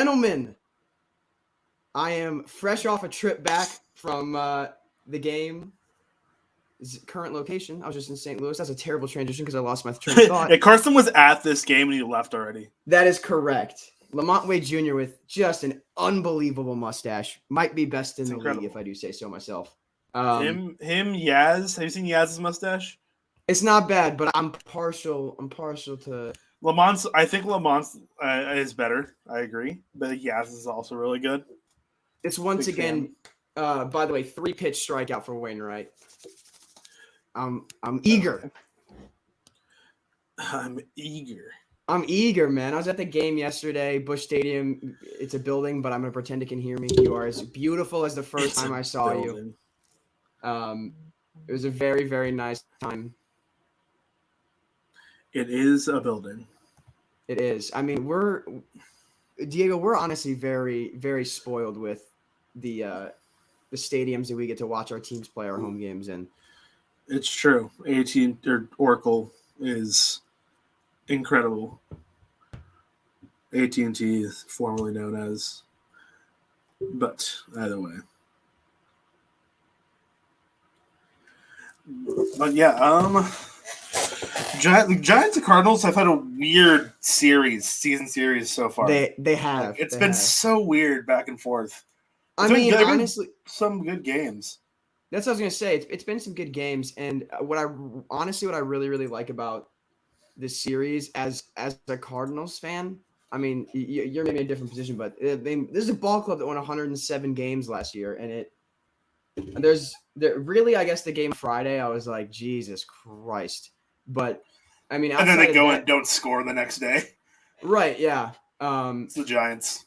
gentlemen, I am fresh off a trip back from the game. Current location. I was just in St. Louis. That's a terrible transition because I lost my train of thought. Yeah, Carlson was at this game and he left already. That is correct. Lamont Wade Jr. with just an unbelievable mustache. Might be best in the league if I do say so myself. Yaz. Have you seen Yaz's mustache? It's not bad, but I'm partial to Lamont's. I think Lamont's is better. I agree, but Yaz is also really good. It's once again. By the way, 3-pitch strikeout for Wainwright. I'm eager. I'm eager. I'm eager, man. I was at the game yesterday, Busch Stadium. It's a building, but I'm gonna pretend it can hear me. You are as beautiful as the first time I saw you. It was a very, very nice time. It is a building. It is. I mean, Diego, we're honestly very, very spoiled with the stadiums that we get to watch our teams play our home games in. It's true. Oracle is incredible. AT&T is formerly known as, but either way. But yeah, Giants and Cardinals have had a weird season series so far. They have. It's been so weird back and forth. Honestly, some good games. That's what I was gonna say. It's been some good games, and what I really, really like about this series as a Cardinals fan, I mean, you're maybe in a different position, but this is a ball club that won 107 games last year, and really, I guess the game Friday, I was like, Jesus Christ. But I mean, and then they go and don't score the next day. Right? Yeah. It's the Giants.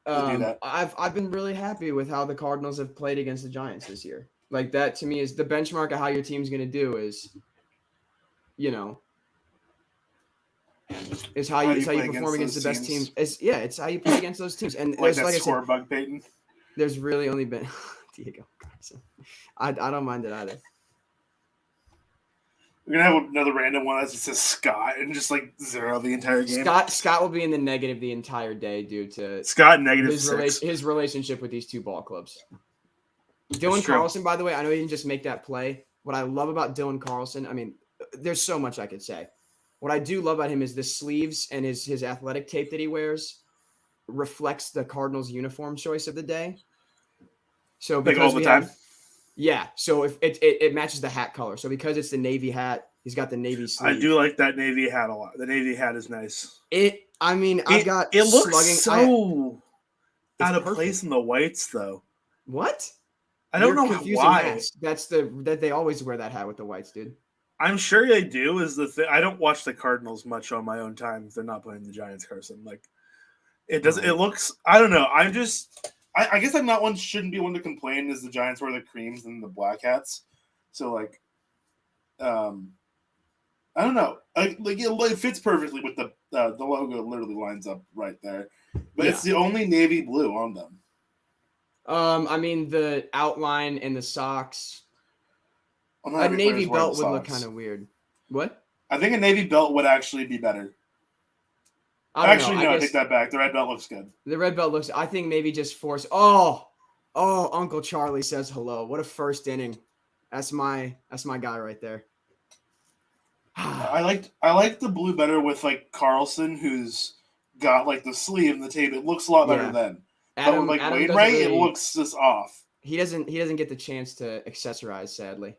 Do that. I've been really happy with how the Cardinals have played against the Giants this year. Like that to me is the benchmark of how your team's going to do is how you perform against the best teams. It's how you play against those teams. And like that score bug, Peyton. There's really only been Diego Carlson. I don't mind it either. We're gonna have another random one that just says Scott and just like 0 the entire game. Scott will be in the negative the entire day due to Scott negative his relationship with these two ball clubs. Dylan Carlson, by the way, I know he didn't just make that play. What I love about Dylan Carlson, I mean, there's so much I could say. What I do love about him is the sleeves and his athletic tape that he wears reflects the Cardinals uniform choice of the day. So because all the time. Yeah, so if it matches the hat color. So because it's the navy hat, he's got the navy sleeve. I do like that navy hat a lot. The navy hat is nice. It looks so out of place in the whites though. What? I don't know why. Hats. That they always wear that hat with the whites, dude. I'm sure they do. Is the thing. I don't watch the Cardinals much on my own time if they're not playing the Giants, Carson. Like it does. It looks. I don't know. I guess I'm not shouldn't be one to complain as the Giants wear the creams and the black hats. So like, I don't know. It fits perfectly with the logo. Literally lines up right there, but it's the only navy blue on them. I mean the outline and the socks. A navy belt would look kind of weird. What? I think a navy belt would actually be better. I take that back. The red belt looks good. The red belt looks. I think maybe just force. Oh, Uncle Charlie says hello. What a first inning. That's my guy right there. I like the blue better with like Carlson, who's got like the sleeve and the tape. It looks a lot better then. But with Wainwright, it looks just off. He doesn't get the chance to accessorize. Sadly.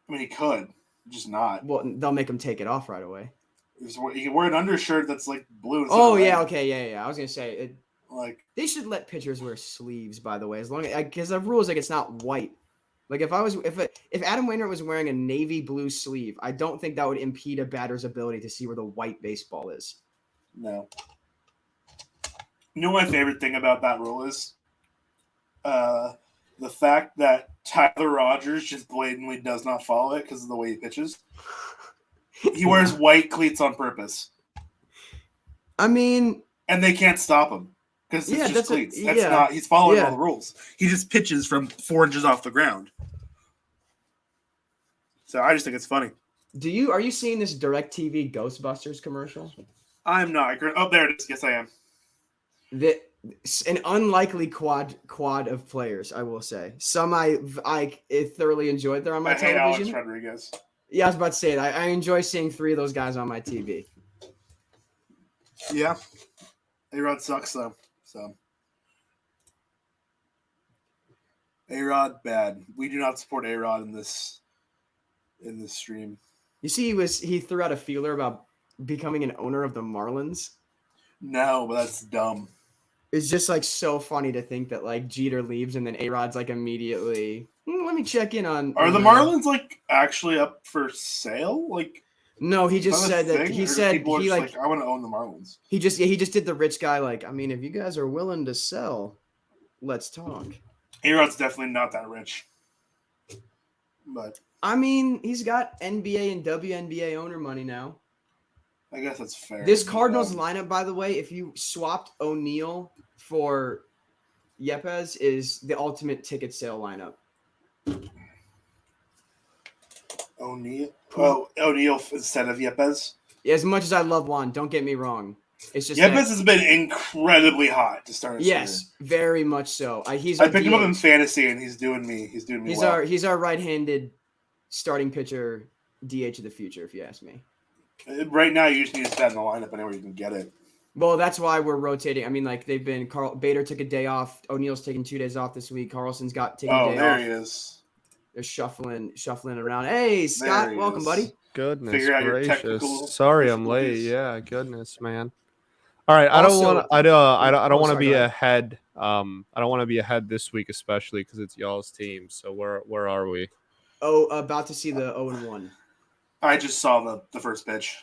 I mean, he could, just not. Well, they'll make him take it off right away. He can wear an undershirt that's like blue. Oh yeah, okay, yeah. I was gonna say they should let pitchers wear sleeves. By the way, as long as because the rule is like it's not white. Like if Adam Wainwright was wearing a navy blue sleeve, I don't think that would impede a batter's ability to see where the white baseball is. No. You know what my favorite thing about that rule is? The fact that Tyler Rogers just blatantly does not follow it because of the way he pitches. He wears white cleats on purpose. I mean... And they can't stop him because it's just cleats. He's following all the rules. He just pitches from 4 inches off the ground. So I just think it's funny. Are you seeing this DirecTV Ghostbusters commercial? I'm not. Oh, there it is. Yes, I am. An unlikely quad of players, I will say. Some I thoroughly enjoyed. They're on my television. Alex Rodriguez. Yeah, I was about to say it. I enjoy seeing 3 of those guys on my TV. Yeah. A-Rod sucks, though. So. A-Rod, bad. We do not support A-Rod in this stream. You see, he threw out a feeler about becoming an owner of the Marlins. No, but that's dumb. It's just like so funny to think that like Jeter leaves and then A-Rod's like immediately. Let me check in on. Are the Marlins like actually up for sale? Like, no, he just said that. He said he like I want to own the Marlins. He just did the rich guy. Like, I mean, if you guys are willing to sell, let's talk. A-Rod's definitely not that rich, but I mean, he's got NBA and WNBA owner money now. I guess that's fair. This Cardinals lineup, by the way, if you swapped O'Neal for Yepes, is the ultimate ticket sale lineup. O'Neal? Oh, O'Neal instead of Yepes? As much as I love Juan, don't get me wrong. It's just Yepes has been incredibly hot to start. Yes, very much so. I picked him up in fantasy, and he's doing me. He's our right-handed starting pitcher, DH of the future, if you ask me. Right now, you just need to set in the lineup anywhere you can get it. Well, that's why we're rotating. I mean, like they've been. Bader took a day off. O'Neal's taking 2 days off this week. Carlson's taking a day off. Oh, there he is. They're shuffling around. Hey, Scott, welcome, buddy. Goodness gracious! Sorry, I'm late. Yeah, goodness, man. All right, I don't want to be ahead. I don't want to be ahead this week, especially because it's y'all's team. So where are we? Oh, about to see the 0-1. I just saw the first pitch.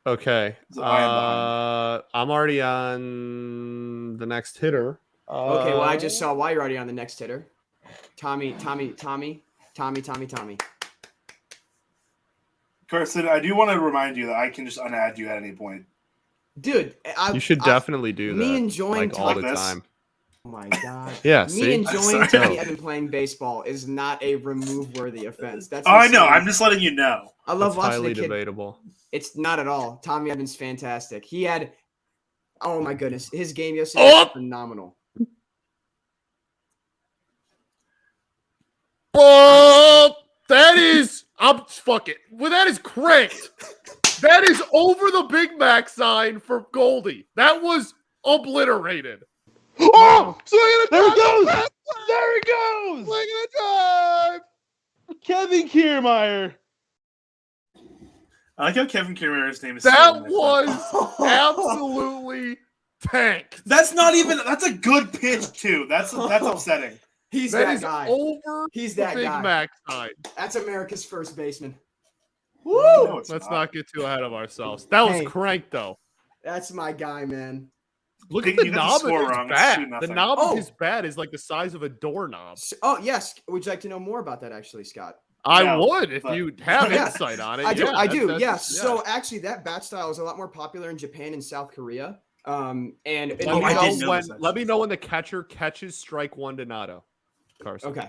Okay. I'm already on the next hitter. Okay, well, I just saw why you're already on the next hitter. Tommy. Carson, I do want to remind you that I can just unadd you at any point. Dude, you should definitely do that. Me enjoying like all the time. Oh my god. Yeah, me enjoying Tommy Edwin playing baseball is not a remove-worthy offense. That's I know. I'm just letting you know. I love watching highly the kid. Debatable. It's not at all. Tommy Edwin's fantastic. He had, oh my goodness, his game yesterday was phenomenal. Oh, that is, fuck it. Well, that is correct. That is over the Big Mac sign for Goldie. That was obliterated. Oh, there it goes. There it goes. Swing and a drive. Kevin Kiermaier. I like how Kevin Kiermaier's name is. That was absolutely tanked. That's not even. That's a good pitch too. That's upsetting. He's that that is guy. Over. He's that Big guy. Mac sign. That's America's first baseman. Woo! No, let's not get too ahead of ourselves. That was cranked though. That's my guy, man. Look at the knob of his bat. The knob of his bat is like the size of a doorknob. Oh, yes. Would you like to know more about that, actually, Scott? I would, if you have insight on it. I do. Yes. So, actually, that bat style is a lot more popular in Japan and South Korea. Let me know when the catcher catches strike one to Nato, Carson. Okay.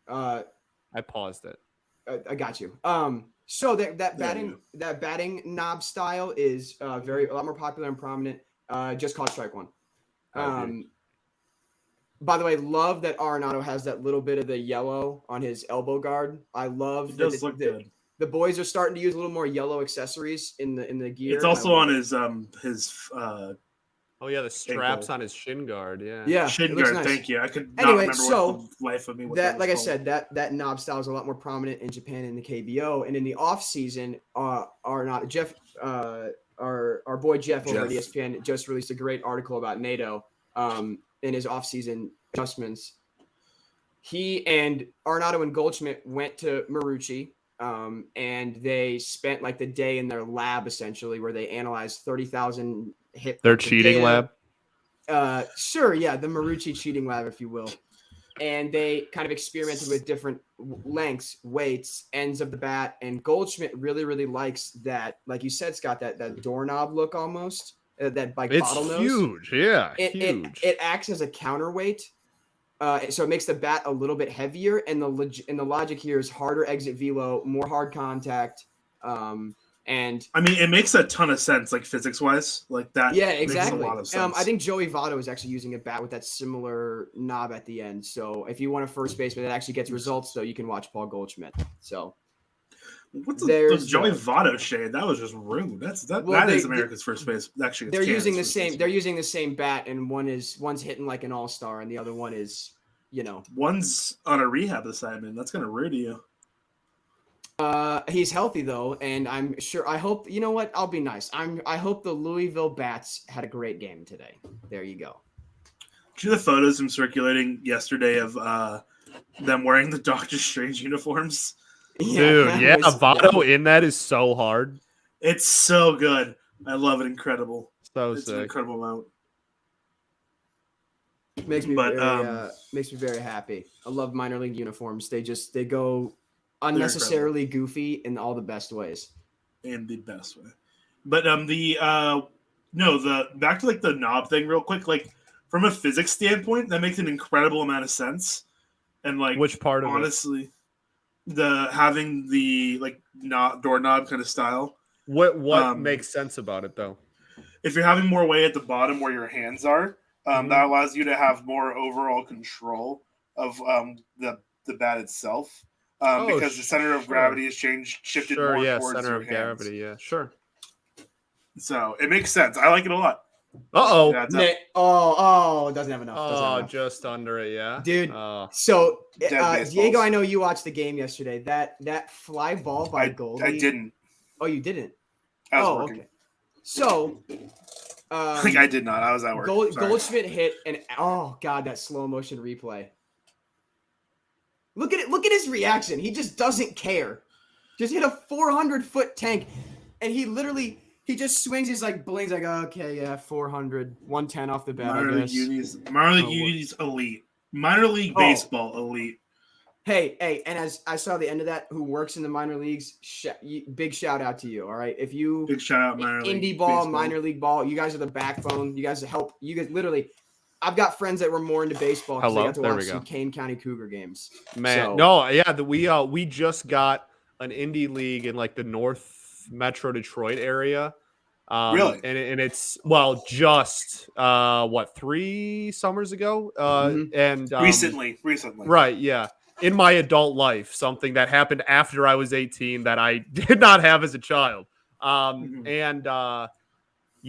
I paused it. I got you. So that batting knob style is a lot more popular and prominent. Just called strike one. By the way, love that Arenado has that little bit of the yellow on his elbow guard. I love it does look good. The boys are starting to use a little more yellow accessories in the gear. It's also on his oh yeah, the straps on his shin guard. Yeah, shin guard. Nice. Thank you. I could not remember what the life of me. That, like I said, that knob style is a lot more prominent in Japan and the KBO. And in the off season, our boy Jeff over at ESPN just released a great article about NATO in his off season adjustments. He and Arenado and Goldschmidt went to Marucci. And they spent like the day in their lab essentially, where they analyzed 30,000 hit. Their cheating lab. Sure, yeah, the Marucci cheating lab, if you will. And they kind of experimented with different lengths, weights, ends of the bat. And Goldschmidt really, really likes that, like you said, Scott, that doorknob look almost. That like it's bottlenose. Huge, yeah. Huge. It acts as a counterweight. So it makes the bat a little bit heavier, and the logic here is harder exit velo, more hard contact, and And I mean, it makes a ton of sense, like physics-wise, like that. Yeah, exactly. Makes a lot of sense. I think Joey Votto is actually using a bat with that similar knob at the end. So if you want a first baseman that actually gets results, though, you can watch Paul Goldschmidt. So what's the Joey Votto shade? That was just rude. That is America's first base. Actually, they're using the same. They're using the same bat, and one's hitting like an all-star, and the other one is, one's on a rehab assignment. That's gonna ruin you. He's healthy though, and I'm sure. I hope you know what. I'll be nice. I hope the Louisville Bats had a great game today. There you go. Did you see the photos I'm circulating yesterday of them wearing the Doctor Strange uniforms? Dude, yeah, Votto in that is so hard. It's so good. I love it. Incredible. It's an incredible amount. Makes me very happy. I love minor league uniforms. They go unnecessarily goofy in all the best ways. In the best way. But back to like the knob thing real quick, like from a physics standpoint, that makes an incredible amount of sense. And like which part of honestly, having the like doorknob kind of style. What makes sense about it though? If you're having more weight at the bottom where your hands are, that allows you to have more overall control of the bat itself. Because the center of gravity has shifted more towards center your of hands. gravity. Yeah, sure. So it makes sense. I like it a lot. It doesn't have enough. Just under it, yeah, dude. So Diego, I know you watched the game yesterday. That fly ball by Goldie. I didn't. Oh, you didn't. I was working. Okay. So, I did not. I was at work. Goldschmidt hit, and oh god, that slow motion replay. Look at it. Look at his reaction. He just doesn't care. Just hit a 400-foot tank, and he just swings. He's like blinks, like okay, yeah, 400, 110 off the bat. Minor league unis elite. Minor league baseball elite. Hey, and as I saw the end of that, who works in the minor leagues, big shout out to you. All right, if you big shout out minor league indie ball, baseball. Minor league ball, you guys are the backbone. You guys help. You guys literally. I've got friends that were more into baseball because they got to watch some Kane County Cougar games. Man, we just got an indie league in like the North Metro Detroit area. Really? And it's just 3 summers ago? And recently. Right, yeah. In my adult life, something that happened after I was 18 that I did not have as a child.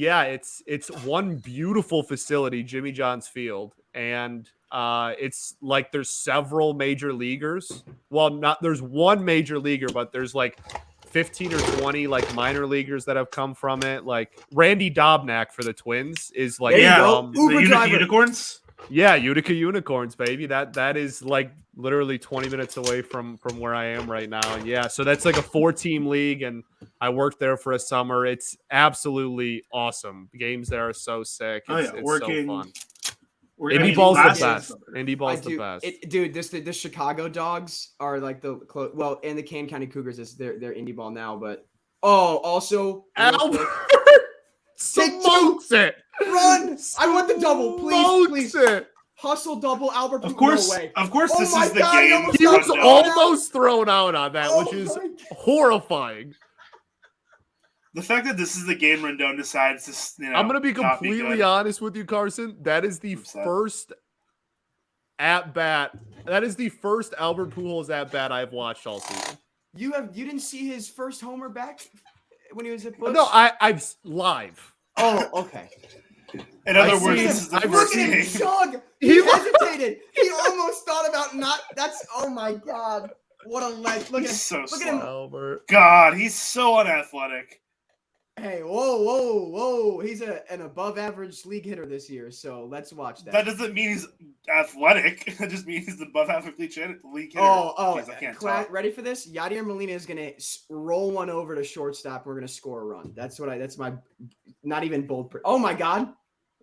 It's one beautiful facility, Jimmy John's Field, and it's like there's several major leaguers. Well, there's one major leaguer, but there's like 15 or 20 like minor leaguers that have come from it. Like Randy Dobnak for the Twins is like the Utica Unicorns. Yeah, Utica Unicorns, baby. That is like literally 20 minutes away from where I am right now. And yeah, so that's like a 4-team league, and I worked there for a summer. It's absolutely awesome. The games there are so sick. It's so fun. Indie ball's the best. Indie ball's the best. Dude, the Chicago Dogs are like and the Kane County Cougars is their indie ball now, but also Albert smokes it. Run! I want the double, please. It. Hustle double, Albert. Of course, this is the game. He was almost thrown out on that, which is horrifying. The fact that this is the game Rendon decides to, I'm going to be completely honest with you, Carson. That is the first at bat. That is the first Albert Pujols at bat I've watched all season. You didn't see his first homer back when he was at Busch? No, I've live. Oh, okay. In other words, this is the first game. Look at him jog. He hesitated. He almost thought about not. That's oh my god. What a leg. Look at him. So look at him. Albert. God, he's so unathletic. Hey, whoa. He's an above average league hitter this year, so let's watch that. That doesn't mean he's athletic. That just means he's above average league hitter. I can't talk. Ready for this? Yadier Molina is going to roll one over to shortstop. We're going to score a run. That's my not even bold. Oh my God.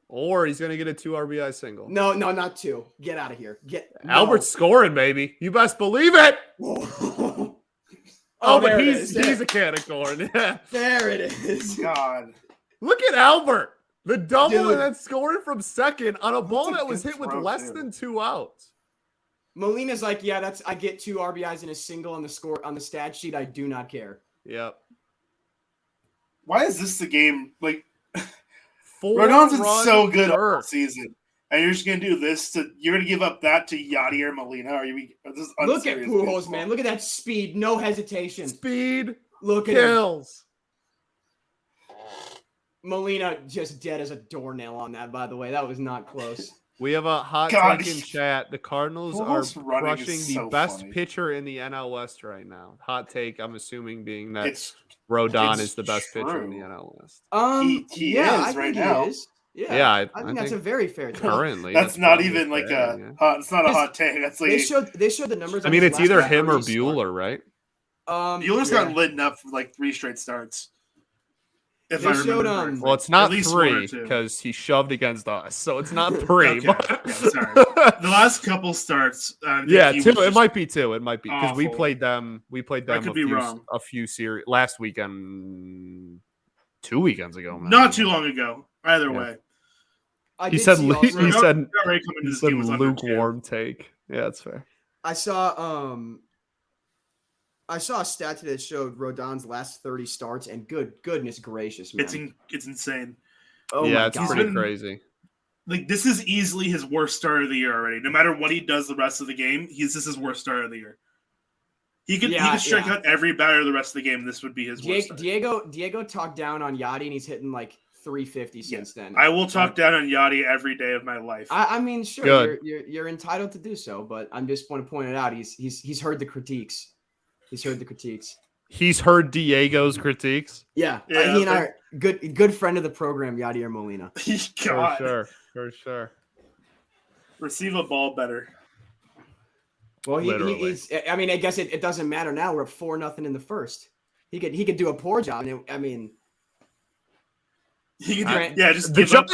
Or he's going to get a 2 RBI single. No, not 2. Get out of here. Albert's scoring, baby. You best believe it. But he's a can of corn. Yeah. There it is. God. Look at Albert. The double and then scoring from second on a ball that was hit with less than 2 outs. Molina's like, I get 2 RBIs and a single on the stat sheet. I do not care. Yep. why is this the game? Like, 4 Rodon's been runs so good all dirt. season. And you're just going to do this you're going to give up that to Yadier Molina? This is Look at unserious Pujols, baseball. man. Look at that speed. No hesitation. Speed Look at him. kills. Molina just dead as a doornail on that, by the way. That was not close. We have a hot God. take in chat. The Cardinals Pujols are running is crushing the so best funny. pitcher in the NL West right now. Hot take, I'm assuming, being that It's Rodon it's is the best pitcher in the true. NL West. He yeah, is I think right he now. is. Yeah, Yeah, I I think that's a think very fair take. Currently, That's not probably even like fair, a yeah. it's not a hot take. That's like They showed the numbers. I on mean, his it's last either him or 30 start. Bueller, right? Bueller's Yeah. got lit up for like 3 straight starts. If They I showed, remember correctly. Well, it's not At least 1 or 3 2. because he shoved against us, so it's not 3. Okay, but... yeah, sorry. The last couple starts, yeah, he 2. was It just might be 2. It might be because we awful. played them. We played them could be wrong. a few series last weekend, 2 weekends ago. Man. Not too long ago. Either Yeah. way, I He did said see le- also- he said already coming into he this said game was under 2. lukewarm take. Yeah, that's fair. I saw a stat today that showed Rodon's last 30 starts, and goodness gracious, man. It's insane. Oh yeah, my it's God. pretty crazy. Like, this is easily his worst start of the year already. No matter what he does the rest of the game, this is his worst start of the year. He could strike out every batter the rest of the game. This would be his worst start. Diego talked down on Yachty, and he's hitting like 350 since then. I will talk down on Yachty every day of my life. I mean, sure, you're entitled to do so, but I'm just want to point it out. He's heard the critiques. He's heard the critiques. He's heard Diego's critiques. Yeah, Yeah, he and I are good friend of the program, Yadier Molina. God. For sure. Receive a ball better. Well, Literally. he's. I mean, I guess it doesn't matter now. We're up 4-0 in the first. He could do a poor job. And I mean, He could Alright. just The give up.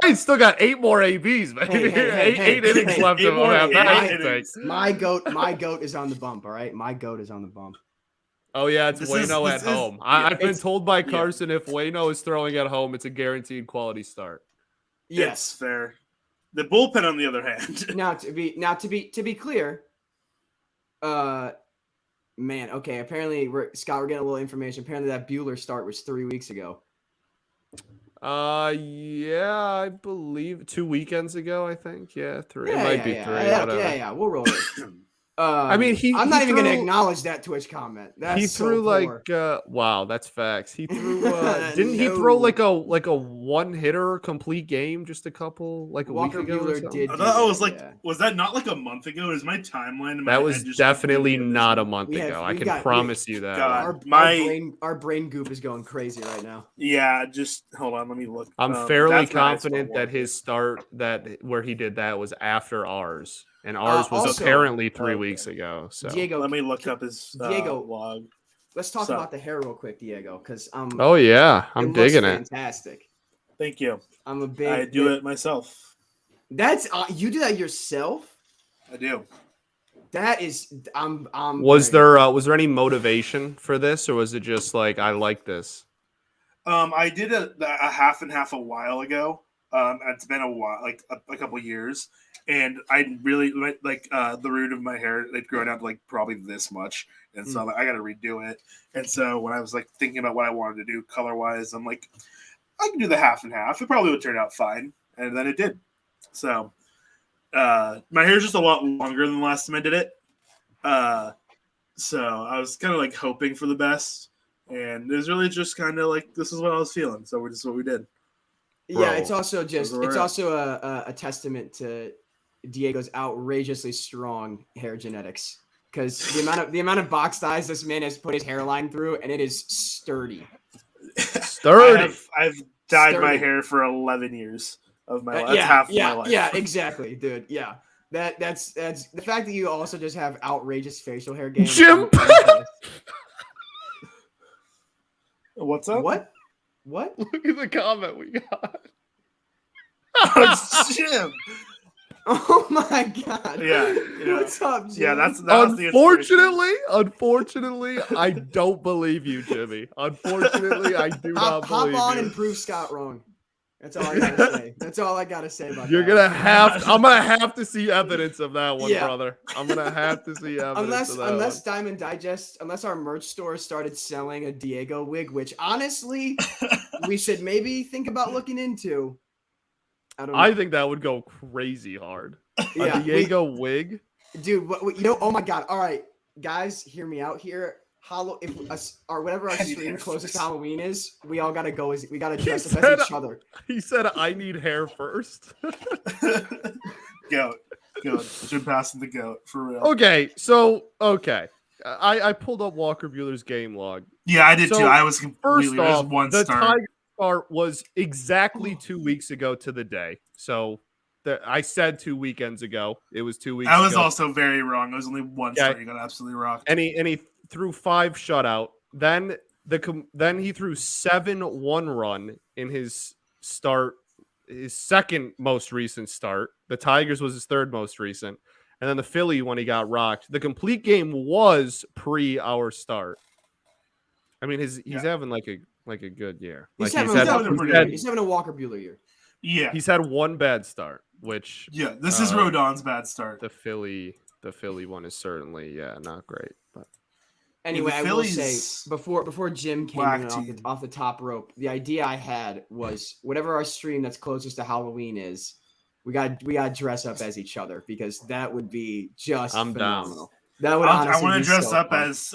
Giants still got 8 more ABs, man. Hey, eight innings left eight of more them. innings. my goat is on the bump. All right, my goat is on the bump. Oh yeah, it's This Waino is- at home. I've been told by yeah. Carlson if Waino is throwing at home, it's a guaranteed quality start. It's Yes. fair. The bullpen, on the other hand, Now to be clear, man. Okay. Apparently, we're getting a little information. Apparently, that Bueller start was 3 weeks ago. Yeah, I believe 2 weekends ago. I think 3. Yeah, it might be 3. Whatever. Yeah. We'll roll it. I mean, I'm not even going to threw- acknowledge that Twitch comment. That's He so threw poor. wow, that's facts. He threw didn't he throw No. like a one hitter complete game just a couple a Walker week ago? or Bueller something? did. I thought it was like, Yeah. was that not like a month ago? Is my timeline? In my That head was just definitely completely not a abysmal? month ago. I we've can got- promise you that. God. Our brain goop is going crazy right now. Yeah, just hold on. Let me look. I'm fairly that's nice, confident but that his start where he did that was after ours, and ours was also- apparently 3 Okay. weeks ago. So Diego, let me look up his Diego, log. let's talk So- about the hair real quick, Diego, because oh yeah, I'm looks digging it. fantastic. Thank you. I'm a big. I do it myself. That's you do that yourself. I do. That is, Was there any motivation for this, or was it just like I like this? I did a half and half a while ago. It's been a while, like a couple years, and I really like the root of my hair. It growing out to like probably this much, and so I'm like, I got to redo it. And so when I was like thinking about what I wanted to do color wise, I'm like, I can do the half and half. It probably would turn out fine, and then it did. So my hair is just a lot longer than the last time I did it. So I was kind of like hoping for the best, and it was really just kind of like this is what I was feeling. So we just what we did. Yeah, Bro. it's also Those are a testament to Diego's outrageously strong hair genetics, because the amount of box ties this man has put his hairline through, and it is sturdy. Sturdy. I've dyed my Sturdy. hair for 11 years of my life. That's half yeah, my life. yeah, exactly, dude. Yeah, that's the fact that you also just have outrageous facial hair game. Jim. What's up? What? What? Look at the comment we got. It's Jim. Oh my god. Yeah. What's up, Jim? Yeah, that was the Unfortunately, I don't believe you, Jimmy. Unfortunately, I do not hop believe on you. and prove Scott wrong. That's all I gotta say. That's all I gotta say about You're that. I'm gonna have to see evidence of that one, brother. I'm gonna have to see evidence of that unless one. Diamond Digest, unless our merch store started selling a Diego wig, which honestly we should maybe think about looking into. I don't know. I think that would go crazy hard. Yeah, a Diego wig, dude. What you know? Oh my god! All right, guys, hear me out here. If us or whatever our stream closest to Halloween is, we all gotta go. We gotta dress up as each other. He said, "I need hair first." Goat. Jim passing the goat for real. Okay. I pulled up Walker Bueller's game log. Yeah, I did too. I was completely first off, one the start. Tiger start was exactly 2 weeks ago to the day. So I said 2 weekends ago. It was 2 weeks. I was ago. also very wrong. It was only one start. You got absolutely rocked. And he threw 5 shutout. Then he threw 7 1-run in his start, his second most recent start. The Tigers was his third most recent, and then the Philly when he got rocked. The complete game was pre our start. I mean, he's having like a good year. He's having a Walker Buehler year. Yeah, he's had one bad start, which this is Rodon's bad start. The Philly one is certainly not great, but. Anyway, I will say before Jim came in off the top rope, the idea I had was whatever our stream that's closest to Halloween is, we got to dress up as each other because that would be just phenomenal. Down. That would honestly I want to dress up fun. As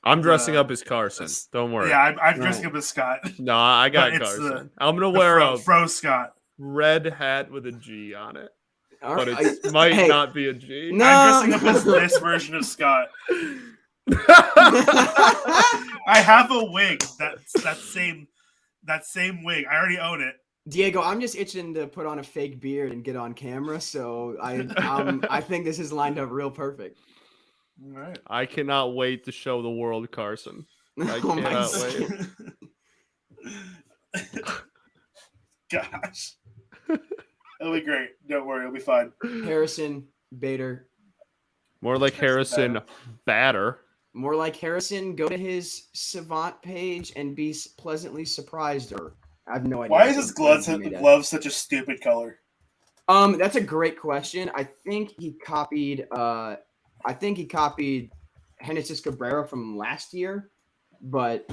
I'm dressing up as Carson. Don't worry. Yeah, I'm dressing up as Scott. No, I got Carson. I'm gonna wear a Fro Scott red hat with a G on it. But Right. it might not be a G. No, I'm dressing up as this version of Scott. I have a wig. That same wig. I already own it. Diego, I'm just itching to put on a fake beard and get on camera, so I think this is lined up real perfect. All right. I cannot wait to show the world Carson. I cannot wait. Gosh. It'll be great. Don't worry, it'll be fine. Harrison Bader. More like Harrison Batter. More like Harrison, go to his Savant page and be pleasantly surprised. Or I have no idea. Why is his glove such a stupid color? That's a great question. I think he copied Genesis Cabrera from last year, but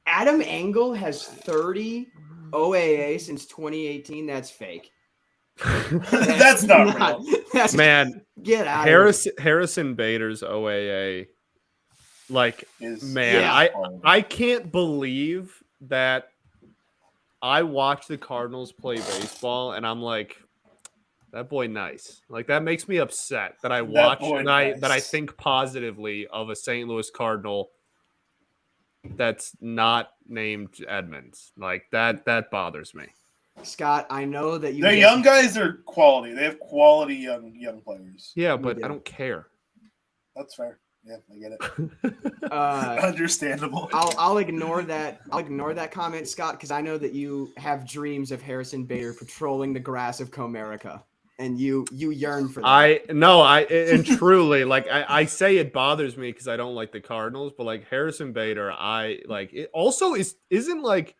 Adam Engel has 30 OAA since 2018. That's fake. That's not real. Man, get out. Harrison Bader's OAA, I can't believe that I watch the Cardinals play baseball and I'm like, that boy nice. Like that makes me upset that I watch and I think positively of a St. Louis Cardinal that's not named Edmonds. Like that bothers me. Scott, I know that the young guys are quality. They have quality young players. Yeah, but I don't care. That's fair. Yeah, I get it. Understandable. I'll ignore that. I'll ignore that comment, Scott, because I know that you have dreams of Harrison Bader patrolling the grass of Comerica, and you yearn for that. Truly, I say it bothers me because I don't like the Cardinals, but like Harrison Bader, I like it. Also, isn't like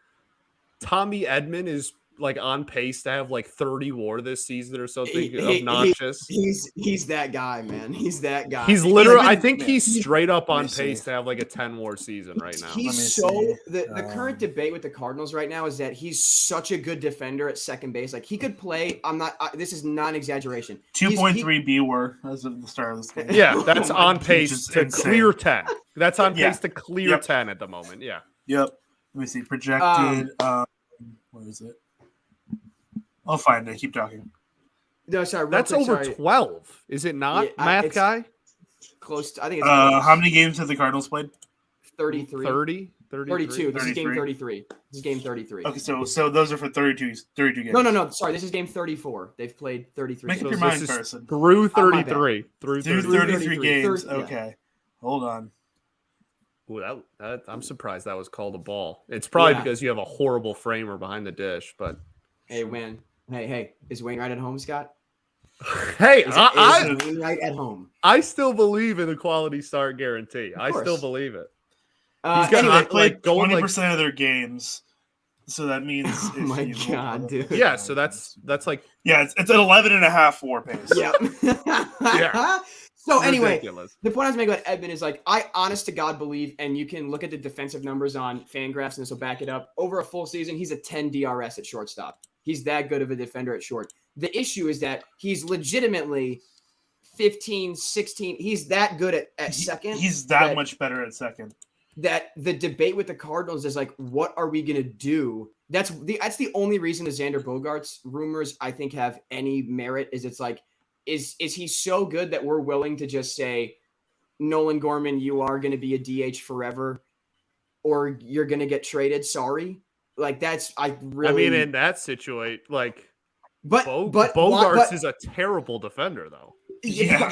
Tommy Edman is like on pace to have like 30 WAR this season or something obnoxious. He's that guy, man. He's that guy. He's literally. I think he's straight up on pace to have like a 10 WAR season right now. The current debate with the Cardinals right now is that he's such a good defender at second base. Like he could play. This is not an exaggeration. 2.3 B WAR as of the start of this game. Yeah, that's on pace to clear 10. That's on pace to clear 10 at the moment. Yeah. Yep. Let me see. Projected. What is it? I'll find it. Keep talking. No, sorry. That's over 12. Is it not, math guy? Close. I think it's close. How many games have the Cardinals played? 33. 32. This is game 33. This is game 33. Okay, so those are for 32 games. No. Sorry, this is game 34. They've played 33. Make up your mind, Carson. Through 33. Through 33 games. Yeah. Okay. Hold on. Ooh, I'm surprised that was called a ball. It's probably because you have a horrible framer behind the dish, but hey, is Wainwright at home, Scott? Hey, is Wainwright at home? I still believe in the quality start guarantee. I still believe it. Anyway, played 20% of their games. So that means oh my god, dude. Yeah, so that's like it's an 11.5 WAR pace. Yeah. Yeah. So anyway, ridiculous. the point I was making about Edmund is like I honest to God believe, and you can look at the defensive numbers on Fangraphs and this will back it up. Over a full season, he's a 10 DRS at shortstop. He's that good of a defender at short. The issue is that he's legitimately 15, 16. He's that good at second. He's that much better at second. That the debate with the Cardinals is like, what are we gonna do? That's the only reason the Xander Bogaerts rumors I think have any merit. Is it's like, is he so good that we're willing to just say, Nolan Gorman, you are gonna be a DH forever, or you're gonna get traded? Sorry, like I mean, in that situation, like, but Bogaerts is a terrible defender, though. Yeah,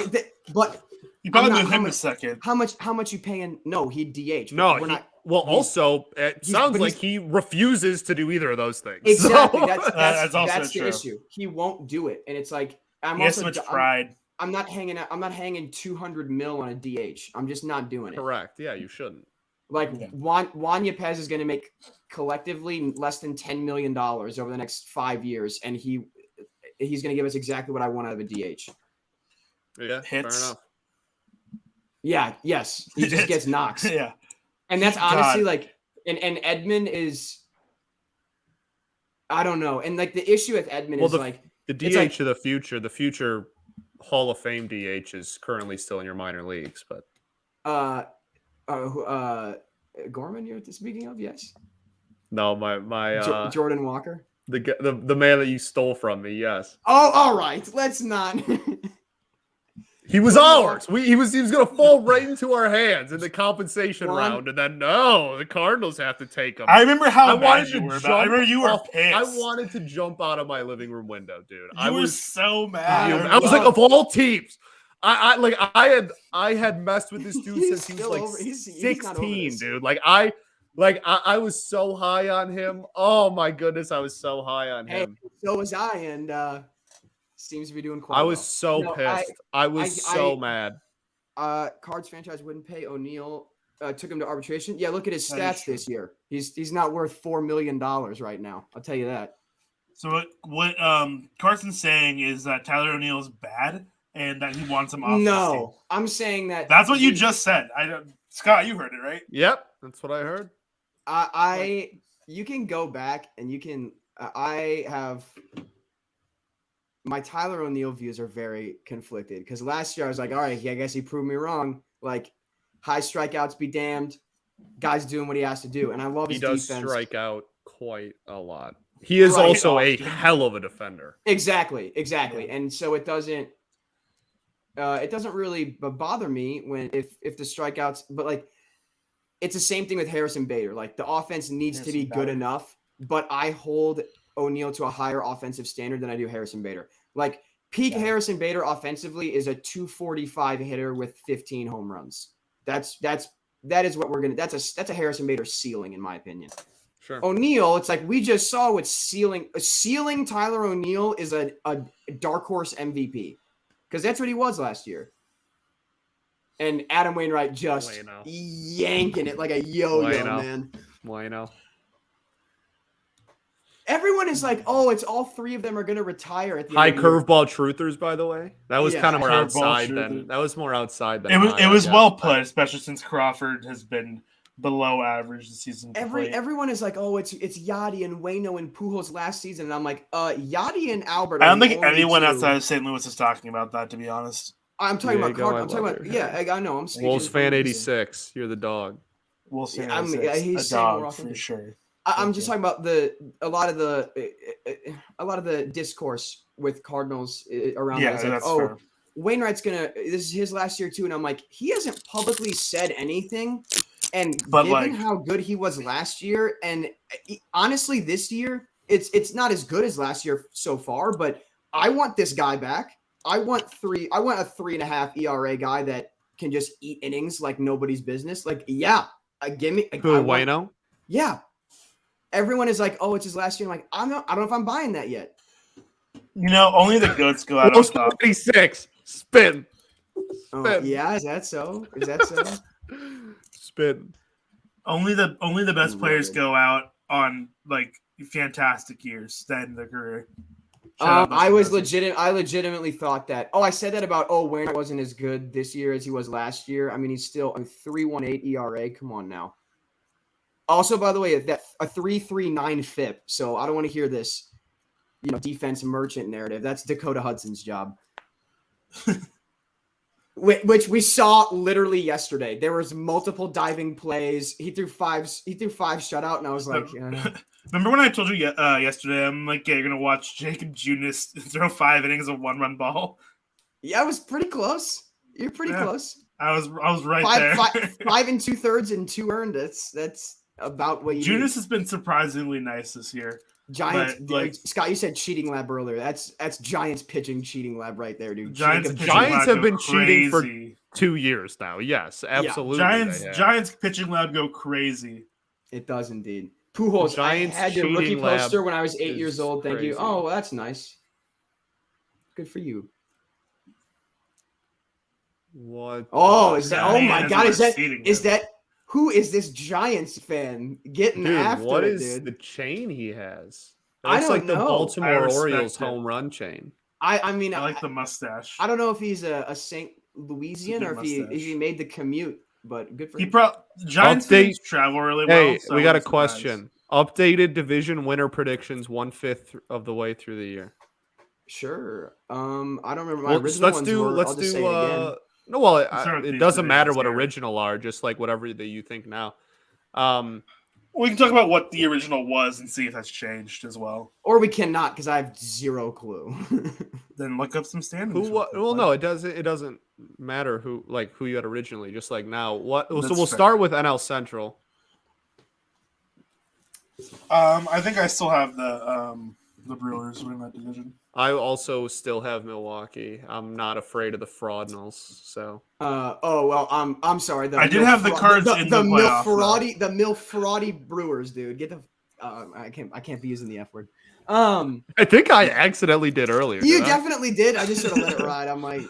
but. You probably move him a second. How much you paying? No, he DH. No, also, it sounds like he refuses to do either of those things. Exactly. So. That's also the true. issue. He won't do it, and it's like he has so much pride. I'm not hanging 200 mil on a DH. I'm just not doing it. Correct. Yeah, you shouldn't. Like Juan Yepez is going to make collectively less than $10 million over the next 5 years, and he's going to give us exactly what I want out of a DH. Yeah, hits. Fair enough. Yeah, yes. He just gets knocks. Yeah. And that's honestly like and Edmund is I don't know. And like the issue with Edmund is like the DH of the future Hall of Fame DH is currently still in your minor leagues, but Gorman you're speaking of, yes. No, my Jordan Walker. The man that you stole from me, yes. Oh, all right. Let's not He was ours. He was gonna fall right into our hands in the compensation round, and then the Cardinals have to take him. I remember how mad you were. I remember you were pissed. I wanted to jump out of my living room window, dude. I was so mad. I was like, of all teams, I had messed with this dude since he was like 16, dude. Like I was so high on him. Oh my goodness, I was so high on him. So was I, and seems to be doing quite well. I was so pissed. I was so mad. Cards franchise wouldn't pay O'Neill. Took him to arbitration. Yeah, look at his stats this year. He's not worth $4 million right now. I'll tell you that. So what Carson's saying is that Tyler O'Neill is bad and that he wants him off. No, I'm saying that. That's what you just said. Scott, you heard it, right? Yep, that's what I heard. You can go back and you can. I have. My Tyler O'Neill views are very conflicted because last year I was like, all right, I guess he proved me wrong. Like, high strikeouts be damned. Guy's doing what he has to do. And I love his defense. He does strike out quite a lot. He is also a hell of a defender. Exactly. And so it doesn't really bother me when if the strikeouts, but like, it's the same thing with Harrison Bader. Like, the offense needs to be good enough, but I hold O'Neill to a higher offensive standard than I do Harrison Bader. Like, peak Harrison Bader offensively is a 245 hitter with 15 home runs. That is what we're gonna. That's a Harrison Bader ceiling in my opinion. Sure. O'Neill, it's like we just saw what ceiling Tyler O'Neill is a dark horse MVP because that's what he was last year. And Adam Wainwright just yanking it like a yo-yo, man. Bueno. Everyone is like, oh, it's all three of them are going to retire at the high end of curveball truthers, by the way. That was kind of more outside than that was more outside than it was well put, especially since Crawford has been below average this season. Everyone is like, oh, it's Yachty and Waino and Pujols last season, and I'm like, Yachty and Albert. I don't think anyone outside of St. Louis is talking about that, to be honest. I'm talking about Cardinals. I'm talking about I know. I'm Wolves fan 86. You're the dog. Wolves fan 86. He's a dog for sure. I'm just talking about a lot of the discourse with Cardinals around that. It's like, fair. Wainwright's this is his last year too, and I'm like, he hasn't publicly said anything. And given how good he was last year, and honestly, this year it's not as good as last year so far. But I want this guy back. I want a 3.5 ERA guy that can just eat innings like nobody's business. Like, give me Waino. Yeah. Everyone is like, oh, it's his last year. I'm like, I don't know if I'm buying that yet. Only the goods go out on top. 26. Spin. Oh, yeah, is that so? Spin. Only the best players go out on like fantastic years to end their career. I legitimately thought that. Oh, I said that about Wainwright wasn't as good this year as he was last year. I mean, he's still a 3.18 ERA. Come on now. Also, by the way, that a 3.39 FIP. So I don't want to hear this, defense merchant narrative. That's Dakota Hudson's job. Which we saw literally yesterday. There was multiple diving plays. He threw five shutout, and I was like, remember when I told you yesterday? I'm like, yeah, you're gonna watch Jacob Junis throw 5 innings of 1-run ball. Yeah, I was pretty close. You're pretty close. I was right there. 5 2/3 and 2 earned. That's about what you. Junis has been surprisingly nice this year. Giants, Scott, you said cheating lab earlier. That's Giants pitching cheating lab right there, dude. Giants have been cheating for 2 years now. Yes, absolutely. Giants pitching lab go crazy. It does indeed. Pujols, Giants I had your rookie poster when I was 8 years old. Thank you. Oh, well, that's nice. Good for you. What? Oh, is that? Oh my God! Is that? Who is this Giants fan getting after what it, is dude? the chain he has? I don't like know. The Baltimore Orioles home run chain. I mean, I like the mustache. I don't know if he's a St. Louisian or if he made the commute, but good for him. Giants fans travel really well. Hey, we got a question. Updated division winner predictions 1/5 of the way through the year. Sure. I don't remember my original ones. Let's do. No, well, it doesn't matter what original are, just like whatever that you think now. We can talk about what the original was and see if that's changed as well. Or we cannot, because I have zero clue. Then look up some standings. No, it doesn't matter who you had originally. Just like now, we'll start with NL Central. I think I still have the Brewers winning that division. I also still have Milwaukee. I'm not afraid of the Fraudnals. So. I'm sorry. I did have the Cards in the playoff. The Milfraudy Brewers, dude. Get the. I can't be using the F word. I think I accidentally did earlier. You definitely did. I just sort of let it ride. I'm like,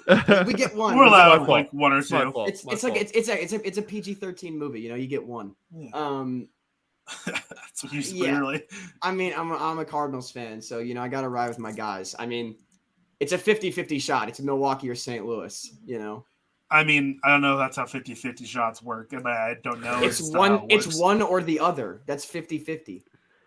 we get one. We're allowed like 1 or 2. It's a PG-13 movie. You get one. Yeah. That's what you clearly. I mean, I'm a Cardinals fan, so I got to ride with my guys. I mean, it's a 50-50 shot. It's Milwaukee or St. Louis. I mean, I don't know if that's how 50-50 shots work, and I don't know. It's one or the other. That's 50-50.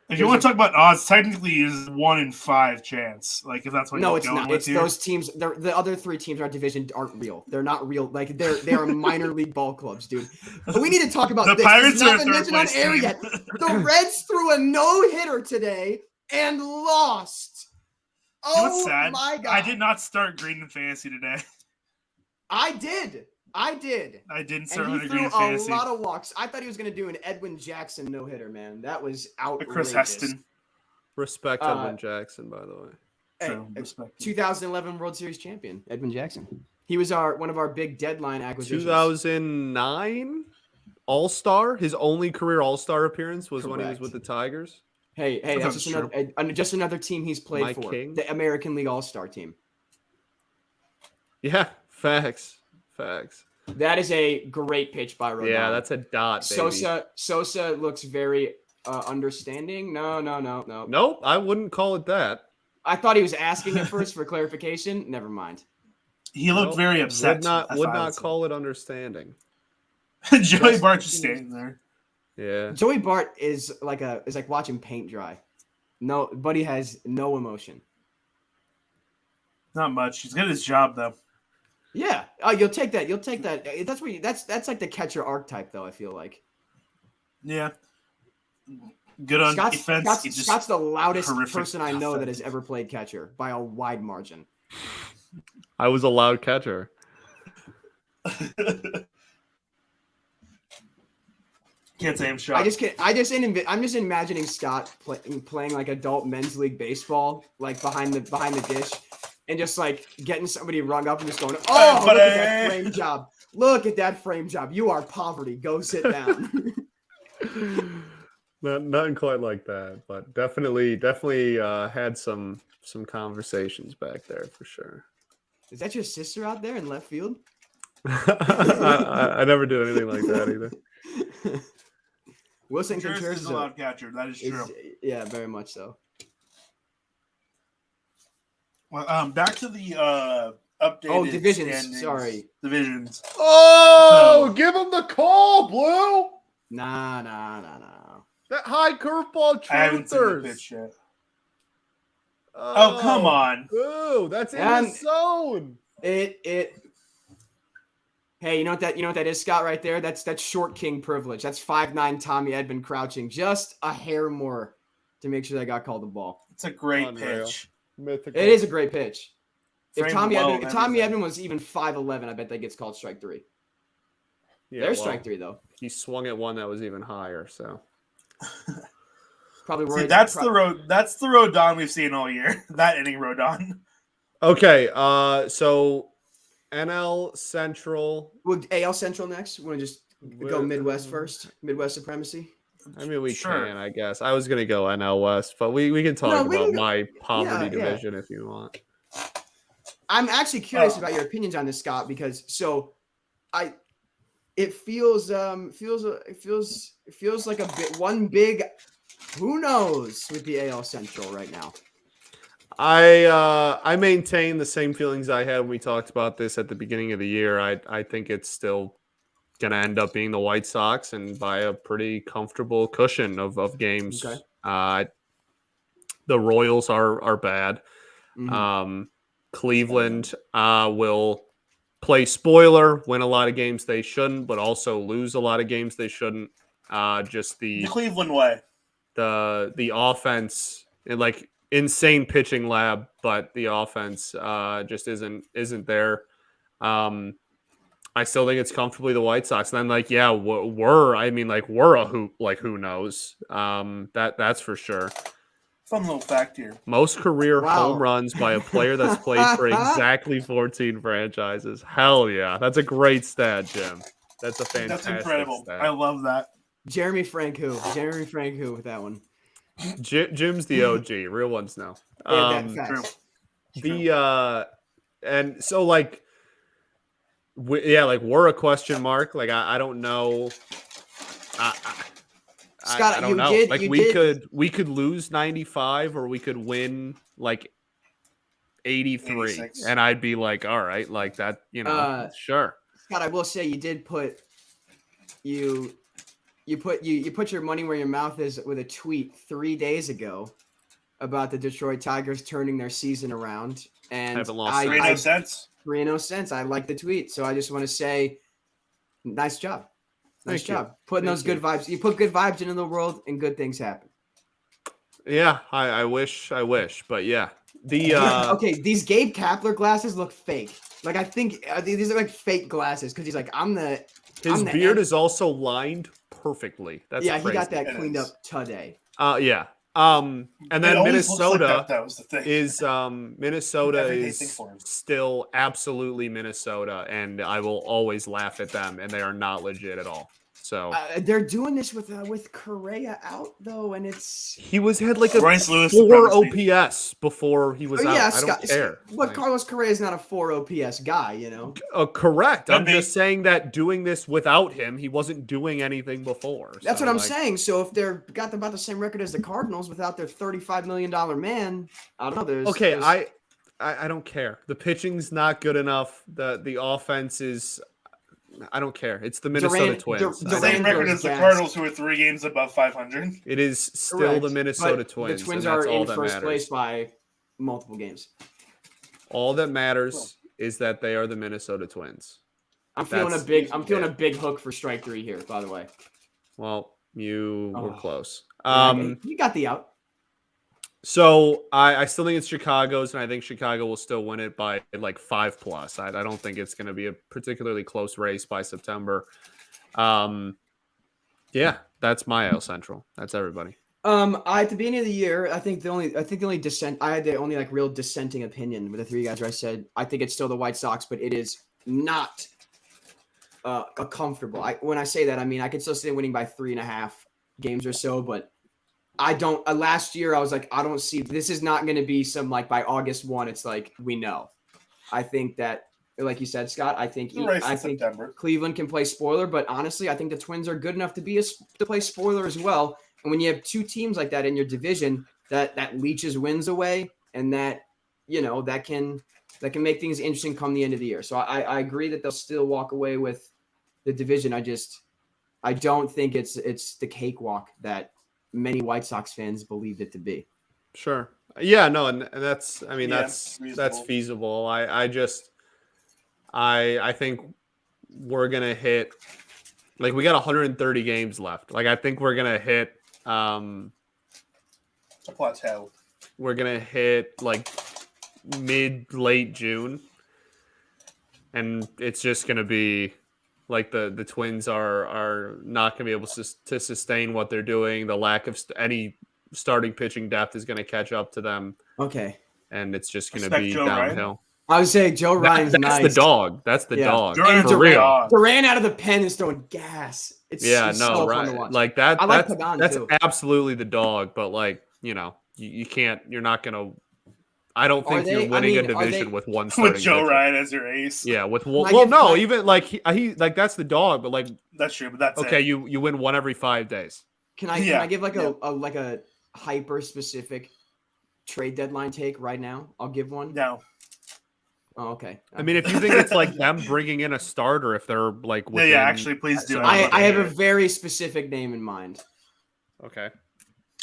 If you want to talk about odds, technically is 1 in 5 chance. Like if that's what it's not. It's those teams. The other 3 teams in our division aren't real. They're not real. Like they are minor league ball clubs, dude. But we need to talk about the this. Pirates not are been mentioned on air yet. The Reds threw a no-hitter today and lost. Oh sad? My God! I did not start Green in fantasy today. I did. I didn't start Green in fantasy. He threw a lot of walks. I thought he was going to do an Edwin Jackson no-hitter, man. That was outrageous. Chris Heston. Respect Edwin Jackson, by the way. Hey, 2011 World Series champion, Edwin Jackson. He was one of our big deadline acquisitions. 2009 All-Star. His only career All-Star appearance was when he was with the Tigers. Hey, that's just another team he's played for. King. The American League All-Star team. Yeah, facts. That is a great pitch by Rodon. Yeah, that's a dot, baby. Sosa looks very understanding. No. Nope, I wouldn't call it that. I thought he was asking at first for clarification. Never mind. He looked very upset. Would not call it understanding. Joey Bart just standing there. Yeah. Joey Bart is like watching paint dry. No, Buddy has no emotion. Not much. He's good at his job though. Yeah. Oh, you'll take that. That's like the catcher archetype, though. I feel like. Yeah. Good on defense. Scott's the loudest person I know that has ever played catcher by a wide margin. I was a loud catcher. Can't say I'm shocked. I'm just imagining Scott playing like adult men's league baseball, like behind the dish. And just like getting somebody rung up and just going, look at that frame job. Look at that frame job. You are poverty. Go sit down. Nothing quite like that, but definitely had some conversations back there for sure. Is that your sister out there in left field? I never did anything like that either. Willson Contreras Contreras is a loud catcher. That is true. Yeah, very much so. Well, back to the updated divisions. standings. Sorry. Divisions. Oh, give him the call, Blue. Nah. That high curveball I haven't seen the truthers. pitch yet. Oh, come on. Ooh, that's in his zone. Hey, you know what that is, Scott, right there? That's short king privilege. That's 5'9" Tommy Edman crouching just a hair more to make sure they got called the ball. It's a great pitch. Mythical. It is a great pitch. If Framed Tommy Edman was even 5'11", I bet that gets called strike 3. Yeah, There's strike 3 though. He swung at one that was even higher, so probably. See, that's the road. That's the Rodon we've seen all year. That inning Rodon. Okay, so NL Central. Well, AL Central next. Want to just go Midwest first? Midwest supremacy. I mean, we can, I guess. I was gonna go NL West, but we can talk about my poverty division if you want. I'm actually curious about your opinions on this, Scott, because it feels like one big who knows with the AL Central right now. I maintain the same feelings I had when we talked about this at the beginning of the year. I think it's still going to end up being the White Sox, and by a pretty comfortable cushion of games. Okay. The Royals are bad. Mm-hmm. Cleveland will play spoiler, win a lot of games they shouldn't, but also lose a lot of games they shouldn't. Just the Cleveland way. The offense, like insane pitching lab, but the offense just isn't there. I still think it's comfortably the White Sox. And then we're who knows? That's for sure. Fun little fact here. Most career home runs by a player that's played for exactly 14 franchises. Hell yeah. That's a great stat, Jim. That's a fantastic That's incredible. stat. I love that. Jeremy Franco with that one. Jim's the OG. Real ones know. And so we're a question mark. Like I don't know. Scott, I don't know. We could lose 95 or we could win 83, 86. and I'd be like, all right, like that, sure. Scott, I will say you did put you put your money where your mouth is with a tweet 3 days ago about the Detroit Tigers turning their season around, and I haven't lost 3 cents. 3 cents. I like the tweet, so I just want to say, nice job. Nice job. Putting those good vibes. You put good vibes into the world and good things happen. Yeah, I wish, but yeah. Okay, these Gabe Kapler glasses look fake. Like I think these are like fake glasses because he's like, his beard is also lined perfectly. That's crazy. He got that cleaned up today. Yeah. And then Minnesota is still absolutely Minnesota, and I will always laugh at them, and they are not legit at all. So they're doing this with Correa out though, and he had like a 4 OPS before he was out. Yeah, I don't care. But Carlos Correa is not a 4 OPS guy, you know. Correct. I'm just saying that doing this without him, he wasn't doing anything before. That's what I'm saying. So if they're got about the same record as the Cardinals without their $35 million man, I don't know. I don't care. The pitching's not good enough. The offense is. I don't care. It's the Minnesota Twins. The same record as the Cardinals, who are 3 games above 500. It is still the Minnesota Twins. The Twins are in first place by multiple games. All that matters is that they are the Minnesota Twins. I'm feeling a big hook for strike 3 here, by the way. Well, you were close. You got the out. So I still think it's Chicago's, and I think Chicago will still win it by 5+. I don't think it's going to be a particularly close race by September. Yeah, that's my AL Central. That's everybody. At the beginning of the year, I think the only dissent I had the only real dissenting opinion with the 3 guys where I said I think it's still the White Sox, but it is not a comfortable. When I say that, I mean I could still see them winning by 3.5 games or so, but I don't. Last year, I was like, I don't see. This is not going to be some by August 1. It's like we know. I think that like you said, Scott. I think September. Cleveland can play spoiler, but honestly, I think the Twins are good enough to play spoiler as well. And when you have two teams like that in your division, that leeches wins away, and that can make things interesting come the end of the year. So I agree that they'll still walk away with the division. I don't think it's the cakewalk that many White Sox fans believed it to be. Sure. Yeah, no, and that's feasible. I think we're gonna hit, like, we got 130 games left. Like, I think we're gonna hit a plateau. We're gonna hit like late June, and it's just gonna be like the Twins are not gonna be able to sustain what they're doing. The lack of any starting pitching depth is gonna catch up to them. Okay. And it's just gonna be Joe downhill. Ryan? I was saying Joe Ryan's nice. That's the dog. That's the dog. And for real. Duran out of the pen is throwing gas. It's so fun to watch. Like that. I like Pagan that's too. absolutely the dog. But like, you can't. You're not gonna. I don't think you're winning a division with one starting with Joe pitcher. Ryan as your ace. Yeah, even like he like that's the dog. But like that's true. But that's okay. it. You win one every 5 days. Can I give like a hyper specific trade deadline take right now? I'll give one. No. Oh, okay. I mean, if you think it's like them bringing in a starter, if they're like within, actually, please do. I have a very specific name in mind. Okay.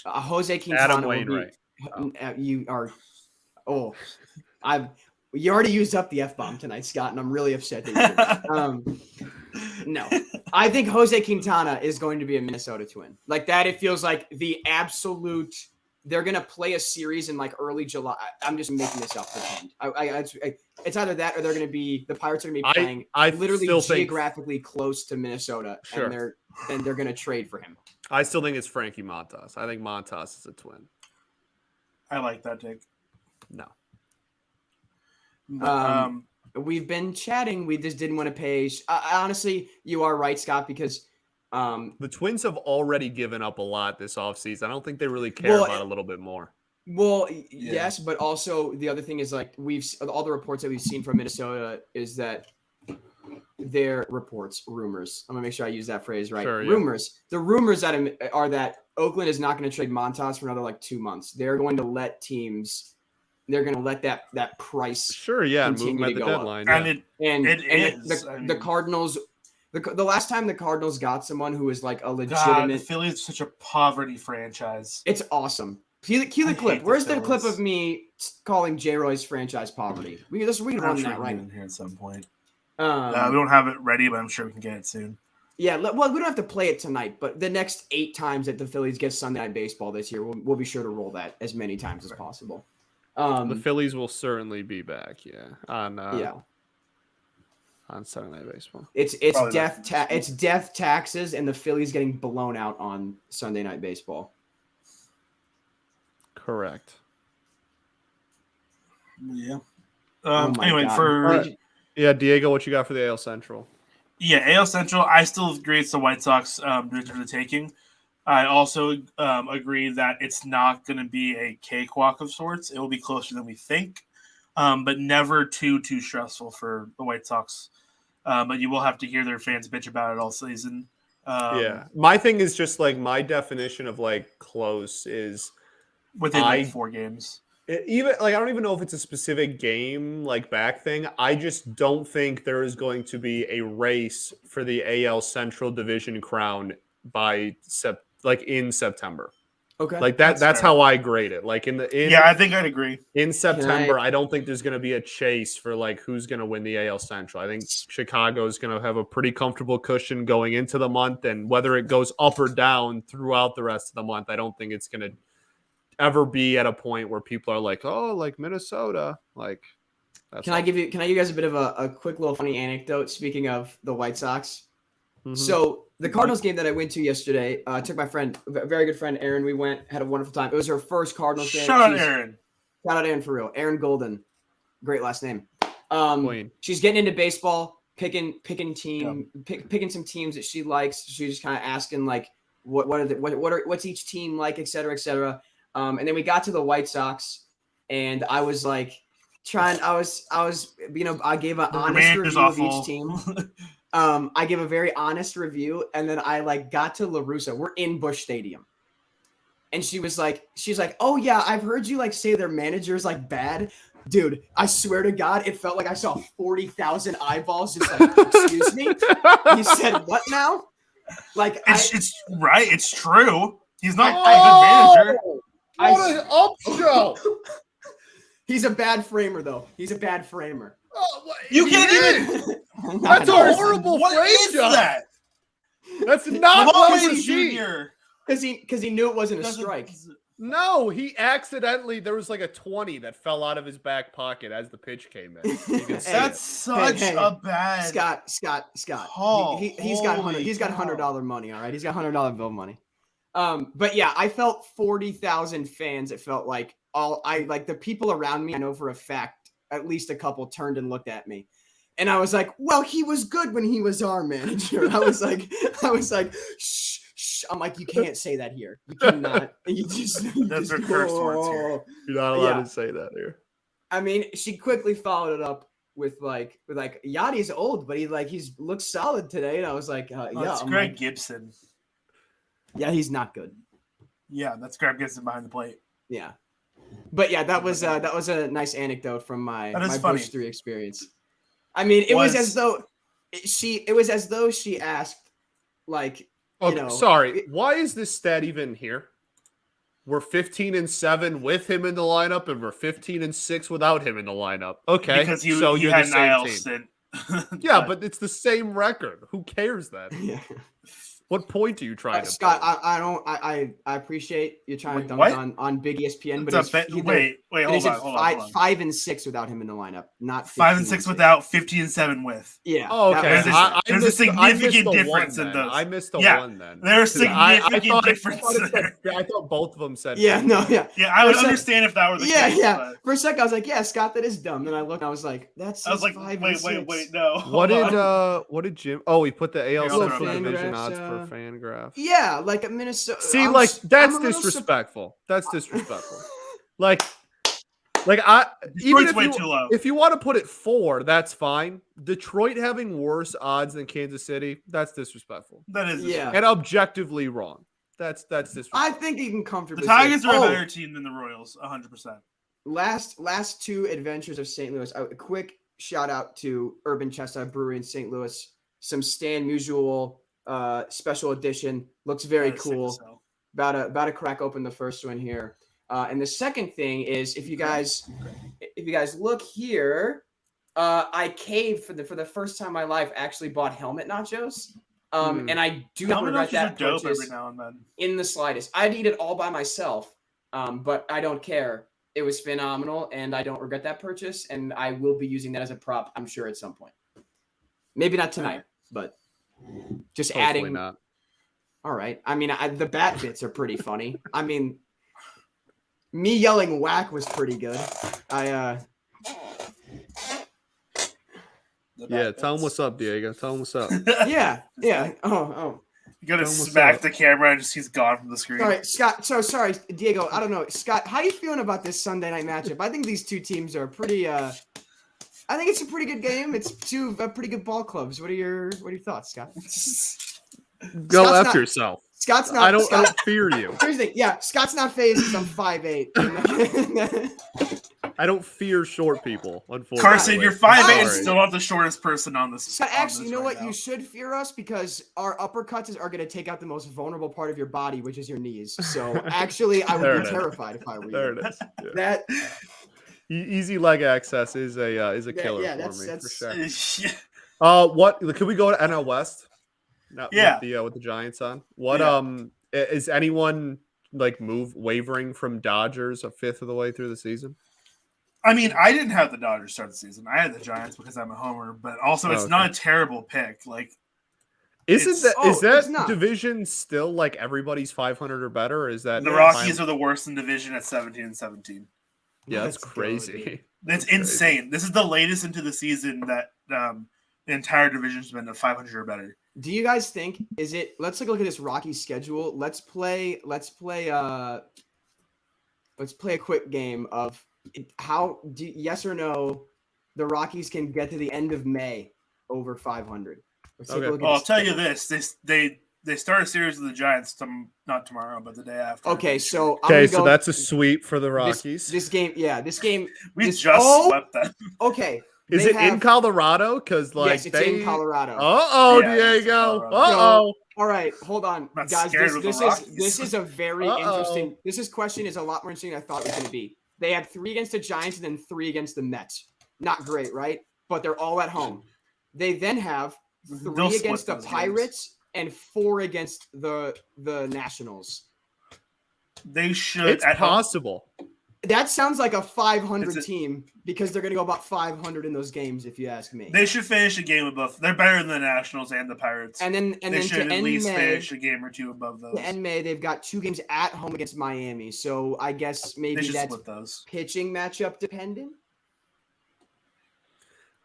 Jose Quintana. Adam Wainwright. You are. Oh, you already used up the F-bomb tonight, Scott, and I'm really upset that you did. No, I think Jose Quintana is going to be a Minnesota Twin. Like that, it feels like the absolute. They're going to play a series in like early July. I'm just making this up. It's either that or they're going to be the Pirates are going to be playing literally geographically close to Minnesota, sure. and they're going to trade for him. I still think it's Frankie Montas. I think Montas is a Twin. I like that take. No. We've been chatting. We just didn't want to pay. Honestly, you are right, Scott, because the Twins have already given up a lot this offseason. I don't think they really care about a little bit more. Well, yes, but also the other thing is like all the reports that we've seen from Minnesota is that their rumors. I'm gonna make sure I use that phrase right. Sure, rumors. The rumors that are that Oakland is not going to trade Montas for another like 2 months. They're going to let teams. They're going to let that price. Sure, yeah, move them at the deadline. And the Cardinals. The last time the Cardinals got someone who was like a legitimate. The Phillies is such a poverty franchise. It's awesome. Cue the clip. Where's the clip of me calling J-Roy's franchise poverty? We can run that right in here at some point. We don't have it ready, but I'm sure we can get it soon. Yeah, well, we don't have to play it tonight, but the next 8 times that the Phillies get Sunday Night Baseball this year, we'll be sure to roll that as many times as possible. The Phillies will certainly be back, on Sunday Night Baseball. It's death taxes and the Phillies getting blown out on Sunday Night Baseball. Correct. Yeah. Anyway, God. Diego, what you got for the AL Central? Yeah, AL Central, I still agree it's the White Sox division for the taking. I also agree that it's not going to be a cakewalk of sorts. It will be closer than we think, but never too stressful for the White Sox. But you will have to hear their fans bitch about it all season. My thing is just like my definition of like close is within 4 games. Even like I don't even know if it's a specific game like back thing. I just don't think there is going to be a race for the AL Central Division crown by in September. Okay, like that's how I grade it. Like I think I'd agree. In September, I don't think there's going to be a chase for like who's going to win the AL Central. I think Chicago is going to have a pretty comfortable cushion going into the month, and whether it goes up or down throughout the rest of the month, I don't think it's going to ever be at a point where people are like, oh, like Minnesota. Like, can I give you guys a bit of a quick little funny anecdote? Speaking of the White Sox, so the Cardinals game that I went to yesterday, I took my friend, a very good friend, Aaron. We went, had a wonderful time. It was her first Cardinals game. Shout out Aaron for real. Aaron Golden, great last name. Queen. She's getting into baseball, picking some teams that she likes. She's just kind of asking like, what's each team like, et cetera, et cetera. And then we got to the White Sox, and I was like, I was, I gave an honest review of each team. I gave a very honest review, and then I got to LaRussa. We're in Busch Stadium. And she's like, oh yeah, I've heard you say their manager's bad. Dude, I swear to God, it felt like I saw 40,000 eyeballs just excuse me? He said, what now? It's right. It's true. He's not a good manager. What an up show. He's a bad framer, though. He's a bad framer. You can't even. That's a horrible What frame is job. that? That's not What what was he Junior? Because he knew it wasn't a strike. No, he accidentally, there was a 20 that fell out of his back pocket as the pitch came in. You can see That's it. such a bad. Scott. Oh, he's got $100 money. All right, he's got $100 bill money. But yeah, I felt 40,000 fans. It felt like the people around me. I know for a fact, at least a couple turned and looked at me, and I was like, "Well, he was good when he was our manager." I was like, "Shh." I'm like, you can't say that here. You cannot. That's her first words here. You're not allowed to say that here. I mean, she quickly followed it up with Yachty's old, but he looks solid today. And I was like, yeah. It's Greg Gibson. Yeah, he's not good. Yeah, that's Greg Gibson behind the plate. Yeah, but yeah, that was a nice anecdote from my Busch 3 experience. I mean, it was as though she asked Okay, sorry. Why is this stat even here? We're 15-7 with him in the lineup, and we're 15-6 without him in the lineup. Okay, because so you're had the same an IL team. stint. Yeah, but it's the same record. Who cares then? Yeah. What point are you trying to? Scott, I appreciate you trying to dunk on Big ESPN, but wait, hold on. 5 and 6 without him in the lineup, not 5 and 6 without, 15-7 with. Yeah. Oh, okay. There's a significant difference in those. I missed the one then. There's a significant difference. I thought both of them said. Yeah, no, yeah. Yeah, I would understand if that were the case. Yeah. But... For a second, I was like, yeah, Scott, that is dumb. Then I looked, and I was like, that's. I was like, wait, no. What did Jim? Oh, he put the AL Central Division odds for Fangraph. Yeah, like a Minnesota. See, that's disrespectful. That's disrespectful. Even if you want to put it 4, that's fine. Detroit having worse odds than Kansas City, that's disrespectful. That is, and objectively wrong. That's disrespectful. I think you can comfortably. The Tigers are a better team than the Royals, 100%. Last 2 adventures of St. Louis. A quick shout out to Urban Chestnut Brewery in St. Louis. Some Stan Musial special edition, looks very cool. About to crack open the first one here. And the second thing is, if you guys look here, I caved for the first time in my life. Actually bought helmet nachos. And I do not regret that purchase every now and then. In the slightest. I'd eat it all by myself, but I don't care. It was phenomenal, and I don't regret that purchase. And I will be using that as a prop, I'm sure, at some point. Maybe not tonight, but just hopefully adding. Not. All right. I mean, the bat bits are pretty funny. I mean, me yelling whack was pretty good. Yeah, tell him what's up, Diego. Tell him what's up. Yeah. Oh. You gotta smack the camera and he's gone from the screen. All right, Scott. So sorry, Diego. I don't know, Scott. How you feeling about this Sunday night matchup? I think these two teams are pretty. I think it's a pretty good game. It's 2 pretty good ball clubs. What are your thoughts, Scott? Go after yourself. Scott's not. I don't fear you. Here's the thing. Yeah, Scott's not phased because I'm 5'8". I don't fear short people, unfortunately. Carson, you're 5'8" and still not the shortest person on this. Scott, actually, you know what? You should fear us because our uppercuts are going to take out the most vulnerable part of your body, which is your knees. So actually, I would be terrified if I were you. There it is. Yeah. That easy leg access is a killer for me that's for sure. What could we go to NL West? With the Giants on. What is anyone wavering from Dodgers a fifth of the way through the season? I mean, I didn't have the Dodgers start the season. I had the Giants because I'm a homer, but also it's not a terrible pick. Is that division still everybody's 500 or better? Or is that the Rockies are the worst in division at 17-17? Yeah, that's crazy. That's insane. This is the latest into the season that the entire division's been at 500 or better. Do you guys think let's take a look at this Rockies schedule. Let's play a quick game of yes or no, the Rockies can get to the end of May over 500? Let's take a look at I'll tell you this: they start a series with the Giants not tomorrow, but the day after. Okay, so so that's a sweep for the Rockies. This game. We just swept them. Okay. Is it in Colorado? Because yes, it's in Colorado. Diego. All right, hold on, guys. This is a very interesting. This question is a lot more interesting than I thought it was going to be. They had 3 against the Giants and then 3 against the Mets. Not great, right? But they're all at home. They then have 3 against the Pirates and 4 against the Nationals. They should. It's possible. That sounds like a 500 team because they're going to go about 500 in those games, if you ask me. They should finish a game above. They're better than the Nationals and the Pirates. And then they should at least finish a game or 2 above those. To end May, they've got 2 games at home against Miami. So I guess maybe that's pitching matchup dependent.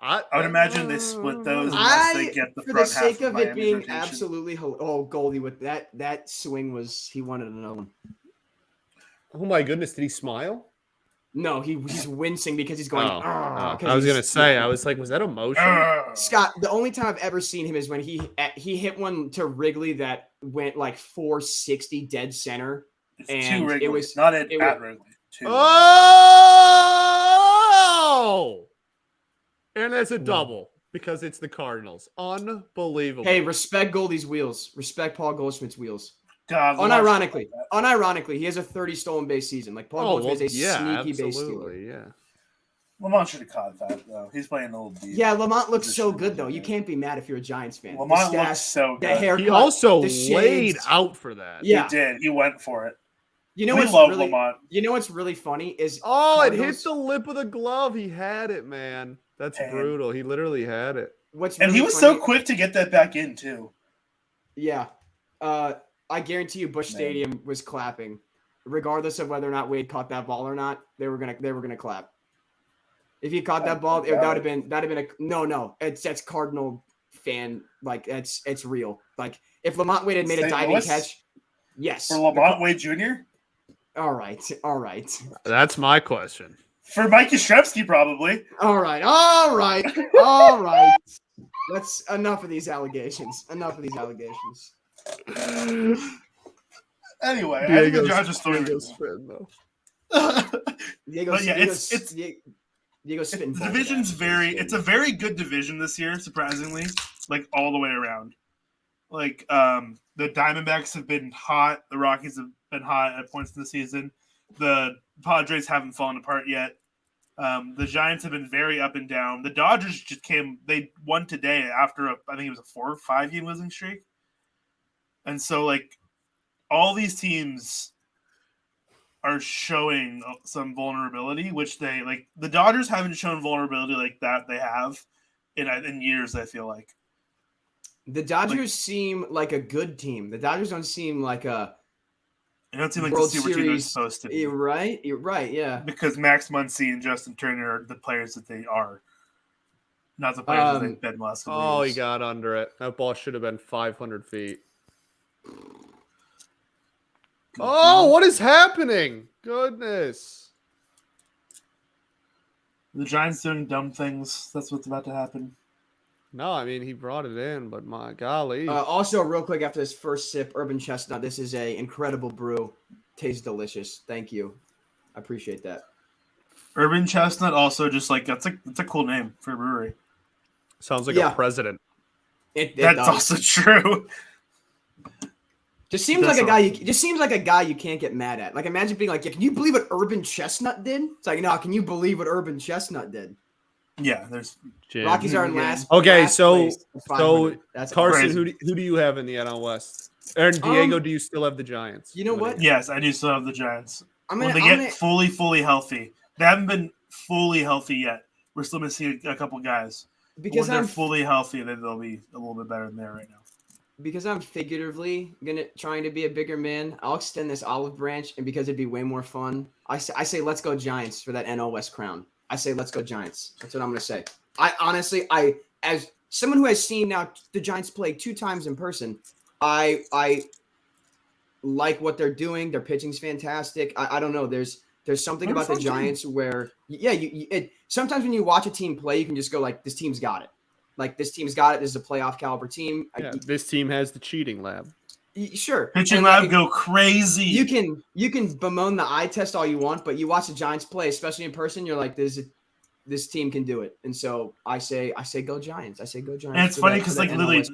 I would imagine they split those unless they get the front half. For the sake of it being absolutely Goldie with that swing he wanted another one. Oh my goodness! Did he smile? No, he's wincing because he's going. I was gonna say, I was like, was that emotion? Scott, the only time I've ever seen him is when he hit one to Wrigley that went like 460 dead center, and it was not at Wrigley. Oh, and it's a double because it's the Cardinals. Unbelievable. Hey, respect Goldie's wheels. Respect Paul Goldschmidt's wheels. God, unironically, he has a 30 stolen base season. Like Paul Goldschmidt is a sneaky base stealer. Yeah. Lamont should have caught that though. He's playing a little deep. Yeah, Lamont looks so good though. You can't be mad if you're a Giants fan. Lamont looks so good. The haircut, he also laid out for that. Yeah, he did. He went for it. You know Lamont. You know what's really funny is it hit the lip of the glove. He had it, man. That's brutal. He literally had it. He was so quick to get that back in too. Yeah. I guarantee you Busch Stadium was clapping. Regardless of whether or not Wade caught that ball or not, they were gonna clap. If he caught that ball, that would have been a no. That's Cardinal fan, like it's real. Like if Lamont Wade had made a diving catch, yes. For Lamont Wade Jr.? All right. That's my question. For Mike Yastrzemski, probably. All right. That's enough of these allegations. Anyway, I think the Giants are still Diego's spitting. The division's it's a very good division this year, surprisingly, like all the way around. Like the Diamondbacks have been hot, the Rockies have been hot at points in the season. The Padres haven't fallen apart yet. The Giants have been very up and down. The Dodgers they won today after I think it was a 4 or 5 game losing streak. And so like all these teams are showing some vulnerability, which they like. The Dodgers haven't shown vulnerability like that. They have in years. I feel like the Dodgers seem like a good team. The Dodgers don't seem like a. They don't seem like the super team they're supposed to be. You're right. Yeah. Because Max Muncy and Justin Turner are the players that they are, not the players that they've been last couple years. He got under it. That ball should have been 500 feet. What is happening? Goodness. The Giants doing dumb things. That's what's about to happen. No, I mean, he brought it in, but my golly. Also, real quick, after this first sip, Urban Chestnut, this is a incredible brew. Tastes delicious. Thank you. I appreciate that. Urban Chestnut also just like, that's a cool name for a brewery. Sounds like a president. That's also true. Just seems like a guy you can't get mad at. Like imagine being like, can you believe what Urban Chestnut did? It's like, no, can you believe what Urban Chestnut did? Yeah, there's Rockies are in last. Okay, last so that's Carlson, who do you have in the NL West? And Diego, do you still have the Giants? You know what? Yes, I do still have the Giants. When they get fully healthy, they haven't been fully healthy yet. We're still missing a couple guys. Because when they're fully healthy, then they'll be a little bit better than they are right now. Because I'm figuratively trying to be a bigger man, I'll extend this olive branch, and because it'd be way more fun, I say let's go Giants for that NL West crown. I say let's go Giants. That's what I'm gonna say. I honestly, as someone who has seen now the Giants play 2 times in person, I like what they're doing. Their pitching's fantastic. I don't know. There's There's something They're a about the fun Giants where, sometimes when you watch a team play, you can just go like, this team's got it. Like, this team's got it. This is a playoff caliber team. Yeah, this team has the cheating lab. Sure. Pitching lab go crazy. You can bemoan the eye test all you want, but you watch the Giants play, especially in person, you're like, this team can do it. And so I say go Giants. I say go Giants. And it's funny because like literally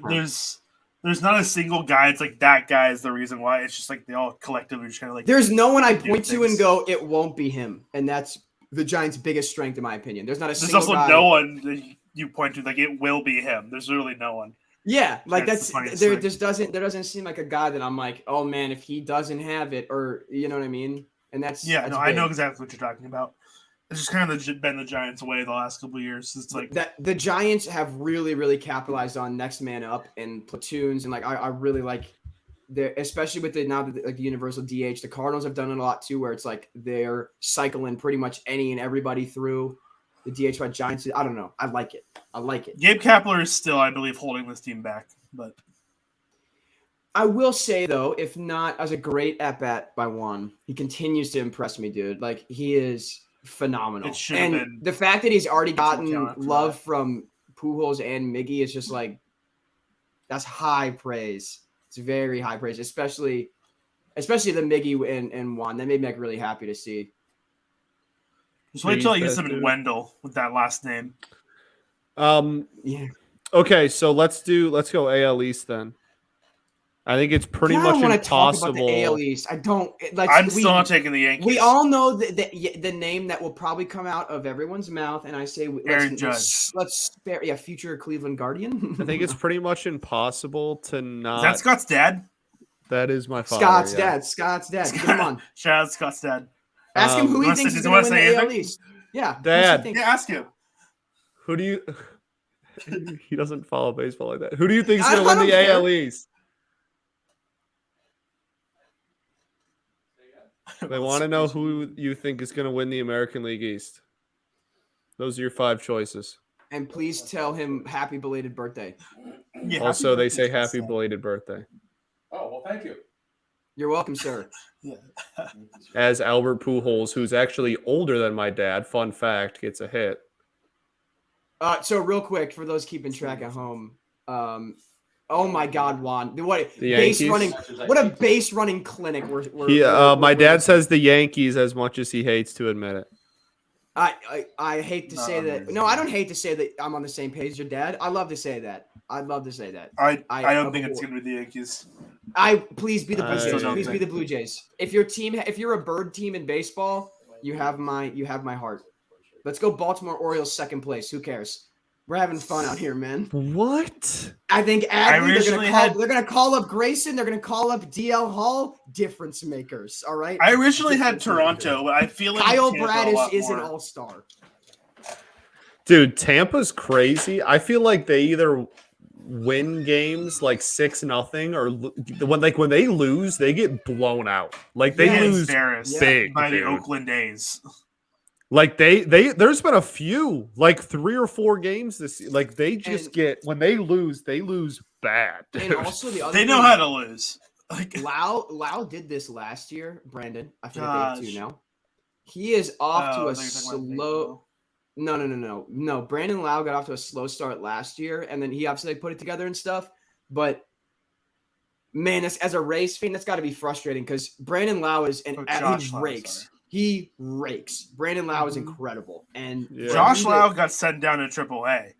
there's not a single guy. It's like that guy is the reason why. It's just like they all collectively just kind of like. There's no one I point to and go, it won't be him, and that's the Giants' biggest strength in my opinion. There's not a single guy. There's also no one that you point to like it will be him. There's literally no one. Yeah, like there doesn't seem like a guy that I'm like, oh man, if he doesn't have it, or you know what I mean. And that's I know exactly what you're talking about. It's just kind of been the Giants' way the last couple of years. It's like that the Giants have really, really capitalized on next man up and platoons, and like I really like especially with the universal DH. The Cardinals have done it a lot too, where it's like they're cycling pretty much any and everybody through the DH by Giants. I don't know. I like it. Gabe Kapler is still, I believe, holding this team back, but I will say though, if not as a great at bat by Juan, he continues to impress me, dude. Like he is phenomenal. And the fact that he's already gotten love from Pujols and Miggy is just like, that's high praise. It's very high praise, especially the Miggy and Juan. That made me like really happy to see. Just wait till I use him in Wendell with that last name. Yeah. Okay, so let's go AL East then. I think it's pretty much impossible. Talk about the AL East. I don't like. I'm still not taking the Yankees. We all know the name that will probably come out of everyone's mouth, and I say Aaron Judge. Let's spare future Cleveland Guardian. I think it's pretty much impossible to not. Is that Scott's dad? That is my father. Scott's dad. Come on. Shout out Scott's dad. Ask him who he thinks is going to win the AL East. Yeah, Dad. Yeah, ask him. Who do you? He doesn't follow baseball like that. Who do you think is going to win the AL East? They want to know who you think is going to win the American League East. Those are your 5 choices. And please tell him happy belated birthday. Yeah, also, they say happy belated birthday. Oh, well, thank you. You're welcome, sir. As Albert Pujols, who's actually older than my dad, fun fact, gets a hit. So real quick, for those keeping track at home, oh my God, Juan! What a base running clinic! My dad says the Yankees as much as he hates to admit it. I hate to say that. No, I don't hate to say that I'm on the same page as your dad. I love to say that. I don't think it's going to be the Yankees. Please be the Blue Jays. Please be the Blue Jays. If you're a bird team in baseball, you have my heart. Let's go Baltimore Orioles second place. Who cares? We're having fun out here, man. What? I think Adley, they're gonna call up Grayson. They're gonna call up DL Hall. Difference makers. All right. I originally had Toronto, but I feel like Kyle Bradish is an all-star. Dude, Tampa's crazy. I feel like they either win games like 6-0, or when they lose, they get blown out. Like they lose big by the Oakland A's. Like there's been a few, like 3 or 4 games this year. Like they just when they lose bad. And also they know how to lose. Like Lau did this last year, Brandon. I forget they have 2 now. He is off to a slow. No. Brandon Lau got off to a slow start last year, and then he obviously put it together and stuff. But man, as a Rays fan, that's got to be frustrating because Brandon Lau is he rakes. He rakes. Brandon Lau is incredible, and Josh Lau got sent down to AAA.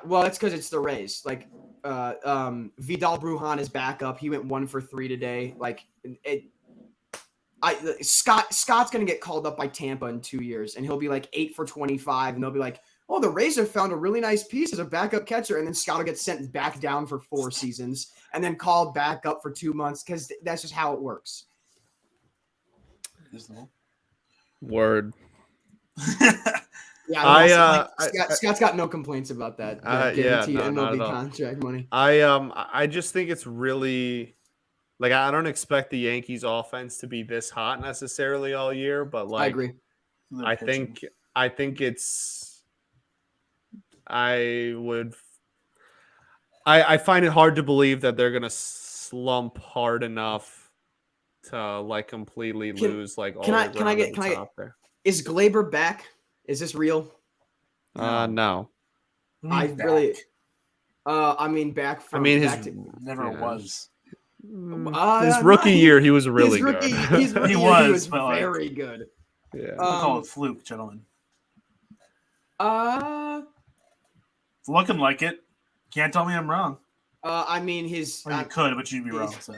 Well, that's because it's the Rays. Like Vidal Brujan is back up. He went 1 for 3 today. Like Scott's gonna get called up by Tampa in 2 years, and he'll be like 8 for 25, and they'll be like, "Oh, the Rays have found a really nice piece as a backup catcher," and then Scott will get sent back down for 4 seasons, and then called back up for 2 months because that's just how it works. Word. Yeah, Scott's got no complaints about that. Guaranteed MLB contract money. I just think it's really like I don't expect the Yankees offense to be this hot necessarily all year, but like I agree. I think it's I find it hard to believe that they're gonna slump hard enough to like completely lose like all can I the get top there. Is Glaber back? Is this real? No. I back? really I mean back from never was. His rookie year he was really good. His rookie he year, was very good. Yeah. We'll call it fluke, gentlemen. It's looking like it. Can't tell me I'm wrong. I mean you could, but you'd be wrong. So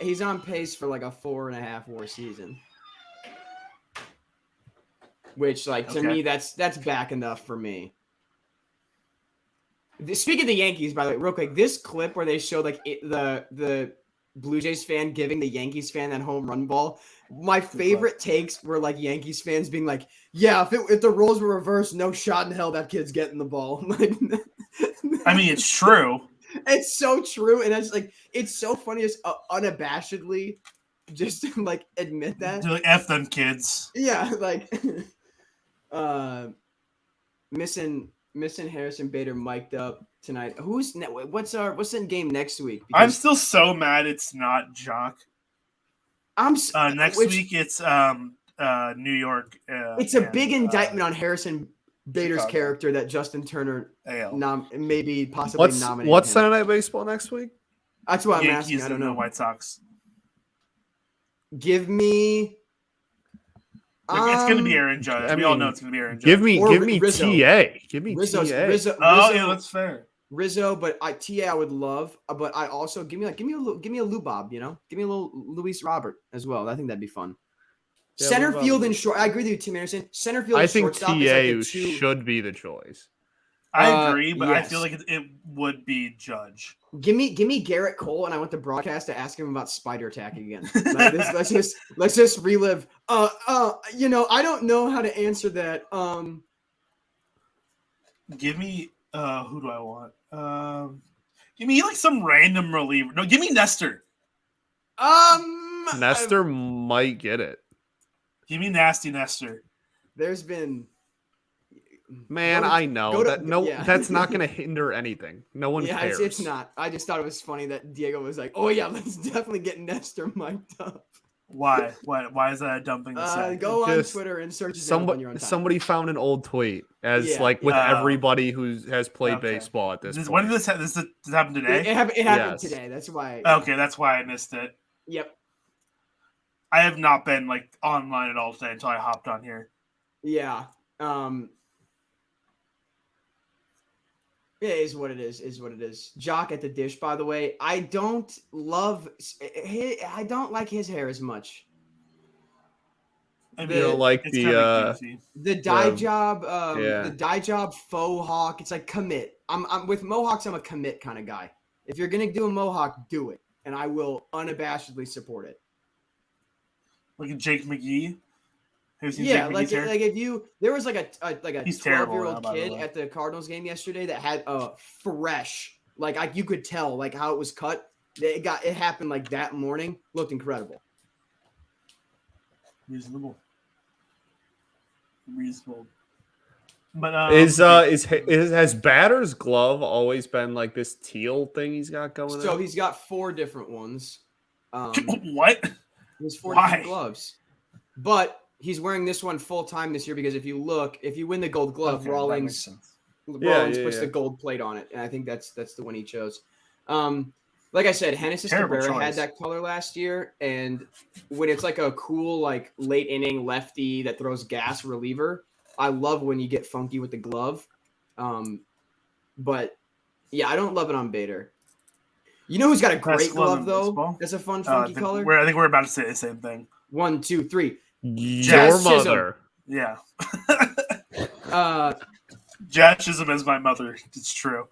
he's on pace for like a 4.5 WAR season. Which, like, to me, that's back enough for me. Speaking of the Yankees, by the way, real quick, this clip where they showed like the Blue Jays fan giving the Yankees fan that home run ball, my favorite takes were like Yankees fans being like, "Yeah, if the roles were reversed, no shot in hell that kid's getting the ball." Like, I mean, it's true. It's so true, and it's so funny, just unabashedly, just like admit that. Like, F them kids. Yeah, like. Missing Harrison Bader mic'd up tonight. What's in game next week? I'm still so mad it's not Jock. Next week it's New York. It's a big indictment on Harrison Bader's character that Justin Turner maybe possibly nominated. What's Sunday Night Baseball next week? That's what I'm Yankees asking. I don't know. The White Sox. Give me. It's going to be Aaron Judge. We all know it's going to be Aaron Judge. Give me TA. Give me Rizzo. TA. Oh, yeah, that's fair. Rizzo, but TA I would love. But I also give me a Lubob. Give me a little Luis Robert as well. I think that'd be fun. Yeah, center field and short. I agree with you, Tim Anderson. Center field. I think TA should be the choice. I agree, but yes. I feel like it would be Judge. Give me Garrett Cole, and I want the broadcast to ask him about spider attack again. let's just relive. I don't know how to answer that. Give me who do I want? Give me like some random reliever. No, give me Nestor. Nestor might get it. Give me nasty Nestor. There's been. Man, I know that's not going to hinder anything. No one cares. It's not. I just thought it was funny that Diego was like, "Oh yeah, let's definitely get Nestor mic'd up." Why? Why is that a dumb thing to say? Go on Twitter and search somebody found an old tweet with everybody who has played baseball at this point. When did this happen today? It happened today. That's why. Okay, that's why I missed it. Yep. I have not been online at all today until I hopped on here. Yeah. It is what it is. Jock at the dish, by the way. I don't like his hair as much. You don't like the dye job, the dye job faux hawk. It's like commit. I'm with mohawks. I'm a commit kind of guy. If you're gonna do a mohawk, do it, and I will unabashedly support it. Like a Jake McGee. Yeah, there was like a 12-year-old kid at the Cardinals game yesterday that had a fresh, you could tell how it was cut. It happened like that morning. Looked incredible. Reasonable. But has Batter's glove always been like this teal thing he's got going on? So he's got 4 different ones. What? There's 4 different gloves, but he's wearing this one full time this year because if you win the Gold Glove, Rawlings puts the gold plate on it, and I think that's the one he chose. Like I said, Genesis Cabrera had that color last year, and when it's like a cool late inning lefty that throws gas reliever, I love when you get funky with the glove. But yeah, I don't love it on Bader. You know who's got a great glove though? That's a fun funky color. I think we're about to say the same thing. 1, 2, 3. Your mother. Yeah. Jazz Chisholm is my mother. It's true.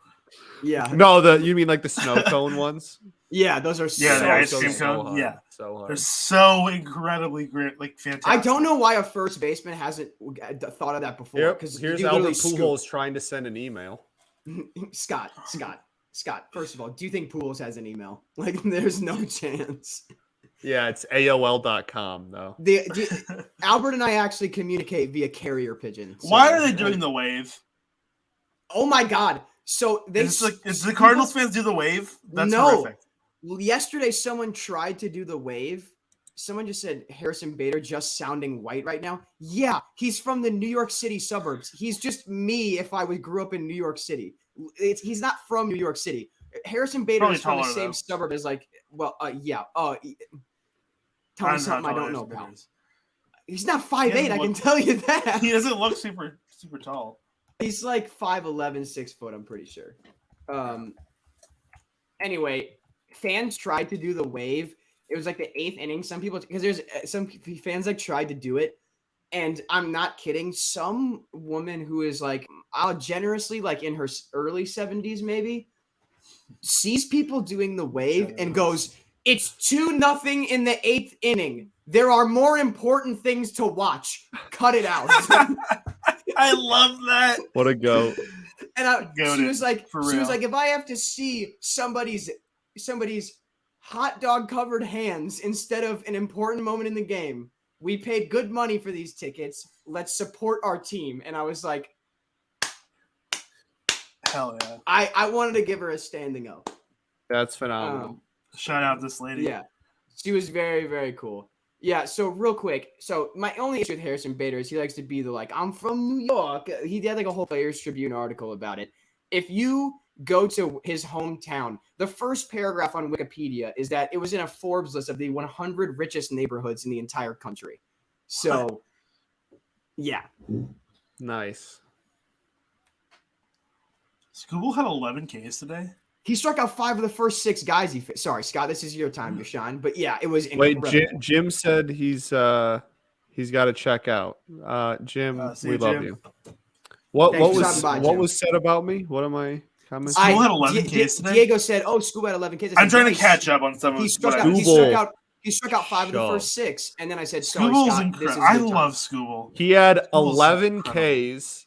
Yeah. No, you mean like the snow cone ones? Yeah, those are the ice cream cone. Hard. Yeah. So hard. They're so incredibly great, fantastic. I don't know why a first baseman hasn't thought of that before. Because here's Albert Pujols trying to send an email. Scott. First of all, do you think Pujols has an email? There's no chance. Yeah, it's AOL.com though. Albert and I actually communicate via carrier pigeon. So, why are they doing the wave? Oh my God! So is the Cardinals fans do the wave? That's horrific. Yesterday, someone tried to do the wave. someone just said Harrison Bader just sounding white right now. Yeah, he's from the New York City suburbs. He's just me if I grew up in New York City. He's not from New York City. Harrison Bader is from the same suburb as yeah. Tell me something I don't know, pal. He's not 5'8", I can tell you that. He doesn't look super tall. He's like 5'11", 6 foot, I'm pretty sure. Anyway, fans tried to do the wave. It was like the 8th inning. Some people, because there's some fans like tried to do it. And I'm not kidding. Some woman who is like, I'll generously like in her early 70s, maybe, sees people doing the wave and goes, "It's 2-0 in the 8th inning. There are more important things to watch. Cut it out." I love that. What a goat. And she was like, if I have to see somebody's hot dog covered hands instead of an important moment in the game, we paid good money for these tickets. Let's support our team. And I was like, hell yeah. I wanted to give her a standing O. That's phenomenal. Shout out this lady. Yeah. She was very, very cool. Yeah, so real quick. So my only issue with Harrison Bader is he likes to be the like, I'm from New York. He had like a whole Players Tribune article about it. If you go to his hometown, the first paragraph on Wikipedia is that it was in a Forbes list of the 100 richest neighborhoods in the entire country. So, yeah. Nice. Scooble had 11 Ks today. He struck out 5 of the first 6 guys. Sorry, Scott, this is your time to shine. But yeah, it was incredible. Wait, Jim said he's got to check out. Jim, we love you. What was said about me? What am I commenting? School had 11 Ks today. Diego said, "Oh, School had 11 Ks." I'm trying to catch up on some of. He struck out 5 of the first 6, and then I said, "Sorry, Scott, incredible. I love Scooble. He had 11 Ks.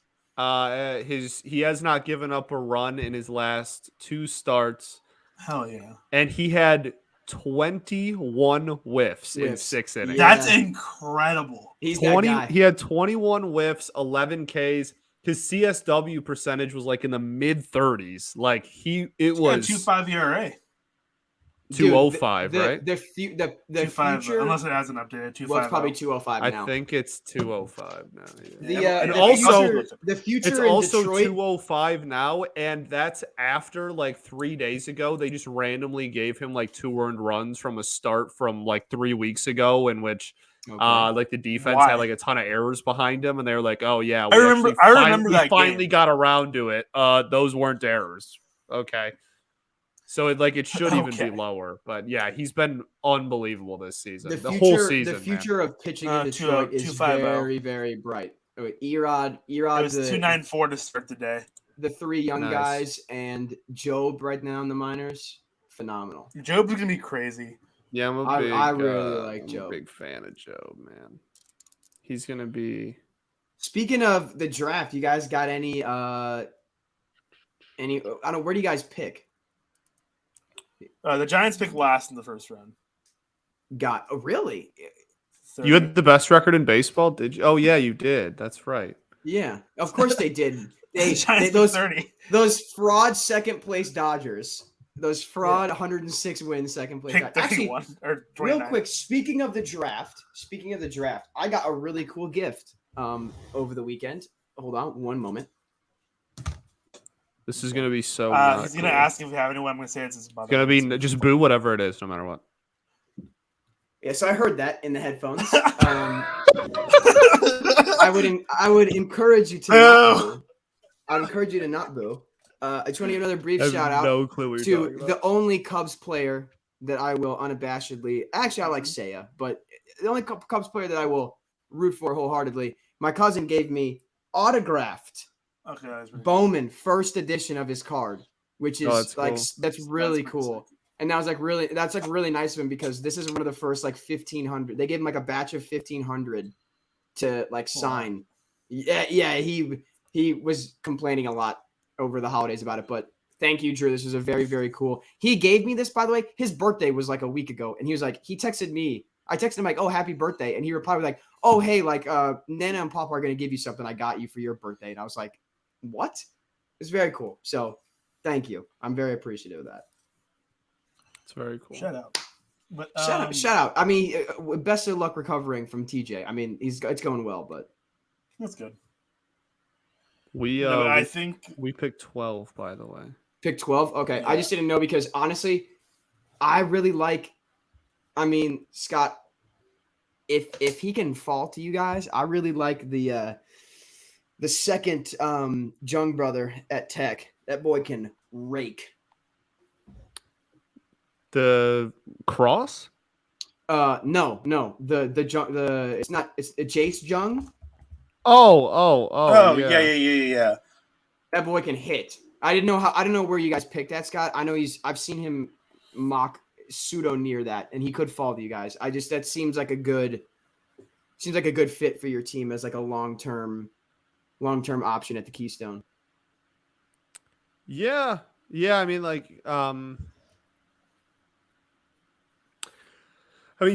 He has not given up a run in his last 2 starts. Hell yeah! And he had 21 whiffs in 6 innings. That's incredible. He's 20. That guy. He had 21 whiffs, 11 Ks. His CSW percentage was like in the mid 30s. Like it was 2.5 ERA. 205, right? The future, unless it hasn't updated. 2.5. Well, it's probably 205 now. I think it's 205 now. Yeah. The future it's in also Detroit, 205 now, and that's after like 3 days ago they just randomly gave him like 2 earned runs from a start from like 3 weeks ago, in which like the defense had like a ton of errors behind him, and they were like, "Oh yeah, I remember that finally got around to it. Those weren't errors." Okay. So it should even be lower, but yeah, he's been unbelievable this season. The whole season. The future of pitching in Detroit is very, very bright. Erod. It was 294 to start the day. The 3 young guys and Job right now in the minors, phenomenal. Job's gonna be crazy. Yeah, I really like Job. I'm a big fan of Job, man. He's gonna be. Speaking of the draft, you guys got any? I don't know. Where do you guys pick? The Giants picked last in the first round. Really? Third. You had the best record in baseball, did you? Oh yeah, you did. That's right. Yeah, of course they did. Those fraud second place Dodgers. Those fraud 106 wins second place. Actually, real quick, speaking of the draft, I got a really cool gift over the weekend. Hold on one moment. This is going to be so he's going to ask if we have anyone. I'm going to say it's his mother. It's going to be just boo whatever it is, no matter what. Yeah, so I heard that in the headphones. I would encourage you to not boo. I'd encourage you to not boo. I just want to give another brief shout out to the only Cubs player that I will unabashedly – actually, I like Seiya, but the only Cubs player that I will root for wholeheartedly, my cousin gave me autographed Bowman first edition of his card, which is that's really cool. And that was that's really nice of him, because this is one of the first 1,500. They gave him a batch of 1,500 to sign. Yeah, he was complaining a lot over the holidays about it, but thank you, Drew. This was a very, very cool. He gave me this, by the way. His birthday was a week ago, and he was he texted me. I texted him oh, happy birthday, and he replied with oh, hey, Nana and Papa are gonna give you something I got you for your birthday, and I was like, what? It's very cool. So thank you. I'm very appreciative of that. It's very cool. Shout out. But, shout out. I mean, best of luck recovering from TJ. I mean, it's going well, but that's good. I think we picked 12, by the way. Pick 12. Okay, Yeah. I just didn't know because honestly, I really like. I mean, Scott, if he can fall to you guys, I really like the second Jung brother at Tech. That boy can rake. The Cross? No. It's Jace Jung. Oh, yeah. That boy can hit. I didn't know where you guys picked that, Scott. I know I've seen him mock pseudo near that, and he could fall to you guys. That seems like a good fit for your team as like a long-term option at the Keystone. Yeah. I mean, like,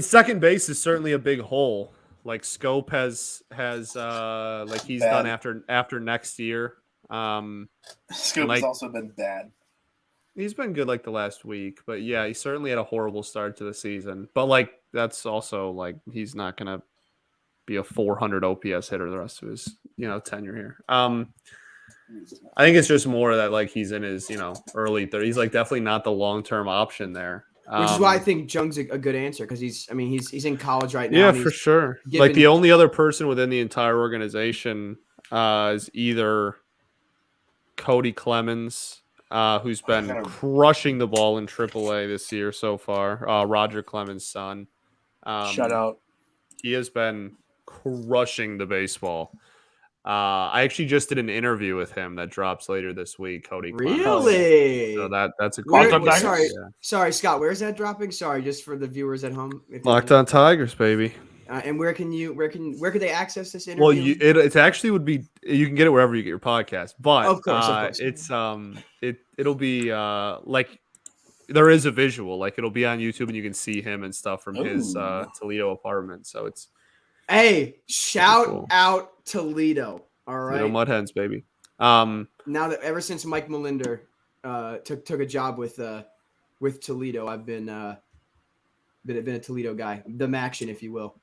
second base is certainly a big hole. Like Scope has like he's bad. done after next year. Scope has also been bad. He's been good like the last week, but yeah, he certainly had a horrible start to the season. But like that's also like he's not gonna be a 400 OPS hitter the rest of his tenure here. I think it's just more that like he's in his early 30s. He's like definitely not the long-term option there. Which is why I think Jung's a good answer because he's in college right now. Yeah, for sure. Like the only other person within the entire organization is either Cody Clemens, who's been crushing the ball in AAA this year so far. Roger Clemens' son. Shout out. He has been crushing the baseball. I actually just did an interview with him that drops later this week. Cody Clemens. Really? So that's a cool. Sorry, Scott. Where is that dropping? Sorry, just for the viewers at home. Locked On Tigers, baby. And where could they access this interview? Well, it actually would be you can get it wherever you get your podcast, but of course. It'll be like there is a visual, like it'll be on YouTube and you can see him and stuff from his Toledo apartment. So it's shout out Toledo. All right, Toledo Mud Hens, baby. Now that ever since Mike Melinder took a job with Toledo, I've been a Toledo guy, the Maction, if you will.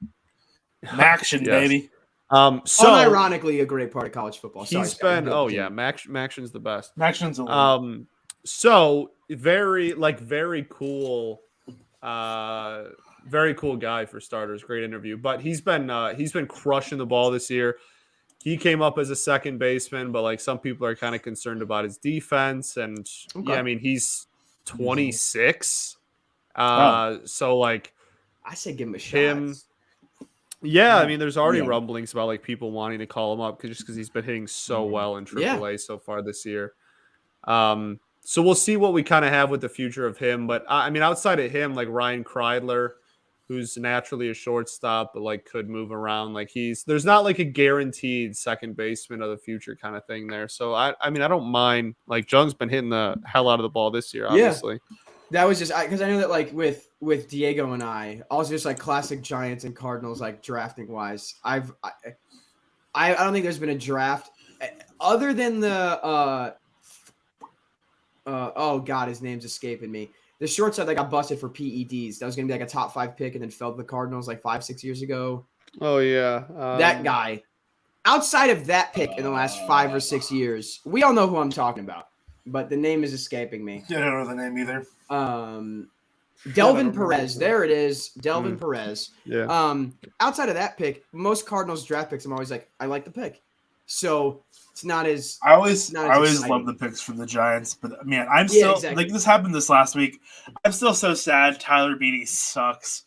Maction, yes. Baby. So unironically, a great part of college football. He's been Maction's the best. Maction's a so very cool, very cool guy for starters. Great interview, but he's been crushing the ball this year. He came up as a second baseman, but like some people are kind of concerned about his defense. And yeah, I mean he's 26. So like I say give him a shot. Yeah, I mean, there's already rumblings about like people wanting to call him up because he's been hitting so well in AAA so far this year. So we'll see what we kind of have with the future of him. But I mean, outside of him, like Ryan Kreidler, who's naturally a shortstop, but like could move around. Like there's not like a guaranteed second baseman of the future kind of thing there. So I mean, I don't mind. Like Jung's been hitting the hell out of the ball this year, obviously. Yeah. That was just because I know that like with Diego and I, also just like classic Giants and Cardinals, like drafting wise, I don't think there's been a draft other than the oh god, his name's escaping me. The shortstop that got busted for PEDs. That was gonna be like a top 5 pick and then fell to the Cardinals like 5-6 years ago. Oh yeah, that guy. Outside of that pick in the last 5 or 6 years, we all know who I'm talking about. But the name is escaping me. I don't know the name either. Delvin Perez. There it is. Delvin Perez. Yeah. Outside of that pick, most Cardinals draft picks, I'm always like, I like the pick. So it's not as I always love the picks from the Giants, but man, I'm still like this happened this last week. I'm still so sad. Tyler Beatty sucks.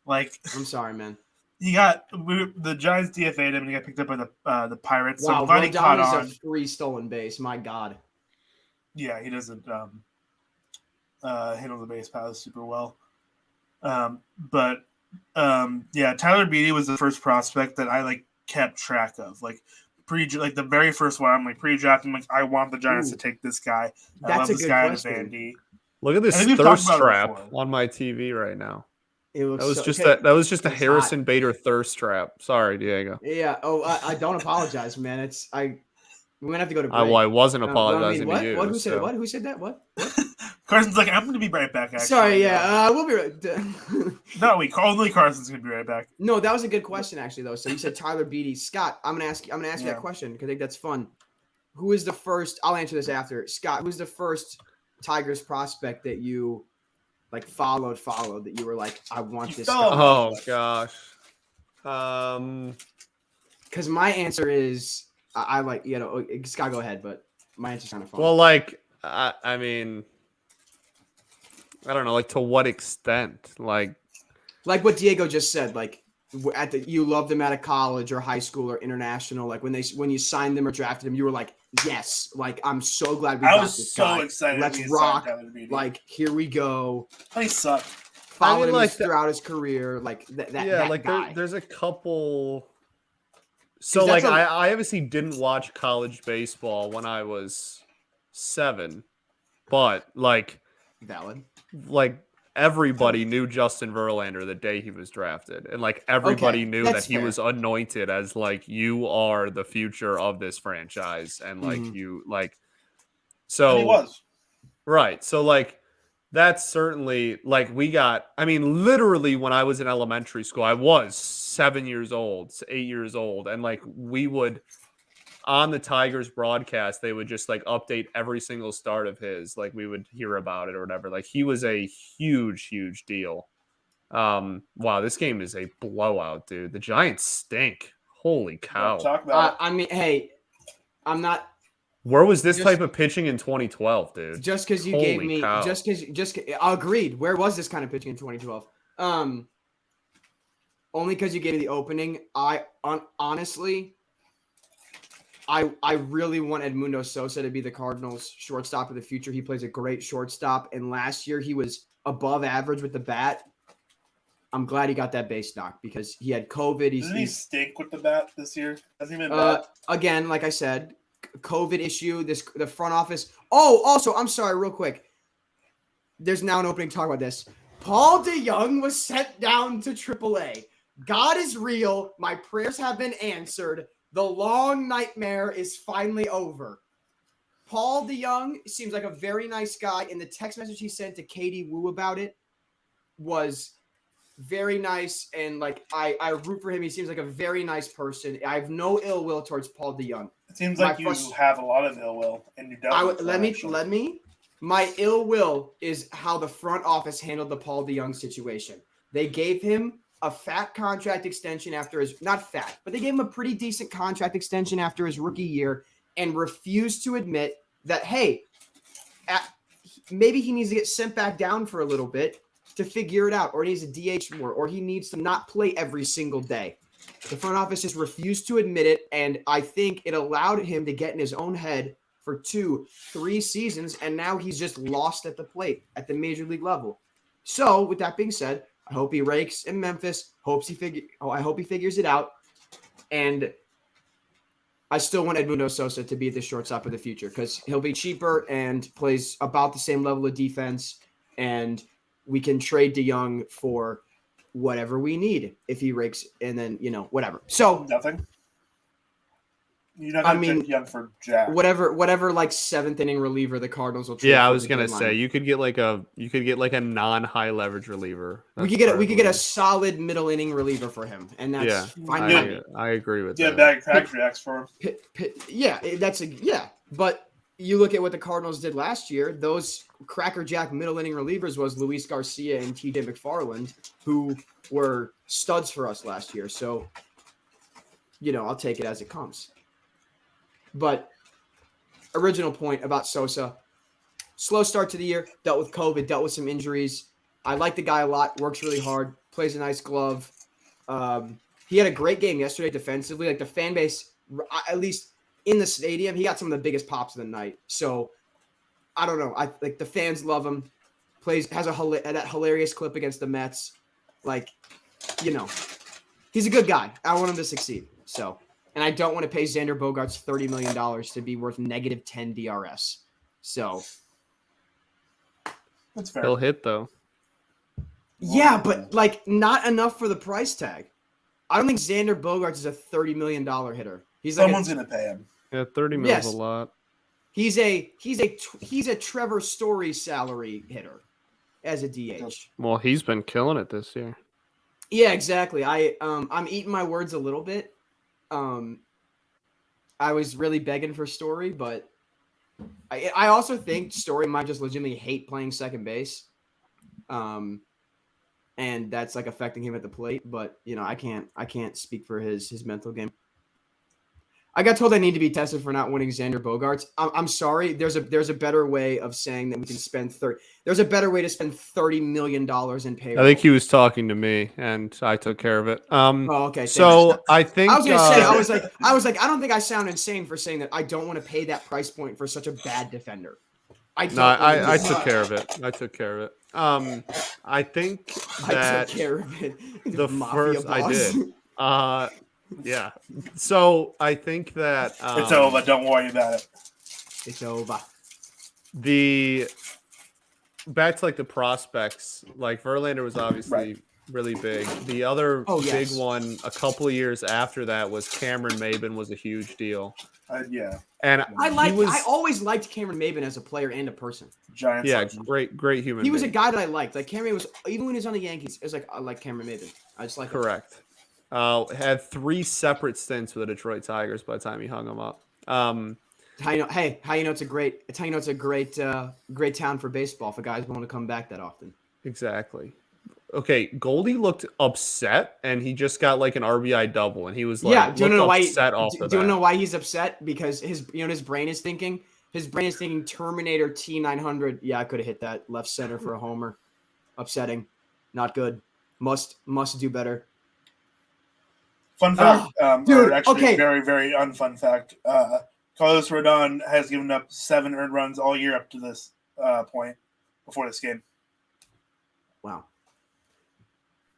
Like I'm sorry, man. The Giants DFA'd him and he got picked up by the Pirates. Wow, so finally caught on. A free stolen base. My God. Yeah, he doesn't handle the base paths super well. But Tyler Beatty was the first prospect that I like kept track of. Like the very first one, I'm like pre-draft. I'm like, I want the Giants to take this guy. I love this guy in Vandy. Look at this thirst trap on my TV right now. That was just a Harrison Bader thirst trap. Sorry, Diego. Yeah. Oh, I don't apologize, man. We might have to go to break. Well, I wasn't Well, apologizing what? to you. What? Who said so. what? Who said that? What? Carson's like, I'm going to be right back, actually. Sorry, yeah. We'll be right only Carson's going to be right back. No, that was a good question, actually, though. So you said Tyler Beatty. Scott, I'm going to ask you that question because I think that's fun. Who is the first – I'll answer this after. Scott, who's the first Tigers prospect that you, like, followed that you were like, I want this guy? Oh, gosh. Because my answer is I like, Scott, go ahead, but my answer's kind of fun. Well, like, I mean, I don't know, like, to what extent? Like what Diego just said, like, you loved them out of college or high school or international. Like, when you signed them or drafted them, you were like, yes, like, I'm so glad we got this guy. I was so excited. Let's rock. Like, here we go. He sucked. Followed him throughout his career. Like, that guy. There's a couple. So, like, I obviously didn't watch college baseball when I was 7, but, like, valid. Like, everybody knew Justin Verlander the day he was drafted. And, like, everybody knew that he was anointed as, like, you are the future of this franchise. And, like, you, like, so. And he was. Right. So, like, that's certainly, like, literally when I was in elementary school, I was 7 years old, 8 years old. And, like, we would, on the Tigers broadcast, they would just, like, update every single start of his. Like, we would hear about it or whatever. Like, he was a huge, huge deal. Wow, this game is a blowout, dude. The Giants stink. Holy cow. Talk about hey, I'm not. Where was this type of pitching in 2012, dude? Just because you gave me, agreed. Where was this kind of pitching in 2012? Only because you gave me the opening. Honestly, I really want Edmundo Sosa to be the Cardinals' shortstop of the future. He plays a great shortstop, and last year he was above average with the bat. I'm glad he got that base knock because he had COVID. Doesn't he stink with the bat this year? Hasn't he been bad? Again, like I said. COVID issue, the front office. Oh, also, I'm sorry, real quick. There's now an opening to talk about this. Paul DeJong was sent down to AAA. God is real. My prayers have been answered. The long nightmare is finally over. Paul DeJong seems like a very nice guy, and the text message he sent to Katie Wu about it was very nice, and like I root for him. He seems like a very nice person. I have no ill will towards Paul DeJong. It seems like you have a lot of ill will, and you don't. Let me. My ill will is how the front office handled the Paul DeJong situation. They gave him a fat contract extension after his not fat, but they gave him a pretty decent contract extension after his rookie year, and refused to admit that maybe he needs to get sent back down for a little bit to figure it out, or he needs to DH more, or he needs to not play every single day. The front office just refused to admit it, and I think it allowed him to get in his own head for 2-3 seasons, and now he's just lost at the plate at the major league level. So, with that being said, I hope he rakes in Memphis. I hope he figures it out, and I still want Edmundo Sosa to be the shortstop of the future because he'll be cheaper and plays about the same level of defense, and we can trade DeJong for whatever we need if he rakes, and then whatever. So nothing. You're not going to trade DeJong for Jack. Whatever, like 7th inning reliever the Cardinals will trade. Yeah, I was gonna say you could get like a non-high leverage reliever. We could get a solid middle inning reliever for him, and that's fine. I agree with that. Yeah, bag crack jacks for him. But you look at what the Cardinals did last year, those crackerjack middle inning relievers was Luis Garcia and TJ McFarland, who were studs for us last year. So, I'll take it as it comes. But original point about Sosa, slow start to the year, dealt with COVID, dealt with some injuries. I like the guy a lot, works really hard, plays a nice glove. He had a great game yesterday defensively. Like the fan base, at least in the stadium, he got some of the biggest pops of the night. So I don't know. I like the fans love him. Has that hilarious clip against the Mets. Like, he's a good guy. I want him to succeed. So, and I don't want to pay Xander Bogaerts $30 million to be worth -10 DRS. So that's fair. He'll hit though. Yeah, but like not enough for the price tag. I don't think Xander Bogaerts is a $30 million hitter. Someone's going to pay him. Yeah, 30 mil is a lot. He's a Trevor Story salary hitter as a DH. Well, he's been killing it this year. Yeah, exactly. I'm eating my words a little bit. I was really begging for Story, but I also think Story might just legitimately hate playing second base. And that's like affecting him at the plate, but I can't speak for his mental game. I got told I need to be tested for not winning Xander Bogaerts. I'm sorry. There's a better way of saying that we can spend There's a better way to spend $30 million in payroll. I think he was talking to me, and I took care of it. Okay. So I think I was gonna say I was like I don't think I sound insane for saying that I don't want to pay that price point for such a bad defender. I took care of it. I took care of it. I think that I took care of it. The first boss. I did. Yeah. So I think that it's over. Don't worry about it. It's over. Back to like the prospects, like Verlander was obviously really big. The other big one a couple of years after that was Cameron Mabin was a huge deal. Yeah. And I always liked Cameron Mabin as a player and a person. Giants. Yeah, great human. He was a guy that I liked. Like Cameron was, even when he was on the Yankees, it was like I like Cameron Mabin. I just like correct. Had 3 separate stints with the Detroit Tigers by the time he hung them up. How you know it's a great town for baseball for guys willing to come back that often. Exactly. Okay, Goldie looked upset, and he just got like an RBI double, and he was like, do you know why he's upset? Because his brain is thinking. His brain is thinking Terminator T900. Yeah, I could have hit that left center for a homer. Upsetting, not good. Must do better. Fun fact, dude, actually very, very unfun fact. Carlos Rodon has given up 7 earned runs all year up to this point before this game. Wow.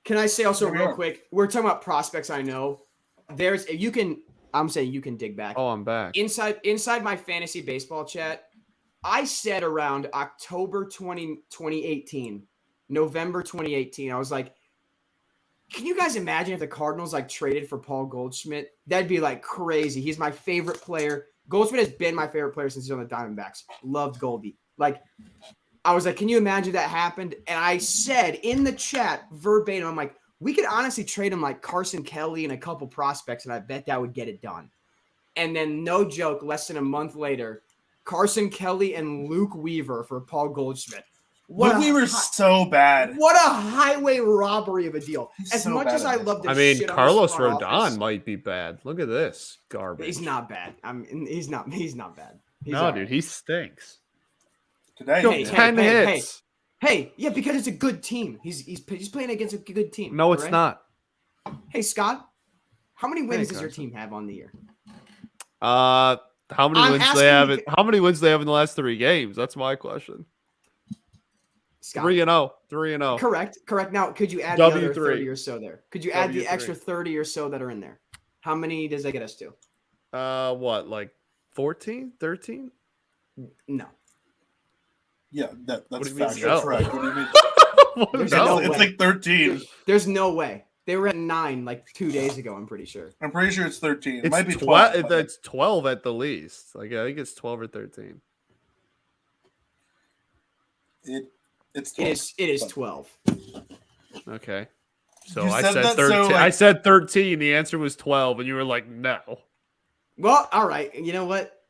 Can I say also real quick? We're talking about prospects. I know I'm saying you can dig back. Oh, I'm back. Inside my fantasy baseball chat, I said around October 2018, November 2018, I was like, can you guys imagine if the Cardinals like traded for Paul Goldschmidt? That'd be like crazy. He's my favorite player. Goldschmidt has been my favorite player since he's on the Diamondbacks. Loved Goldie. Like, I was like, can you imagine that happened? And I said in the chat verbatim, I'm like, we could honestly trade him like Carson Kelly and a couple prospects, and I bet that would get it done. And then, no joke, less than a month later, Carson Kelly and Luke Weaver for Paul Goldschmidt. Luke Weaver's so bad. What a highway robbery of a deal. As much as I love this, Carlos Rodon might be bad. Look at this garbage. He's not bad. He's not bad. Dude, he stinks. Today, 10 hits. Hey, yeah, because it's a good team. He's playing against a good team. No, it's not. Hey, Scott, how many wins does your team have on the year? How many wins do they have? How many wins do they have in the last 3 games? That's my question. Scott. 3-0. Correct. Now, could you add the other 30 or so there? Could you add the extra 30 or so that are in there? How many does that get us to? What, like 14, 13? No. Yeah, that's factual. Right. What do you mean? It's like 13. There's no way. They were at 9 like 2 days ago, I'm pretty sure. I'm pretty sure it's 13. It it's might be 12. It's 12 at the least. Like, I think it's 12 or 13. It's 12. It is 12. Okay. So I said 13. I said 13. The answer was 12, and you were like, no. Well, all right. You know what?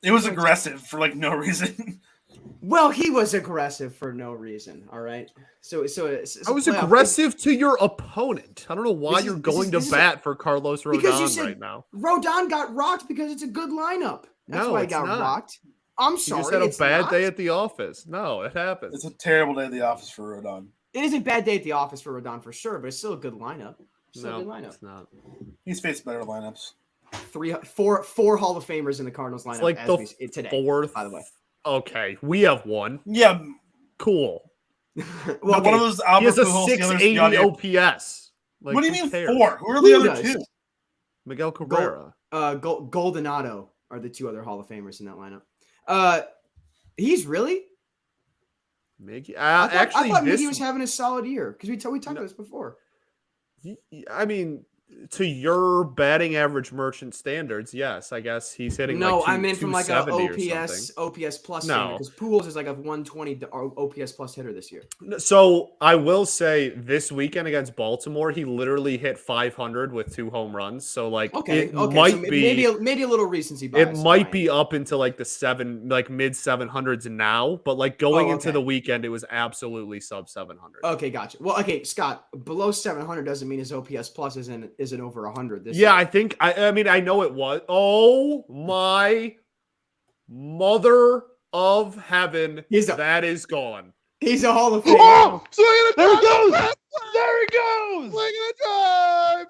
It was aggressive for like no reason. Well, he was aggressive for no reason. All right. So I was aggressive to your opponent. I don't know why you're going to bat for Carlos Rodon right now. Rodon got rocked because it's a good lineup. That's why he got rocked. I'm sorry. You just had a bad day at the office. No, it happens. It's a terrible day at the office for Rodon. It is a bad day at the office for Rodon for sure, but it's still a good lineup. It's not. He's faced better lineups. 4 Hall of Famers in the Cardinals lineup. It's like today, 4th. by the way. Okay, we have one. Yeah, cool. Well, one of those. He has a 680 OPS. Like, what do you mean 4? Who are the other 2? Miguel Cabrera. Goldonado are the 2 other Hall of Famers in that lineup. He's really Miggy. I thought Miggy was having a solid year because we talked about this before. I mean, to your batting average merchant standards, yes, I guess he's hitting No, like I meant from like a 270 OPS plus No. standard, because Pujols is like a 120 OPS plus hitter this year. So I will say this weekend against Baltimore, he literally hit 500 with 2 home runs. So like it might so be maybe a little recency bias. it might be up into like the mid 700s now, but like going into the weekend, it was absolutely sub 700. Okay, gotcha. Well, okay, Scott, below 700 doesn't mean his OPS plus isn't over 100 this year. I think I mean I know it was. Oh my mother of heaven, that is gone. He's a Hall of Fame. Oh, there he goes. There he goes. Swing and a drive.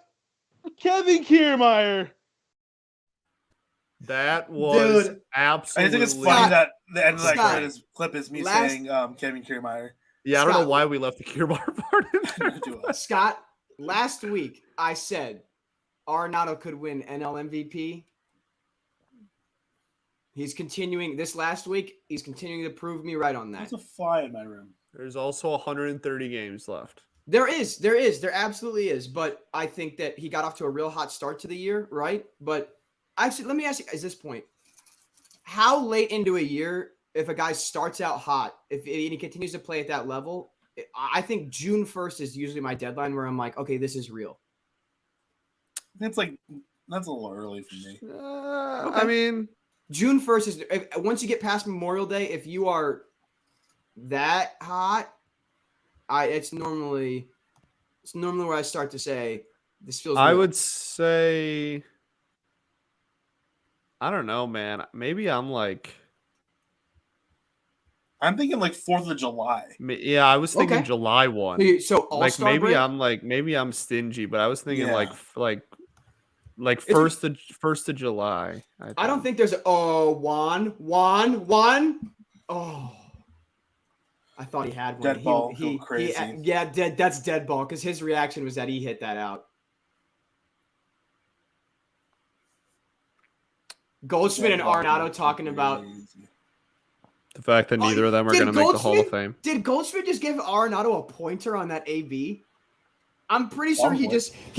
Kevin Kiermaier. That was absolutely. I think it's funny that the end of that clip is me saying Kevin Kiermaier. Yeah, I don't know why we left the Kiermaier part in there. Scott, last week I said Arenado could win NL MVP. He's continuing this last week. He's continuing to prove me right on that. There's a fly in my room. There's also 130 games left. There absolutely is. But I think that he got off to a real hot start to the year, right? But actually, let me ask you at this point, how late into a year, if a guy starts out hot, and he continues to play at that level, I think June 1st is usually my deadline where I'm like, okay, this is real. That's a little early for me. Okay. I mean, June 1st is once you get past Memorial Day, if you are that hot, it's normally where I start to say this feels real. I would say, I don't know, man. Maybe I'm thinking like 4th of July. Yeah, I was thinking July 1. So All-Star break? maybe I'm stingy, but I was thinking like first of July. I don't think there's Juan. Oh, I thought he had one. Dead ball. Crazy. That's dead ball because his reaction was that he hit that out. Goldschmidt and Arenado talking about the fact that neither of them are going to make the Hall of Fame. Did Goldschmidt just give Arenado a pointer on that AB? I'm pretty sure he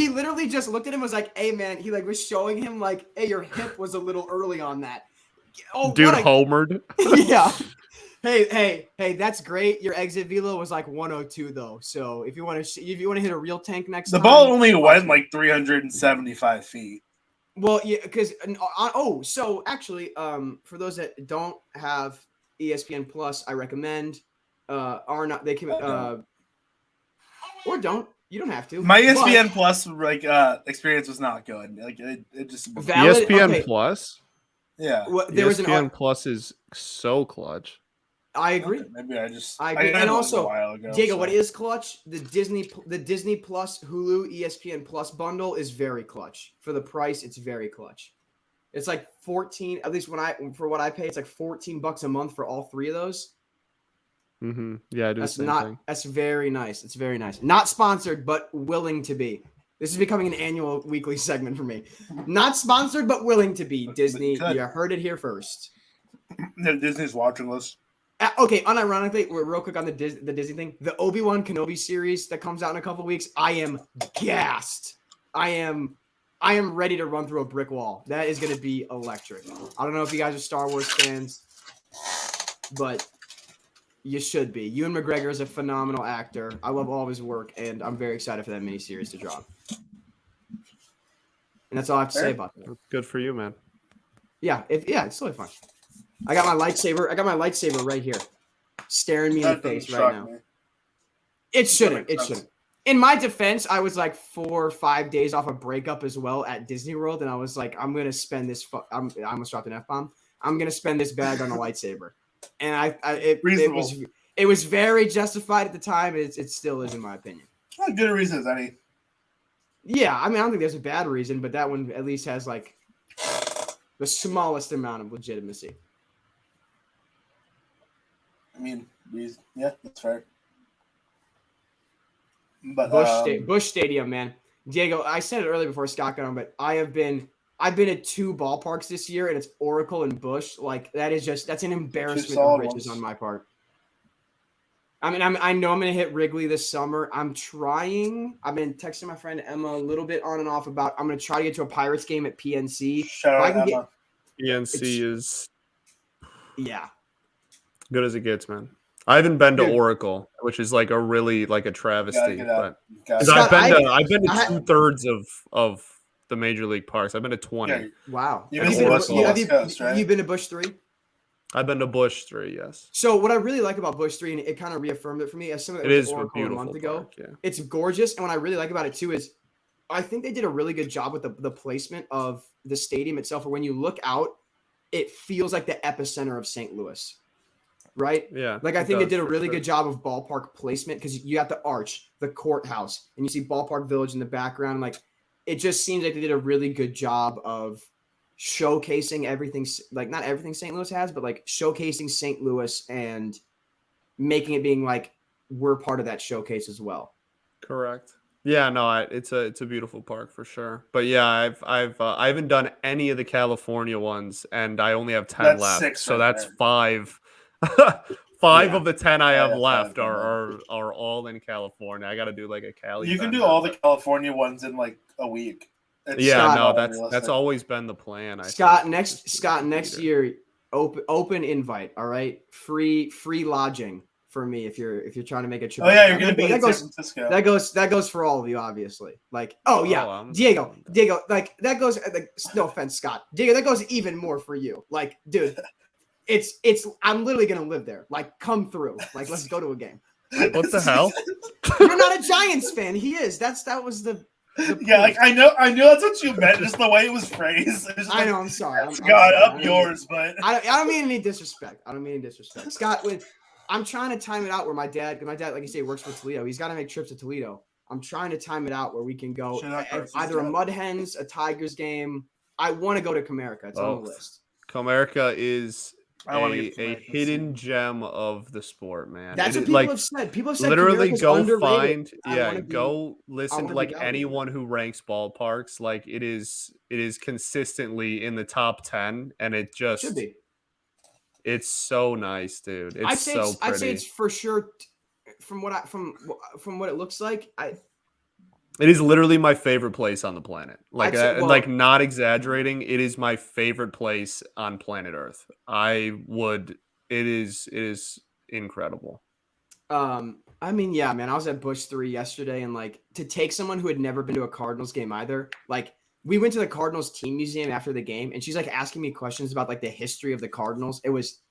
literally just looked at him and was like, hey, man, he was showing him like, hey, your hip was a little early on that. Oh, dude, homered. Yeah. Hey, that's great. Your exit velo was like 102 though. So if you want to hit a real tank next time. The ball only went like 375 feet. Well, yeah, because so actually, for those that don't have ESPN Plus, I recommend they came or don't. You don't have to. My ESPN Plus experience was not good. Like it just valid, ESPN Plus. Yeah, ESPN Plus is so clutch. I agree. Okay, maybe I agree. And also, Diego, what is clutch? The Disney Plus Hulu ESPN Plus bundle is very clutch. For the price, it's very clutch. It's like 14. At least for what I pay, it's like $14 a month for all 3 of those. Mm-hmm. Yeah, I do the same thing. That's very nice. It's very nice. Not sponsored, but willing to be. This is becoming an annual weekly segment for me. Not sponsored, but willing to be. Disney, you heard it here first. Disney's watching us. Okay, unironically, real quick on the Disney thing. The Obi-Wan Kenobi series that comes out in a couple weeks, I am gassed. I am ready to run through a brick wall. That is going to be electric. I don't know if you guys are Star Wars fans, but you should be. Ewan McGregor is a phenomenal actor. I love all of his work, and I'm very excited for that miniseries to drop. And that's all I have to say about that. Good for you, man. Yeah, it's totally fine. I got my lightsaber right here, staring me in the face right now. It shouldn't. In my defense, I was like 4 or 5 days off a breakup as well at Disney World, and I was like, I'm gonna spend this. I almost dropped an F-bomb. I'm gonna spend this bag on a lightsaber, and it was very justified at the time. It still is, in my opinion. Not good a reason as any. Yeah, I mean, I don't think there's a bad reason, but that one at least has like the smallest amount of legitimacy. I mean, yeah, that's fair. But Busch Stadium, man. Diego, I said it earlier before Scott got on, but I've been at 2 ballparks this year, and it's Oracle and Busch. Like that's an embarrassment of riches on my part. I mean, I know I'm going to hit Wrigley this summer. I'm trying. I've been texting my friend Emma a little bit on and off about I'm going to try to get to a Pirates game at PNC. Shout out Emma. PNC is good as it gets, man. I haven't been to Oracle, which is like a really like a travesty. But I've been to 2/3 of the major league parks. I've been to 20. Yeah. Wow. You've been to Busch 3? I've been to Busch 3, yes. So what I really like about Busch 3, and it kind of reaffirmed it for me as someone that was at Oracle a month ago. Park, yeah. It's gorgeous, and what I really like about it too is I think they did a really good job with the placement of the stadium itself. Or when you look out, it feels like the epicenter of St. Louis, right? Yeah. Like I think they did a really good job of ballpark placement because you got the arch, the courthouse, and you see Ballpark Village in the background. Like it just seems like they did a really good job of showcasing everything, like not everything St. Louis has, but like showcasing St. Louis and making it being like we're part of that showcase as well. Correct. Yeah, no, it's a beautiful park for sure. But yeah, I haven't done any of the California ones, and I only have 10 left. 6 so right that's there. 5. 5 of the 10 I have left are all in California. I got to do like a Cali. You can do all the California ones in like a week. That's always been the plan. Scott, next year, open invite. All right, free lodging for me if you're trying to make a trip. Oh yeah, you're gonna be in San Francisco. That goes for all of you, obviously. Like, Diego, like that goes. Like, no offense, Scott, Diego, that goes even more for you. Like, dude, it's. I'm literally gonna live there. Like, come through. Like, let's go to a game. Like, what the hell? You're not a Giants fan. He is. That was the. Yeah, like I know that's what you meant. Just the way it was phrased. I know. I'm sorry. Scott, up yours, but I don't mean any disrespect. Scott, when I'm trying to time it out where my dad, like you say, works for Toledo. He's got to make trips to Toledo. I'm trying to time it out where we can go either a Mud Hens, a Tigers game. I want to go to Comerica. It's on the list. Comerica is a hidden gem of the sport, man. That's what people have said. People have said literally go underrated. go listen to like anyone who ranks ballparks. Like it is consistently in the top 10, and it just should be. It's so nice, dude. I'd say it's for sure from what it looks like. It is literally my favorite place on the planet. Like not exaggerating, it is my favorite place on planet Earth. It is incredible. I mean, yeah, man, I was at Busch 3 yesterday, and like to take someone who had never been to a Cardinals game either, like we went to the Cardinals team museum after the game, and she's like asking me questions about like the history of the Cardinals. It was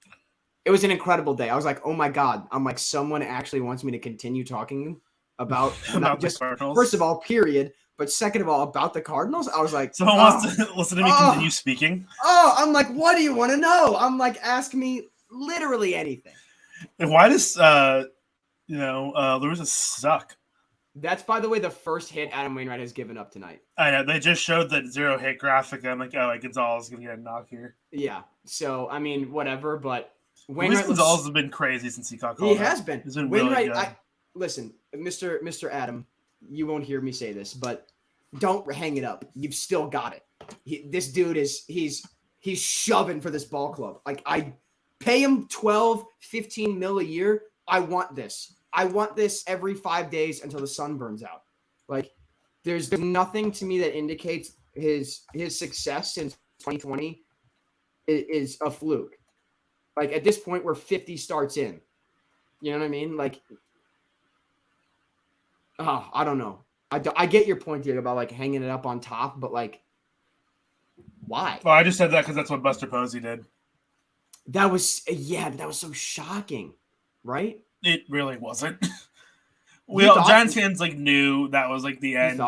an incredible day. I was like, oh my God. I'm like, someone actually wants me to continue talking about not just first of all, period, but second of all, about the Cardinals. I was like, someone wants to listen to me continue speaking. I'm like, what do you want to know? I'm like, ask me literally anything. And why does Lewis suck? That's, by the way, the first hit Adam Wainwright has given up tonight. I know. They just showed that 0 hit graphic. I'm like, oh, Gonzalez is going to get a knock here. Yeah. So, I mean, whatever, but Wainwright Gonzalez has been crazy since he caught called. He has been. He's been Wainwright, really good. Listen, Mr. Adam, you won't hear me say this, but don't hang it up. You've still got it. This dude he's shoving for this ball club. Like, I pay him 12, 15 mil a year. I want this. I want this every 5 days until the sun burns out. Like, there's nothing to me that indicates his success since 2020 is a fluke. Like, at this point, we're 50 starts in. You know what I mean? Like, I don't know. I get your point, Diego, about like hanging it up on top, but like, why? Well, I just said that because that's what Buster Posey did. That was so shocking, right? It really wasn't. Giants fans like knew that was like the end.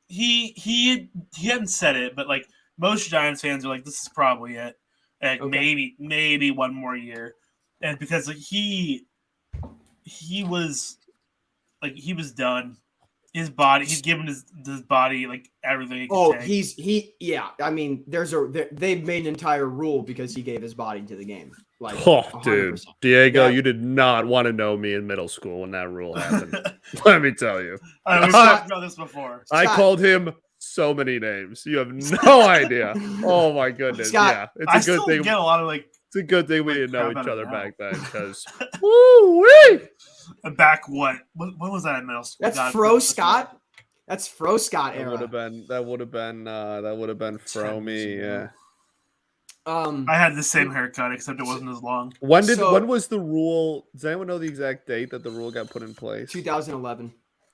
He hadn't said it, but like most Giants fans are like, this is probably it. Like maybe one more year, and because like he was done. His body, he's given his body like everything. I mean, they've made an entire rule because he gave his body to the game. Like, dude, Diego, you did not want to know me in middle school when that rule happened. Let me tell you. We've talked about this before. I called him so many names. You have no idea. Oh my goodness. Scott, yeah, it's a good thing. I get a lot of like It's a good thing we didn't know each other now. back then, because woo-wee! Back what? When was that in middle school? That's Fro Scott. That's Fro Scott That era. would have been Fro me. Yeah. I had the same haircut except it wasn't as long. When was the rule? Does anyone know the exact date that the rule got put in place? 2011.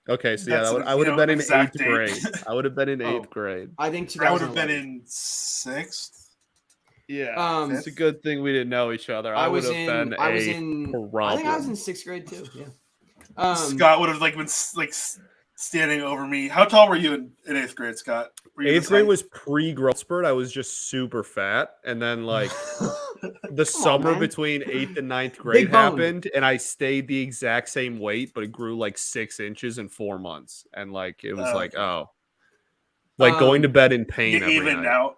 Okay, so yeah, I would have been in 8th grade. I would have been in 8th grade. I think I would have been in 6th. Yeah, it's a good thing we didn't know each other. I think I was in 6th grade too. Yeah. Scott would have been standing over me. How tall were you in 8th grade, Scott? 8th grade was pre-growth spurt. I was just super fat, and then the summer between 8th and 9th grade happened, and I stayed the exact same weight, but it grew 6 inches in 4 months, and it was going to bed in pain every night. Out.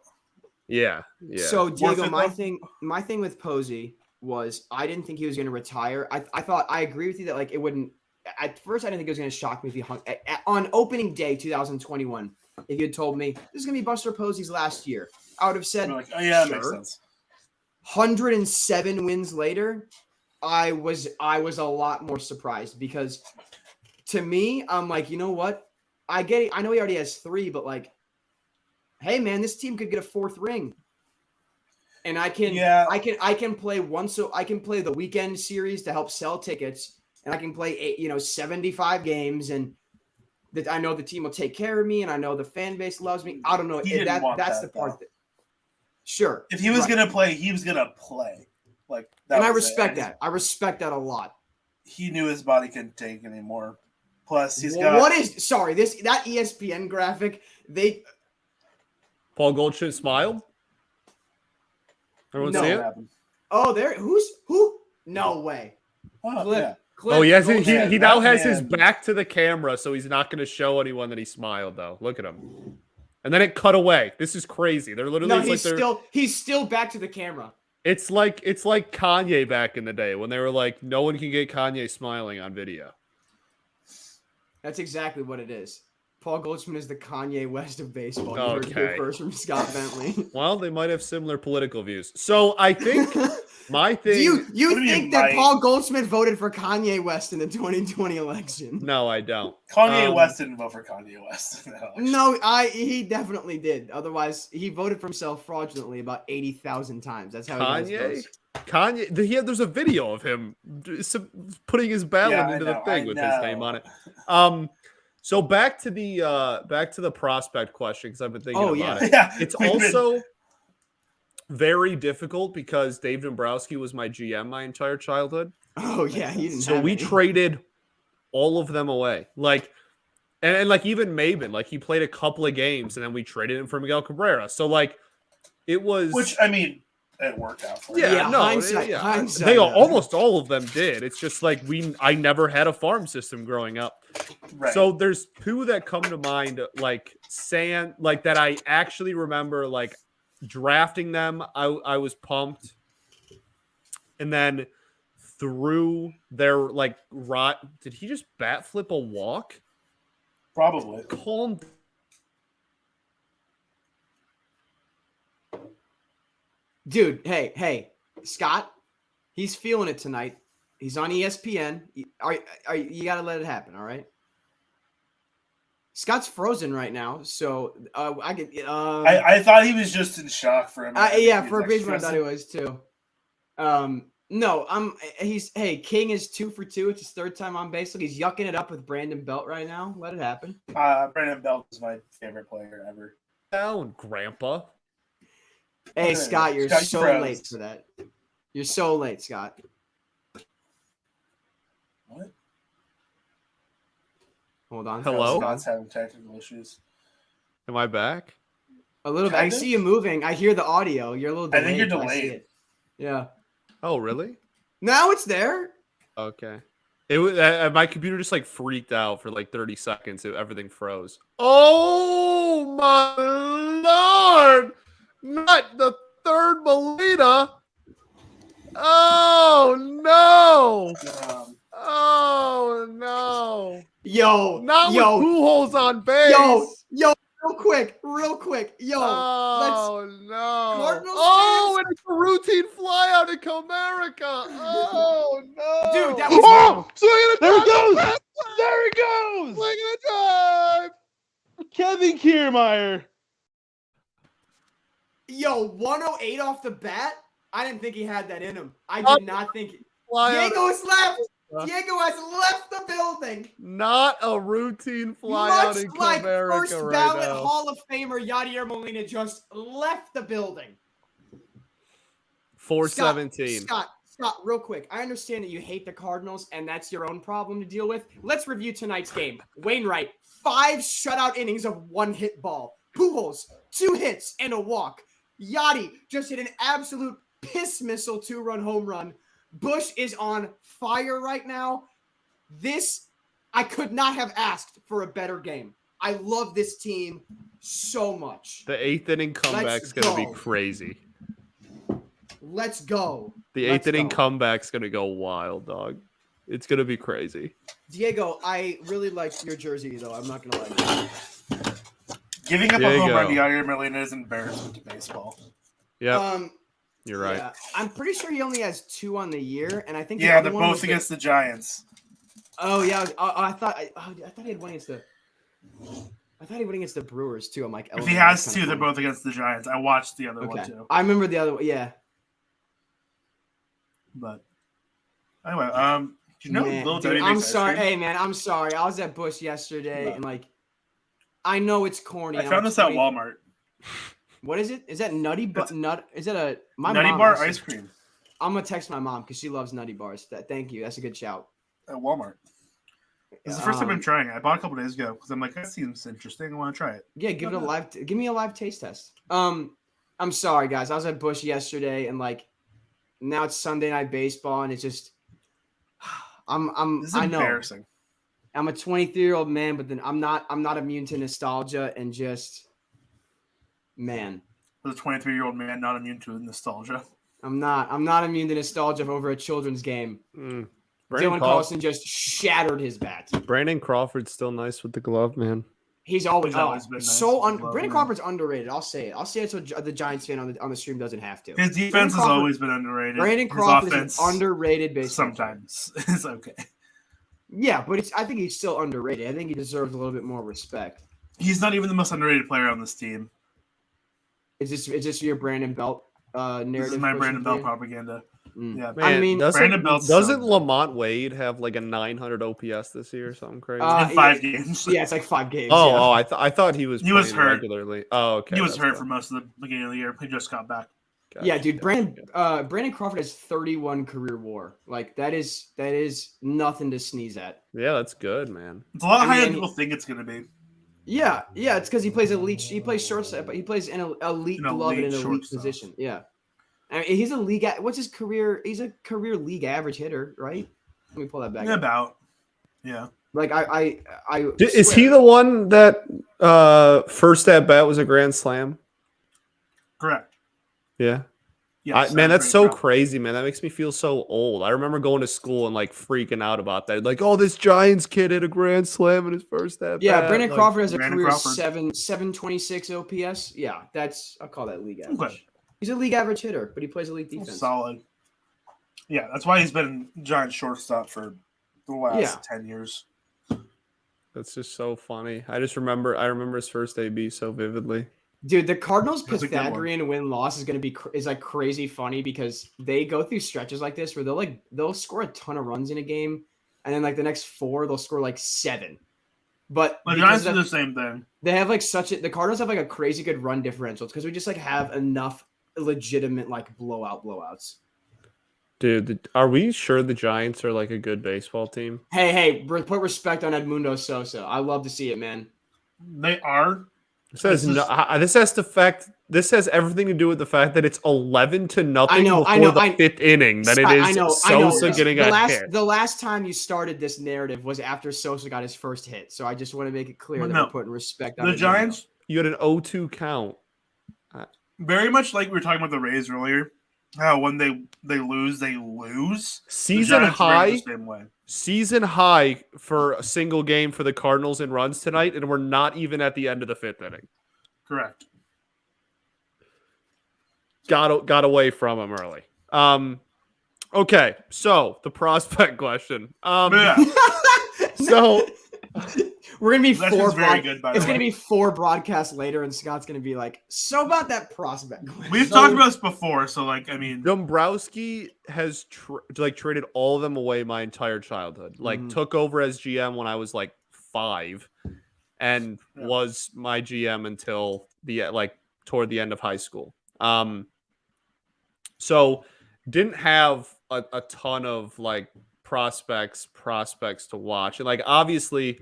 Yeah. So Diego, my thing with Posey was I didn't think he was going to retire. I thought I agree with you that it wouldn't. At first, I didn't think it was going to shock me if he hung on opening day 2021. If you had told me this is going to be Buster Posey's last year, I would have said, oh yeah, that makes sense. 107 wins later, I was a lot more surprised because to me, I'm like, you know what? I get it. I know he already has 3, but hey man, this team could get a 4th ring. And I can play one, so I can play the weekend series to help sell tickets, and I can play 75 games, and that I know the team will take care of me, and I know the fan base loves me. I don't know. That's the part that. Sure. If he was gonna play, he was gonna play. And I respect that. I respect that a lot. He knew his body couldn't take anymore. Plus, he's got that ESPN graphic. Paul Goldschmidt smiled. Everyone see it? Oh, who? No way. Yeah. Oh, yes. He now has his back to the camera, so he's not going to show anyone that he smiled, though. Look at him. And then it cut away. This is crazy. They're literally he's still back to the camera. It's like Kanye back in the day when they were like, no one can get Kanye smiling on video. That's exactly what it is. Paul Goldschmidt is the Kanye West of baseball. Okay. You heard it here first from Scott Bentley. Well, they might have similar political views. So I think my thing. You think that Paul Goldschmidt voted for Kanye West in the 2020 election? No, I don't. Kanye West didn't vote for Kanye West. No, he definitely did. Otherwise, he voted for himself fraudulently about 80,000 times. That's how he does votes. Kanye, there's a video of him putting his ballot into the thing with his name on it. So back to the prospect question, because I've been thinking about it. Yeah, it's also very difficult because Dave Dombrowski was my GM my entire childhood. Oh yeah, so we traded all of them away. And even Mabin, he played a couple of games and then we traded him for Miguel Cabrera. So it was, which I mean, it worked out for hindsight. They almost all of them did. It's just I never had a farm system growing up. Right. So there's 2 that come to mind, that I actually remember, drafting them. I was pumped, and then through their did he just bat flip a walk? Probably. Calm. Dude, hey, Scott, he's feeling it tonight. He's on ESPN. You got to let it happen, all right? Scott's frozen right now, so I could. I thought he was just in shock for a minute. For a brief moment, I thought he was too. No, King is 2 for 2. It's his 3rd time on base. Look, he's yucking it up with Brandon Belt right now. Let it happen. Brandon Belt is my favorite player ever. Down, Grandpa. Hey, Scott, you're so late for that. You're so late, Scott. What? Hold on. Hello? Scott's having technical issues. Am I back? A little bit. I see you moving. I hear the audio. You're a little delayed. I think you're delayed. Yeah. Oh, really? Now it's there. Okay. It was my computer just freaked out for 30 seconds. Everything froze. Oh my Lord! Not the 3rd Melita. Oh no! Oh no! Yo, not with Pujols on base. Yo, real quick. Yo, oh no! Cardinals oh, and it's a routine flyout out in Comerica. Oh no, Dude, that was there he goes. There he goes. Swing and a drive. Kevin Kiermaier. Yo, 108 off the bat. I didn't think he had that in him. I did not think. Diego's left. Diego has left the building. Not a routine fly out in Much like Comerica first right ballot now. Hall of Famer Yadier Molina just left the building. 417. Scott, real quick. I understand that you hate the Cardinals, and that's your own problem to deal with. Let's review tonight's game. Wainwright, 5 shutout innings of 1 hit ball. Pujols, 2 hits and a walk. Yachty just hit an absolute piss missile 2-run home run. Bush is on fire right now. I could not have asked for a better game. I love this team so much. The 8th inning comeback's going to be crazy. Let's go. The 8th inning comeback's going to go wild, dog. It's going to be crazy. Diego, I really like your jersey, though. I'm not going to lie to you. Giving up a home run to Yadier Molina is embarrassment to baseball. Yeah. You're right. Yeah. I'm pretty sure he only has 2 on the year, and I think they're both against the Giants. Oh yeah, I thought he had one against the. I thought he went against the Brewers too. I'm like, if he has 2, they're both against the Giants. I watched the other one too. I remember the other one. Yeah. But anyway, do you know Little Debbie makes I'm ice sorry. cream? Hey man, I'm sorry. I was at Bush yesterday, and like, I know it's corny. I found this at Walmart. What is it? Is that Nutty Nut? Is that a Nutty Bar ice cream? I'm gonna text my mom because she loves Nutty Bars. Thank you. That's a good shout. At Walmart. This is the first time I'm trying it. I bought a couple days ago because I'm like, that seems interesting. I want to try it. Yeah, give me a live taste test. I'm sorry guys. I was at Bush yesterday, and like, now it's Sunday Night Baseball, and it's just, This is embarrassing. I'm a 23-year-old man, but then I'm not immune to nostalgia and just, man. As a 23-year-old man, not immune to nostalgia. I'm not immune to nostalgia over a children's game. Dylan Carlson just shattered his bat. Brandon Crawford's still nice with the glove, man. He's always been nice. Brandon Crawford's underrated. I'll say it so the Giants fan on the stream doesn't have to. His defense has always been underrated. Brandon Crawford is an underrated baseball. Sometimes it's okay. Yeah, but I think he's still underrated. I think he deserves a little bit more respect. He's not even the most underrated player on this team. Is this your Brandon Belt narrative? This is my Brandon Belt propaganda. Yeah, man, I mean, doesn't Lamont Wade have like a 900 OPS this year or something crazy? In 5 games. Yeah, it's like 5 games. I thought he was hurt regularly. Oh, okay. He was hurt for most of the beginning of the year. He just got back. Gotcha. Yeah, dude, Brandon Crawford has 31 career WAR. Like that is nothing to sneeze at. Yeah, that's good, man. It's a lot higher than people think it's gonna be. Yeah, it's because he plays elite. He plays shortstop, but he plays an elite glove in an elite position. Yeah. I mean, he's a league. What's his career? He's a career league average hitter, right? Let me pull that back. Yeah. Like I is he the one that first at bat was a grand slam? Correct. Yeah. Yes, man, that's so crazy, man. That makes me feel so old. I remember going to school and like freaking out about that. Like, oh, this Giants kid hit a grand slam in his first at bat. Yeah, Brandon Crawford has a career 726 OPS. Yeah, I'll call that league average. Okay. He's a league average hitter, but he plays elite defense. Solid. Yeah, that's why he's been Giant shortstop for the last 10 years. That's just so funny. I remember his first AB so vividly. Dude, the Cardinals' Pythagorean win-loss is like crazy funny because they go through stretches like this where they'll score a ton of runs in a game, and then like the next 4 they'll score like 7. But the Giants do the same thing. They have like the Cardinals have like a crazy good run differential because we just like have enough legitimate like blowouts. Dude, are we sure the Giants are like a good baseball team? Hey, put respect on Edmundo Sosa. I love to see it, man. They are. This has everything to do with the fact that it's 11-0 before the 5th inning. That it is Sosa getting a hit. The last time you started this narrative was after Sosa got his first hit. So I just want to make it clear that we're putting respect on the Giants. You had an 0-2 count. Very much like we were talking about the Rays earlier. How when they lose, they lose. Season high for a single game for the Cardinals in runs tonight, and we're not even at the end of the 5th inning. Correct. Got away from him early. Okay, so the prospect question. Yeah. So we're gonna be That four. was very good, by the It's way. gonna be 4 broadcasts later, and Scott's gonna be like, "So about that prospect." We've talked about this before, so like, I mean, Dombrowski has traded all of them away my entire childhood. Like took over as GM when I was like 5, and was my GM until toward the end of high school. So didn't have a ton of like prospects to watch, and like obviously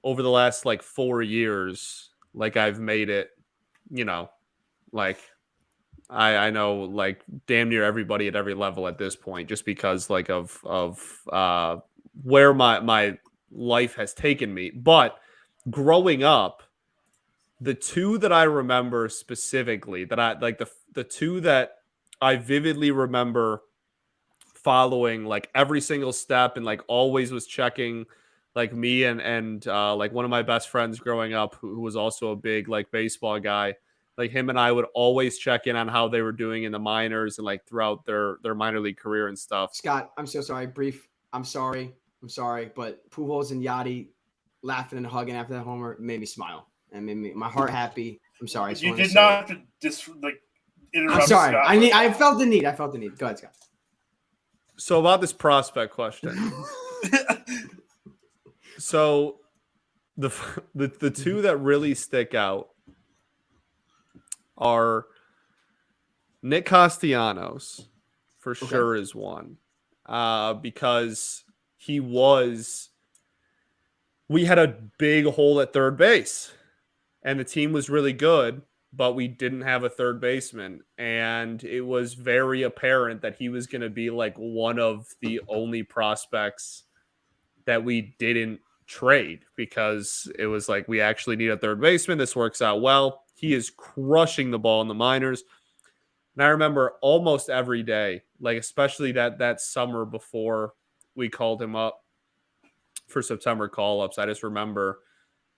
over the last like 4 years, like I've made it, like I know like damn near everybody at every level at this point, just because like of where my life has taken me. But growing up, the two that I remember specifically, that I like, the two that I vividly remember following like every single step, and like always was checking, like me and like one of my best friends growing up who was also a big like baseball guy, like him and I would always check in on how they were doing in the minors and like throughout their minor league career and stuff. Scott, I'm so sorry. I'm sorry, but Pujols and Yachty laughing and hugging after that homer made me smile and made my heart happy. I'm sorry. You did not have to interrupt. I'm sorry. Scott. I felt the need. Go ahead, Scott. So about this prospect question. So the two that really stick out are Nick Castellanos, for sure, is one. Because we had a big hole at third base, and the team was really good, but we didn't have a third baseman. And it was very apparent that he was going to be like one of the only prospects that we didn't trade, because it was like, we actually need a third baseman. This works out well. He is crushing the ball in the minors. And I remember almost every day, like especially that summer before we called him up for September call-ups, I just remember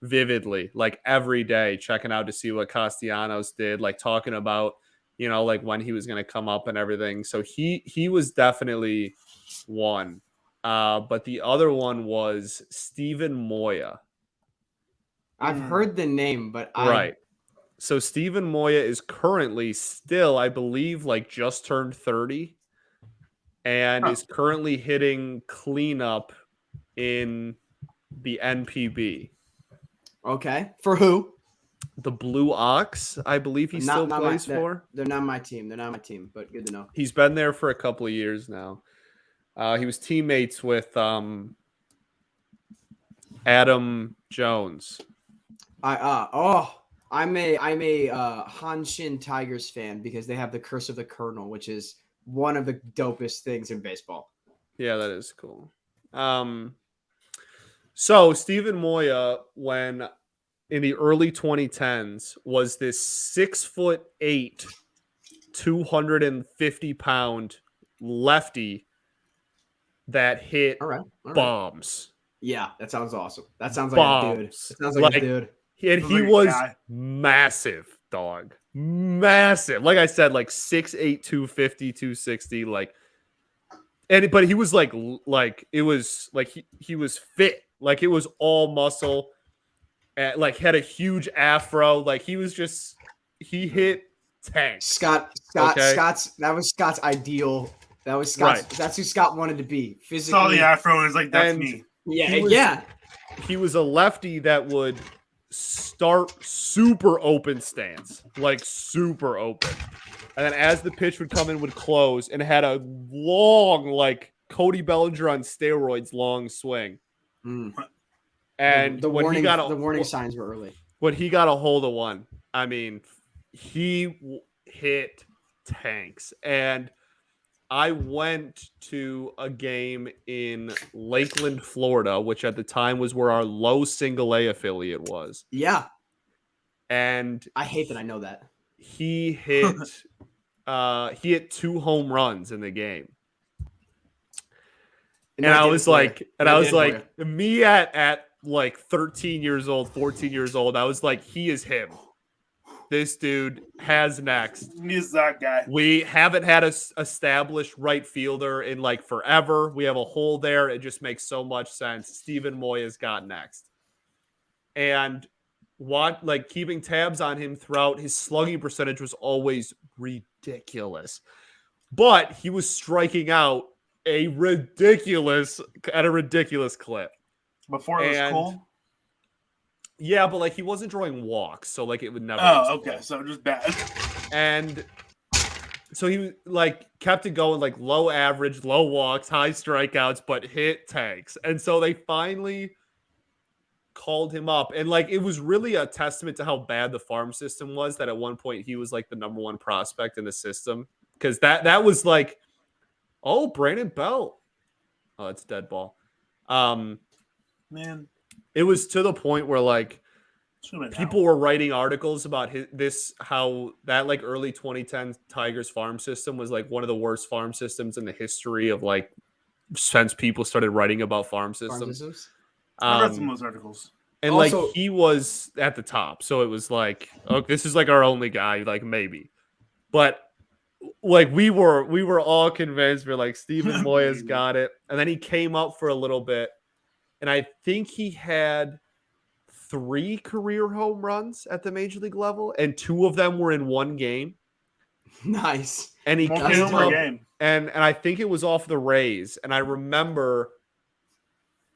vividly, like every day checking out to see what Castellanos did, like talking about, like when he was going to come up and everything. So he was definitely one. But the other one was Steven Moya. I've heard the name, but right. So Steven Moya is currently still, I believe, like just turned 30, and is currently hitting cleanup in the NPB. Okay. For who? The Blue Ox, I believe he still plays for. They're not my team. But good to know. He's been there for a couple of years now. He was teammates with Adam Jones. I'm a Hanshin Tigers fan because they have the Curse of the Colonel, which is one of the dopest things in baseball. Yeah, that is cool. So Steven Moya, when in the early 2010s, was this 6'8", 250-pound lefty that hit bombs. Yeah, that sounds awesome. That sounds like a dude. That sounds like a dude. And he was massive, dog. Massive. Like I said, like 6'8", 250, 260, like. But he was like it was like he was fit, like it was all muscle, and like had a huge afro, like he hit tanks. Scott, okay? That was Scott's ideal. That was Scott's. Right. That's who Scott wanted to be physically. Saw the afro and was like, that's me. Yeah, he was a lefty that would start super open stance, like super open. And then as the pitch would come in, would close, and had a long, like Cody Bellinger on steroids, long swing. And the warning signs were early. When he got a hold of one, I mean, he hit tanks. And I went to a game in Lakeland, Florida, which at the time was where our low single A affiliate was. Yeah. And I hate that I know that. He hit 2 home runs in the game. And I was like, me at like 13 years old, 14 years old, I was like, he is him. this dude has next. He's that guy. We haven't had a established right fielder in like forever. We have a hole there. It just makes so much sense. Steven Moya's got next. And keeping tabs on him throughout, his slugging percentage was always ridiculous. But he was striking out at a ridiculous clip. Before it was cool? Yeah, but like he wasn't drawing walks, so like it would never. Oh, okay. So just bad. And so he like kept it going, like low average, low walks, high strikeouts, but hit tags. And so they finally called him up. And like it was really a testament to how bad the farm system was that at one point he was like the number one prospect in the system. Because that was like, oh, Brandon Belt. Oh, it's dead ball. Man. It was to the point where like people were writing articles about how that like early 2010 Tigers farm system was like one of the worst farm systems in the history of like since people started writing about farm systems. I read some of those articles. And also, like he was at the top, so it was like, oh, this is like our only guy, like maybe. But like we were all convinced we're like Steven Moya's got it, and then he came up for a little bit. And I think he had 3 career home runs at the major league level, and 2 of them were in one game. Nice. And he came up, and I think it was off the Rays. And I remember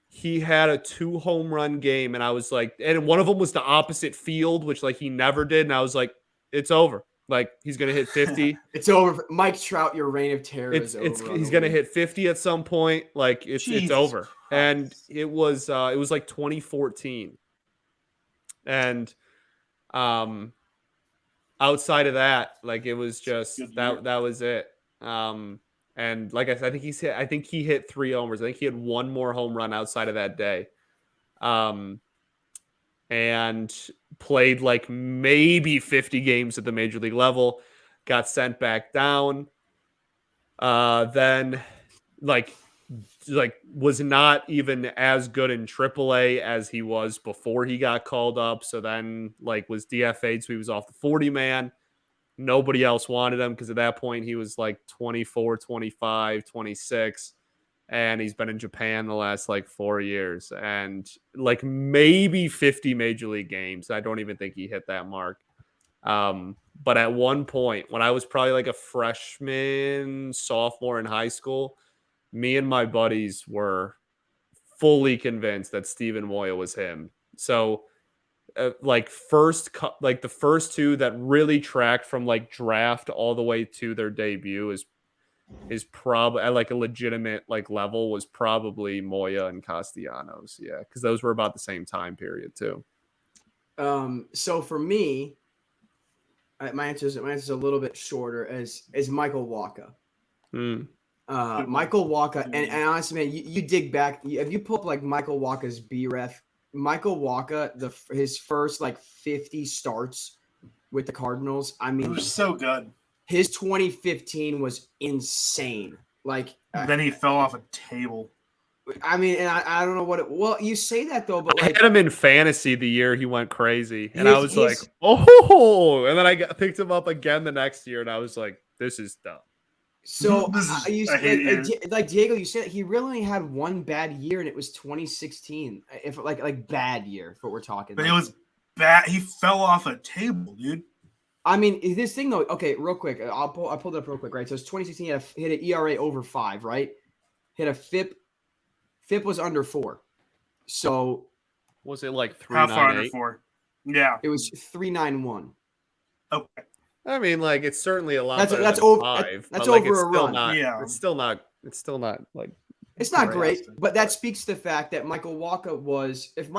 he had a 2 home run game, and I was like, and one of them was the opposite field, which like he never did. And I was like, it's over. Like he's gonna hit 50. It's over. Mike Trout, your reign of terror is over. He's gonna hit 50 at some point. Like it's over. Christ. And it was like 2014. And outside of that, like it was just that was it. And like I said, I think he hit 3 homers. I think he had 1 more home run outside of that day. And played like maybe 50 games at the major league level, got sent back down. Then like was not even as good in AAA as he was before he got called up. So then like was DFA'd, so he was off the 40 man. Nobody else wanted him because at that point he was like 24, 25, 26. And he's been in Japan the last like 4 years and like maybe 50 major league games. I don't even think he hit that mark. But at one point when I was probably like a freshman, sophomore in high school, me and my buddies were fully convinced that Steven Moya was him. So the first 2 that really tracked from like draft all the way to their debut is probably at like a legitimate like level was probably Moya and Castellanos. Yeah. Cause those were about the same time period too. So for me, my answer is a little bit shorter as Michael Wacha. Michael Wacha. And honestly, man, you dig back, if you pull up like Michael Wacha's B-ref, Michael Wacha, his first like 50 starts with the Cardinals. I mean, it was so good. His 2015 was insane. Like then he fell off a table. I mean, and I don't know what it. Well, you say that though, but I like, had him in fantasy the year he went crazy, and I was like, oh, and then I picked him up again the next year, and I was like, this is dumb. So like Diego, you said he really only had 1 bad year, and it was 2016. If like bad year, if what we're talking. But it was bad. He fell off a table, dude. I mean, this thing though. Okay, real quick, I pulled it up real quick, right? So it's 2016. He hit an ERA over 5, right? Hit a FIP. FIP was under 4. So was it like 3.98? How far under 4? Yeah, it was 3.91. Okay. I mean, like it's certainly a lot. That's over 5. That's over a run. It's still not like. It's not great, but that speaks to the fact that Michael Wacha was. If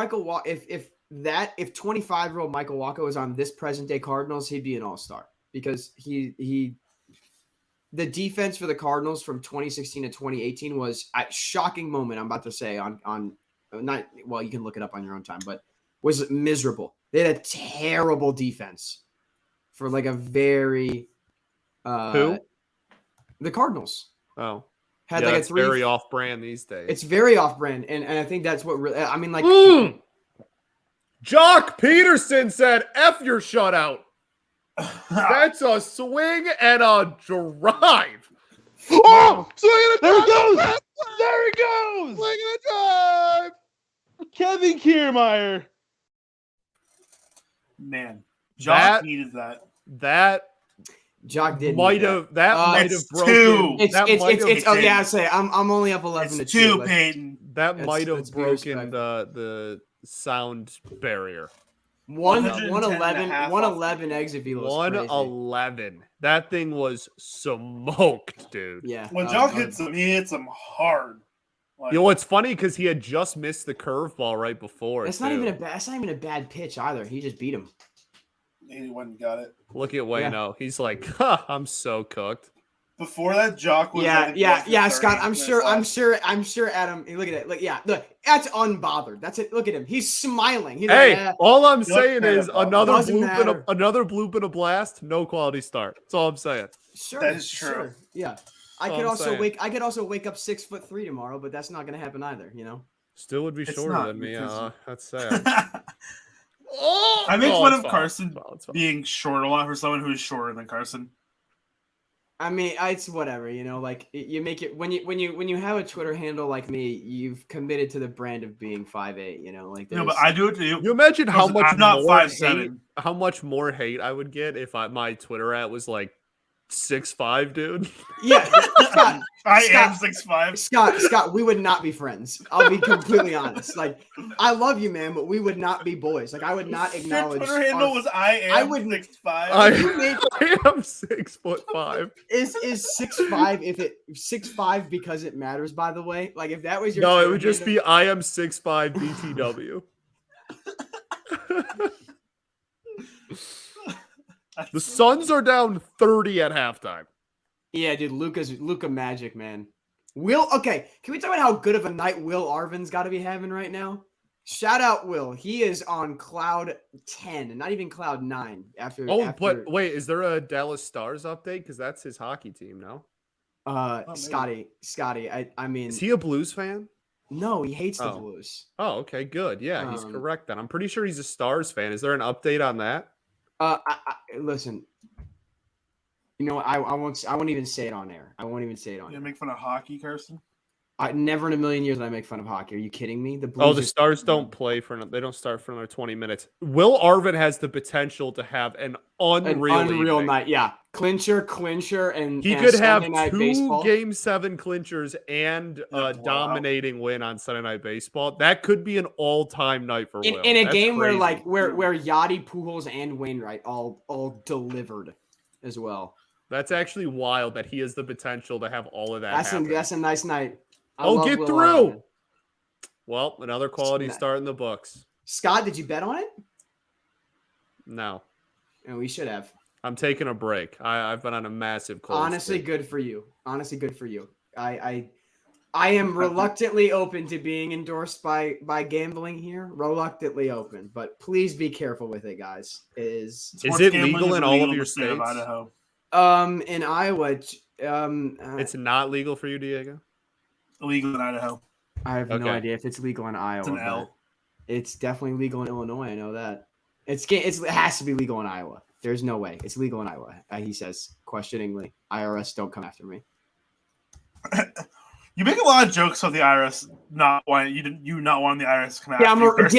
25-year-old Michael Wacha was on this present day Cardinals, he'd be an all-star because the defense for the Cardinals from 2016 to 2018 was a shocking moment. I'm about to say on not well, you can look it up on your own time, but was miserable. They had a terrible defense for like a very who? The Cardinals. Oh. Had like a 3 very off-brand these days. It's very off-brand, and I think that's what really. I mean, like Jock Peterson said, "F your shutout." That's a swing and a drive. Oh, there he goes. There he goes. Swing and a drive. Kevin Kiermaier. Man, Jock needed that. That Jock did might have broken. I say I'm only up 11 to 2. Peyton. That might have broken the sound barrier. 111 exit velo. 111. That thing was smoked, dude. Yeah. When Jock hits him, he hits him hard. Like, you know what's funny? Because he had just missed the curveball right before. That's not even a bad pitch either. He just beat him. He went and got it. Look at Wayno. Yeah. He's like, I'm so cooked. Before that, Jock was Scott. I'm sure, Adam. Look at it. Look, that's unbothered. That's it. Look at him. He's smiling. He's all I'm saying is another bloop and a blast. No quality start. That's all I'm saying. Sure, that is true. Sure. Yeah. I could also wake up 6'3" tomorrow, but that's not going to happen either. You know. Still would be shorter than me. That's sad. I make fun of Carson being short a lot for someone who is shorter than Carson. I mean, it's whatever, you know. Like you make it when you have a Twitter handle like me, you've committed to the brand of being 5'8". You know, like no, but I do it to you. You imagine how much I'm not more 5'7". How much more hate I would get if my Twitter at was like 6'5", dude. Yeah, Scott, I am 6'5". Scott, we would not be friends. I'll be completely honest. Like, I love you, man, but we would not be boys. Like, I would not acknowledge. Your Twitter handle was I am 6'5". I am 6'5". Is 6'5" if it 6'5" because it matters? By the way, like if that was your it would just be I am 6'5" BTW. The Suns are down 30 at halftime. Yeah, dude, Luka Magic, man. Can we talk about how good of a night Will Arvin's got to be having right now? Shout out Will. He is on cloud 10, not even cloud 9. But wait, is there a Dallas Stars update? Because that's his hockey team, no? Scotty. I mean, is he a Blues fan? No, he hates the Blues. Oh, okay, good. Yeah, he's correct then. I'm pretty sure he's a Stars fan. Is there an update on that? Listen. You know, I won't even say it on air. I won't even say it on. You make fun of hockey, Carson? I never in a million years would I make fun of hockey. Are you kidding me? The Stars don't play they don't start for another 20 minutes. Will Arvin has the potential to have an unreal night. Yeah, clincher, and he could have 2 Game 7 clinchers and a dominating win on Sunday Night Baseball. That could be an all-time night for Will. In a game where Yachty, Pujols, and Wainwright all delivered as well. That's actually wild that he has the potential to have all of that. That's a nice night. Get through. Well, another quality start in the books. Scott, did you bet on it? No. And we should have. I'm taking a break. I've been on a massive cold. Honestly, good for you. I am reluctantly open to being endorsed by gambling here. Reluctantly open, but please be careful with it, guys. Is it legal in all of your states? Of Idaho. In Iowa, it's not legal for you, Diego. Illegal in Idaho. I have no idea if it's legal in Iowa. It's an L. It's definitely legal in Illinois. I know that. It has to be legal in Iowa. There's no way. It's legal in Iowa. He says questioningly. IRS, don't come after me. You make a lot of jokes about the IRS not wanting the IRS to come after you.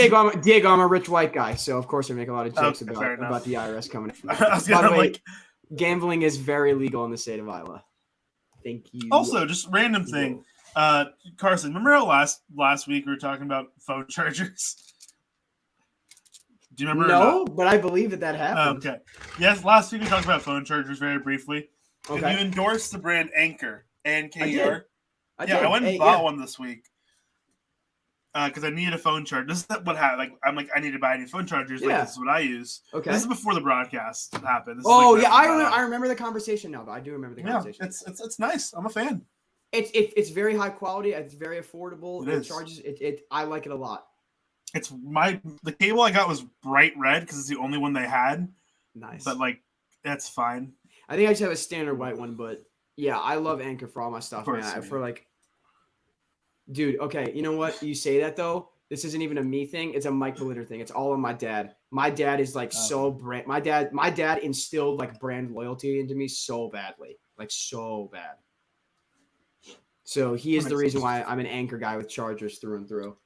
Diego, I'm a rich white guy, so of course I make a lot of jokes about the IRS coming after me. By the way, gambling is very legal in the state of Iowa. Thank you. Also, just random thing. Carson, remember how last week we were talking about phone chargers? Do you remember? No, but I believe that happened. Okay. Yes, last week we talked about phone chargers very briefly. Okay. And you endorsed the brand Anchor and KER. I went and bought one this week because I needed a phone charger. This is what happened. I need to buy new phone chargers. Yeah. This is what I use. Okay. This is before the broadcast happened. I remember the conversation now. Though. I do remember the conversation. It's nice. I'm a fan. It's very high quality. It's very affordable. It charges. I like it a lot. The cable I got was bright red because it's the only one they had. Nice. But that's fine. I think I just have a standard white one, but yeah, I love Anchor for all my stuff, man. Dude, okay, you know what? You say that though. This isn't even a me thing. It's a Mike Belitter thing. It's all on my dad. My dad is like so brand. My dad instilled like brand loyalty into me so badly, like so bad. So he is the reason why I'm an Anchor guy with Chargers through and through.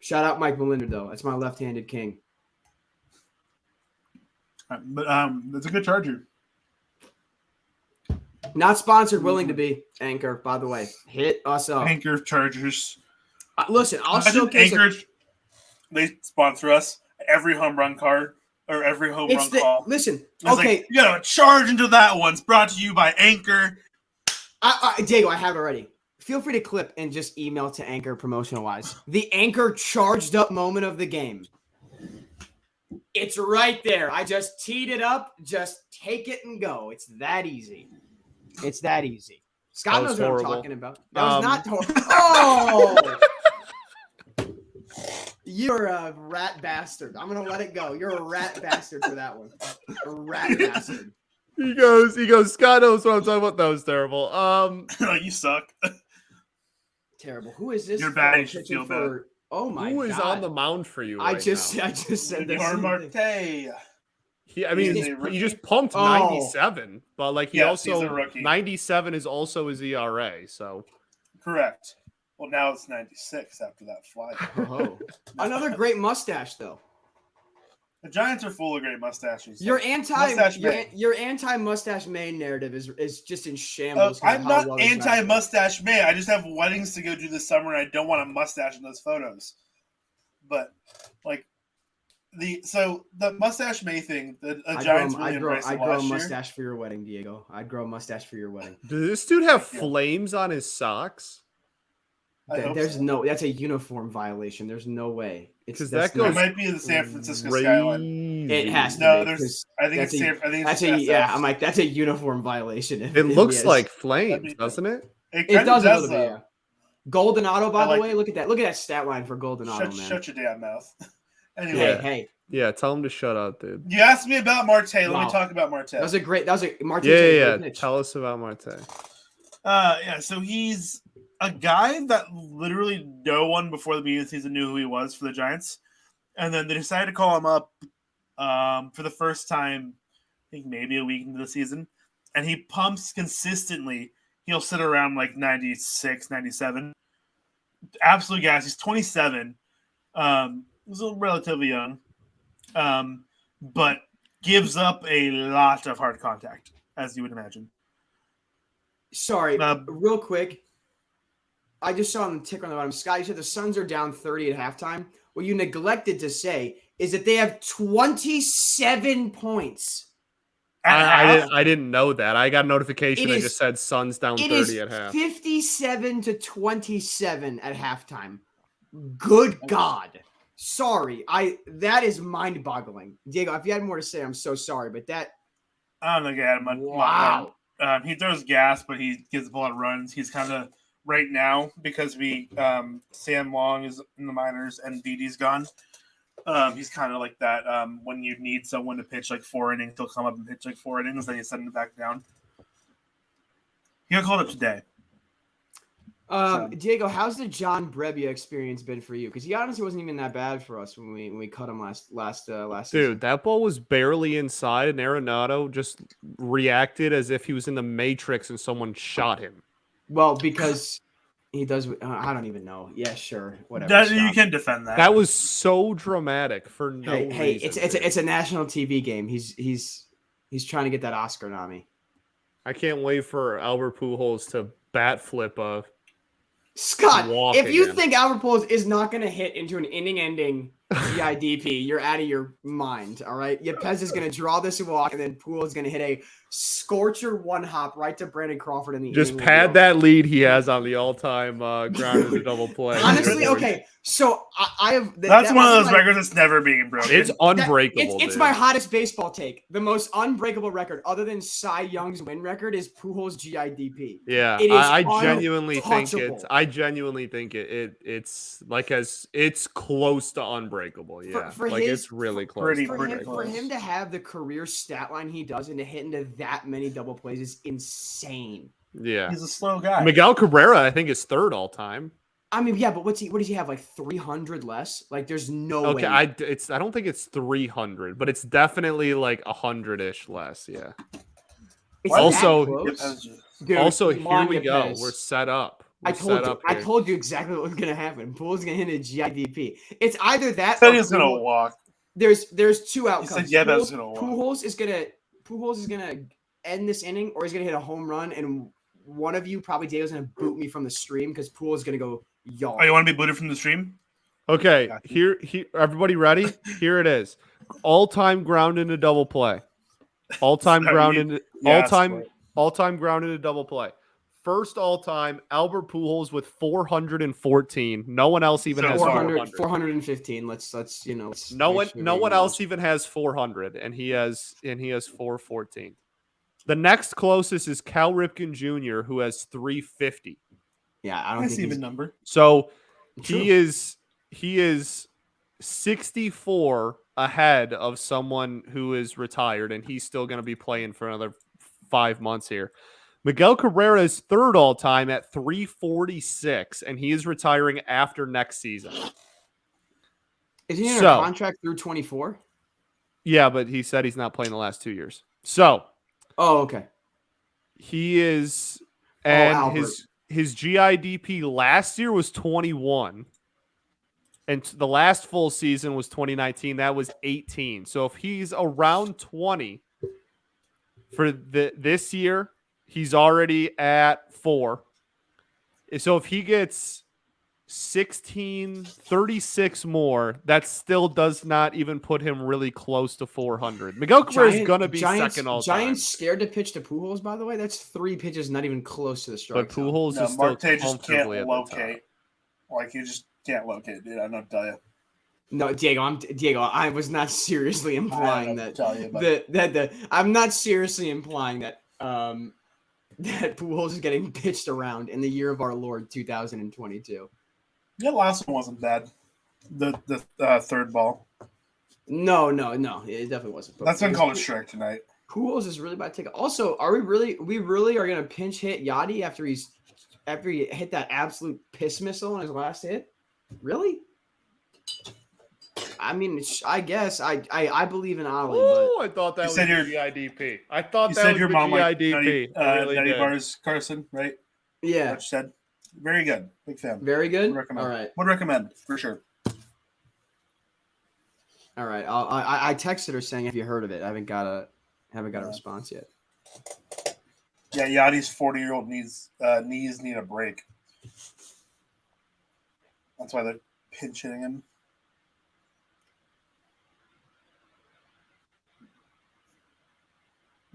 Shout out Mike Melinder though. That's my left-handed king. But that's a good Charger. Not sponsored, willing to be. Anchor, by the way. Hit us up. Anchor Chargers. Listen, I'll showcase Anchor. They sponsor us. Every home run card or every home run call. Listen, it's okay. Like, you gotta charge into that one. It's brought to you by Anchor. Diego, I have it already. Feel free to clip and just email to Anchor promotional-wise. The Anchor charged up moment of the game. It's right there. I just teed it up. Just take it and go. It's that easy. It's that easy. Scott knows what I'm talking about. That was not horrible. Oh! You're a rat bastard. I'm going to let it go. You're a rat bastard for that one. A rat bastard. He goes, Scott knows what I'm talking about. That was terrible. You suck. Terrible. Who is this? You're bad. You should feel bad. Oh my God. Who is on the mound for you I just said this. Marte. He just pumped 97, but like he also 97 is also his ERA. So correct. Well, now it's 96 after that fly. Oh. Another great mustache, though. The Giants are full of great mustaches. Your anti-mustache May narrative is just in shambles. I'm not anti-mustache May. I just have weddings to go do this summer, and I don't want a mustache in those photos. But like the mustache May thing, the Giants really embraced it last year. I'd grow a mustache for your wedding, Diego. I'd grow a mustache for your wedding. Does this dude have flames on his socks? That's a uniform violation. There's no way. It might be the San Francisco skyline. It has to. No, there's. I think it's I'm like, that's a uniform violation. It looks like flames, doesn't it? It does a little bit. Yeah. Golden Auto, by the way. Look at that. Look at that stat line for Golden Auto, man. Shut your damn mouth. Anyway, hey. Yeah, tell him to shut up, dude. You asked me about Marte. Let me talk about Marte. That was a Marte. Yeah. Tell us about Marte. So he's a guy that literally no one before the beginning of the season knew who he was for the Giants. And then they decided to call him up for the first time, I think maybe a week into the season. And he pumps consistently. He'll sit around like 96, 97. Absolute gas. He's 27. He's relatively young. But gives up a lot of hard contact, as you would imagine. Sorry, real quick. I just saw on the ticker on the bottom. Scott, you said the Suns are down 30 at halftime. What you neglected to say is that they have 27 points. I didn't know that. I got a notification that just said Suns down 30 at half. 57-27 at halftime. Good God. Sorry. That is mind-boggling. Diego, if you had more to say, I'm so sorry, but that... I don't think I had much. Wow. He throws gas, but he gives up a lot of runs. He's kind of... Right now, because Sam Long is in the minors and Didi's gone, he's kind of like that. When you need someone to pitch like 4 innings, he'll come up and pitch like 4 innings, then you send him back down. He got called up today. Diego, how's the John Brebbia experience been for you? Because he honestly wasn't even that bad for us when we cut him last season. Dude, that ball was barely inside, and Arenado just reacted as if he was in the Matrix and someone shot him. Well, because he does. I don't even know. Yeah, sure, whatever. You can defend that. That was so dramatic for no reason. Hey, it's a national TV game. He's trying to get that Oscar nominee. I can't wait for Albert Pujols to bat flip Scott, if you think Albert Pujols is not going to hit into an inning-ending GIDP, you're out of your mind, all right? Yepez is going to draw this walk, and then Pujols is going to hit a scorcher one-hop right to Brandon Crawford in the Just pad that lead he has on the all-time ground to double play. Honestly, okay, so I have... That's one of those records that's never being broken. It's unbreakable, It's my hottest baseball take. The most unbreakable record, other than Cy Young's win record, is Pujols' GIDP. Yeah, I genuinely think it's like it's close to unbreakable. Yeah, it's really close. For him to have the career stat line he does and to hit into that many double plays is insane. Yeah, he's a slow guy. Miguel Cabrera, I think, is third all time. I mean, yeah, but what does he have? Like 300 less? Like, there's no Okay, way. I don't think it's 300, but it's definitely like 100-ish less. Yeah. It's Also, that close? Dude, also, Iman here we go. Yepes. We're set up. I told you exactly what was gonna happen. Pool's gonna hit a GIDP. It's either that. Said he's gonna walk. There's two outcomes. He said Yepes gonna walk. Pujols is gonna end this inning, or he's gonna hit a home run, and one of you, probably Diego's, gonna boot me from the stream because Pool is gonna go yawn. Oh, you want to be booted from the stream? Okay, here, everybody ready? Here it is. All-time ground into double play. All-time ground into double play. First all-time, Albert Pujols with 414. No one else even has 400. 415. Let's no one else even has 400, and he has 414. The next closest is Cal Ripken Jr., who has 350. Yeah, I don't think even number. So he is 64 ahead of someone who is retired, and he's still going to be playing for another 5 months here. Miguel Cabrera is third all time at 346, and he is retiring after next season. Is he in a contract through 24? Yeah, but he said he's not playing the last 2 years. So, okay. He is, and his GIDP last year was 21. And the last full season was 2019. That was 18. So if he's around 20 for this year, he's already at 4. So if he gets 36 more, that still does not even put him really close to 400. Miguel Cabrera is going to be second all time. Giants scared to pitch to Pujols, by the way. That's 3 pitches, not even close to the strike. But Pujols is still comfortably at the top. Like, you just can't locate, dude. I don't tell you. No, Diego. I was not seriously implying that. I'm not seriously implying that that Pujols is getting pitched around in the year of our Lord 2022. Yeah, last one wasn't bad. The third ball. No, it definitely wasn't. That's been called a strike tonight. Pujols is really about to take. Also, are we really are gonna pinch hit Yachty after he hit that absolute piss missile on his last hit? Really? I mean, I guess I believe in Ollie. Oh, I thought that was the GIDP. I thought that was your mom GIDP. Nutty bars, Carlson, right? Yeah. What you said. Very good. Big fan. Very good. Would recommend. All right. Would recommend for sure. All right. I texted her saying, "Have you heard of it?" I haven't got a response yet. Yeah, Yachty's 40-year-old knees need a break. That's why they're pinch hitting him.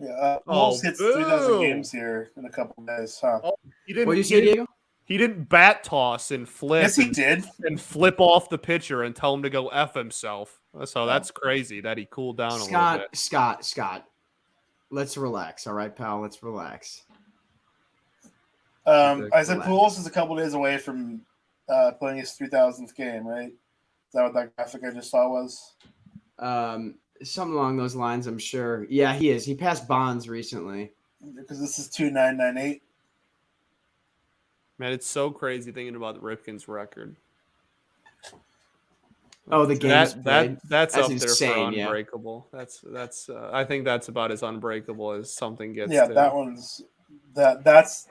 Yeah, almost hits 3,000 games here in a couple of days, huh? Oh, what did you say, Diego? He didn't bat toss and flip. Yes, he did. And flip off the pitcher and tell him to go F himself. So that's crazy that he cooled down a little bit. Scott, let's relax, all right, pal? Let's relax. I said Pujols is a couple days away from playing his 3,000th game, right? Is that what that graphic I just saw was? Something along those lines, I'm sure. Yeah, he is. He passed Bonds recently. Because this is 2,998. Man, it's so crazy thinking about Ripken's record. Oh, the games that's up insane, there for unbreakable. Yeah. That's I think that's about as unbreakable as something gets. Yeah, to. That one's that's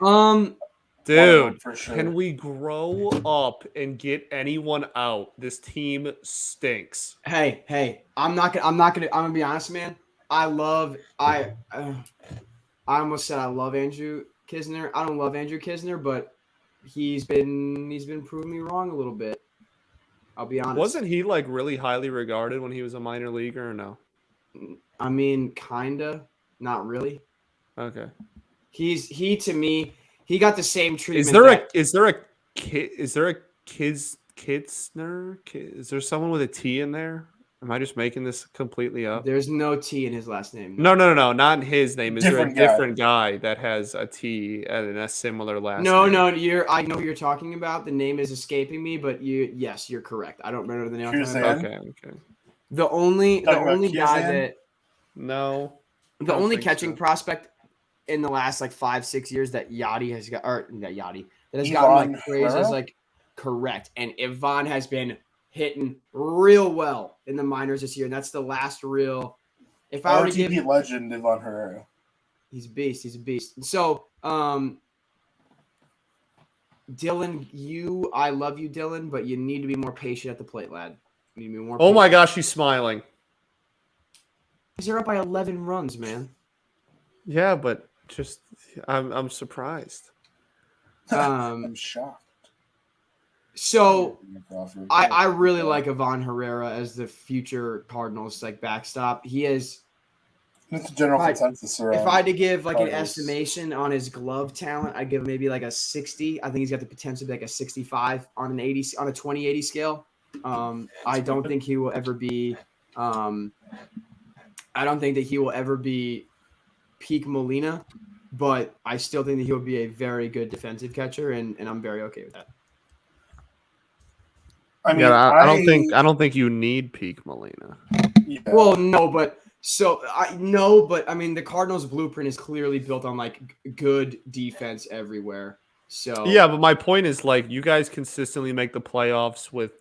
dude. For sure. Can we grow up and get anyone out? This team stinks. Hey, I'm gonna be honest, man. I almost said I love Andrew Kisner. I don't love Andrew Kisner, but he's been proving me wrong a little bit. I'll be honest. Wasn't he like really highly regarded when he was a minor leaguer or no? I mean, kinda, not really. Okay. He to me, he got the same treatment. Is there a Kisner? Is there someone with a T in there? Am I just making this completely up? There's no T in his last name. No, not in his name. Is there a different guy that has a T and a similar last name? No, I know who you're talking about. The name is escaping me, but yes, you're correct. I don't remember the name. Okay. The only guy that the only catching prospect in the last like 5-6 years that Yachty has got, or not Yachty, that has gotten like praise as like correct. And Ivan has been hitting real well in the minors this year, and that's the last real. If I were to give legend Ivan Herrera, he's a beast. He's a beast. So, Dylan, I love you, Dylan, but you need to be more patient at the plate, lad. You need to be more. Oh my gosh, he's smiling. They're up by 11 runs, man. Yeah, but just I'm surprised. I'm shocked. So I really like Ivan Herrera as the future Cardinals backstop. He is. It's a general consensus around. If I had to give an estimation on his glove talent, I'd give him maybe a 60. I think he's got the potential to be a 65 on an 80 on a 20-80 scale. I don't think he will ever be. I don't think that he will ever be peak Molina, but I still think that he will be a very good defensive catcher, and I'm very okay with that. I mean, I don't think you need peak Molina. Yeah. Well, no, but I mean, the Cardinals' blueprint is clearly built on good defense everywhere. So yeah, but my point is you guys consistently make the playoffs with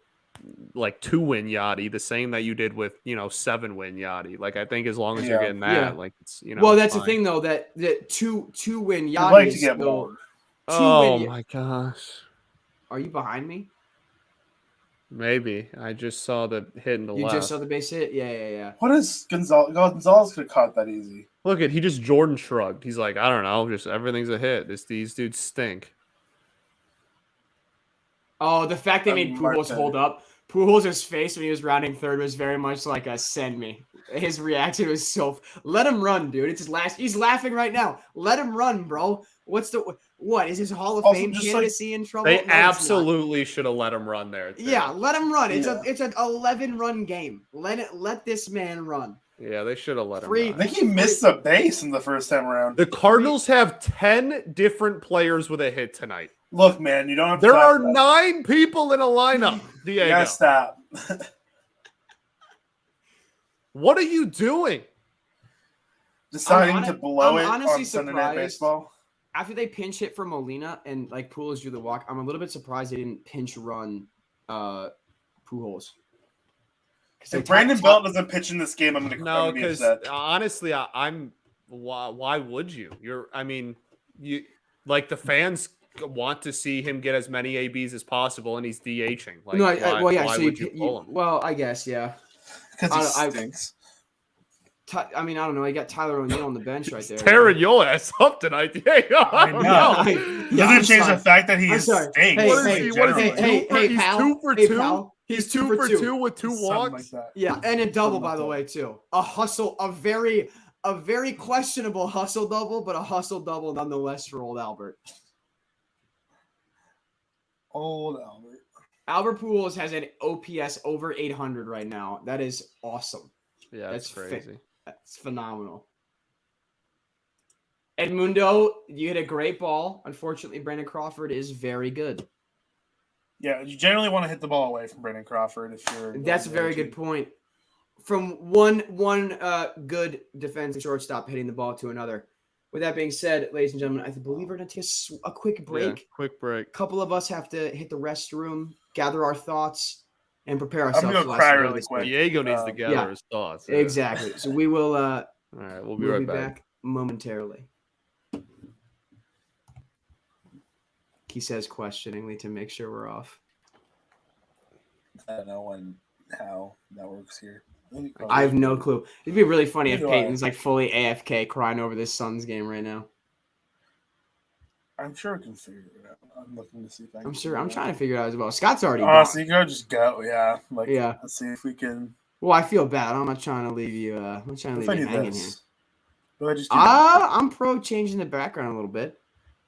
2-win Yachty, the same that you did with 7-win Yachty. I think as long as you're getting that, it's Well, that's fine. the thing though, that 2-win Yachty like is to get still. more. Oh my gosh! Are you behind me? Maybe I just saw the hit in the left. You just saw the base hit? Yeah. What is Gonzalez? Gonzalez could have caught that easy. Look he just Jordan shrugged. He's like, I don't know, just everything's a hit. These dudes stink. Oh, the fact they made Pujols hold up. Pujols' face when he was rounding third was very much like a send me. His reaction was so. Let him run, dude. It's his last. He's laughing right now. Let him run, bro. What is his Hall of Fame candidacy in trouble? They absolutely should have let him run there. Too. Yeah, let him run. It's an 11-run game. Let this man run. Yeah, they should have let him run. I think he missed the base in the first time around. The Cardinals have 10 different players with a hit tonight. Look, man, you don't have to. There are 9 people in a lineup, Diego. Yeah, stop. What are you doing? Deciding to blow it honestly on Sunday Night Baseball? After they pinch hit for Molina and Pujols drew the walk, I'm a little bit surprised they didn't pinch run Pujols. If Brandon Belt doesn't pitch in this game, I'm going to be upset. Honestly, I'm. Why would you? You the fans want to see him get as many ABs as possible, and he's DHing. Why would you pull him? Well, I guess because he stinks. I mean, I don't know. You got Tyler O'Neill on the bench right there. Tearing your ass up tonight, Diego. I know. Doesn't change the fact that he stinks. Hey, pal. He's 2 for 2 with 2 walks. Yeah, and a double, by the way, too. A very questionable hustle double, but a hustle double nonetheless for old Albert. Albert Pujols has an OPS over 800 right now. That is awesome. Yeah, that's crazy. That's phenomenal. Edmundo, you hit a great ball. Unfortunately, Brandon Crawford is very good. Yeah, you generally want to hit the ball away from Brandon Crawford if you're. That's a very good point. From one good defensive shortstop hitting the ball to another. With that being said, ladies and gentlemen, I believe we're going to take a quick break. Yeah, quick break. A couple of us have to hit the restroom, gather our thoughts, and prepare ourselves. I'm going to cry really quick. Diego needs to gather his thoughts. Yeah. Exactly. So we will. All right, we'll be right back momentarily. He says questioningly to make sure we're off. I don't know how that works here. I have no clue. It'd be really funny if Peyton's fully AFK crying over this Suns game right now. I'm sure I can figure it out. I'm looking to see if I can. I'm sure. I'm trying to figure it out as well. Scott's already gone. So you go, just go. Yeah. Let's see if we can. Well, I feel bad. I'm not trying to leave you. I'm not trying to leave you hanging here. What do I just I'm pro changing the background a little bit.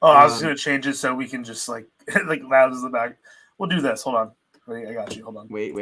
Oh, I was just gonna change it so we can just loud as the back. We'll do this. Hold on. Wait, I got you. Hold on. Wait.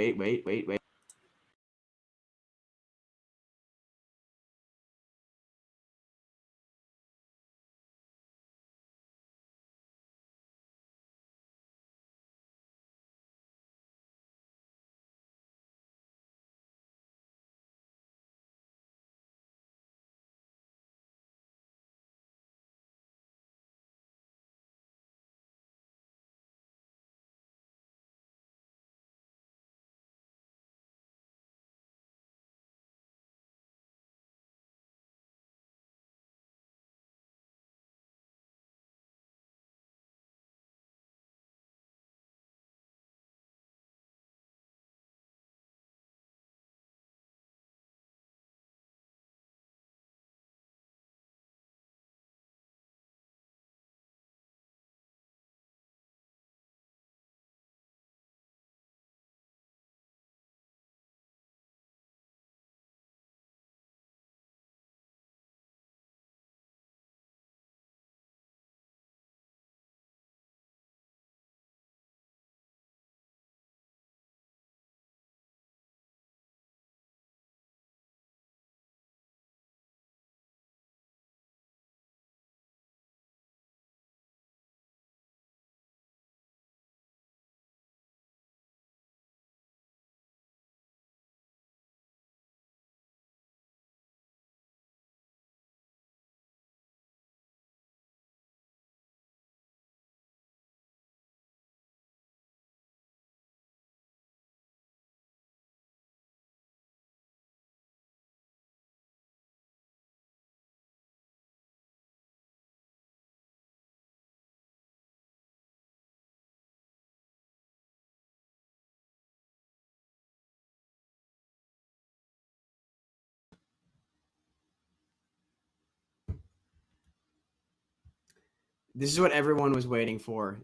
This is what everyone was waiting for.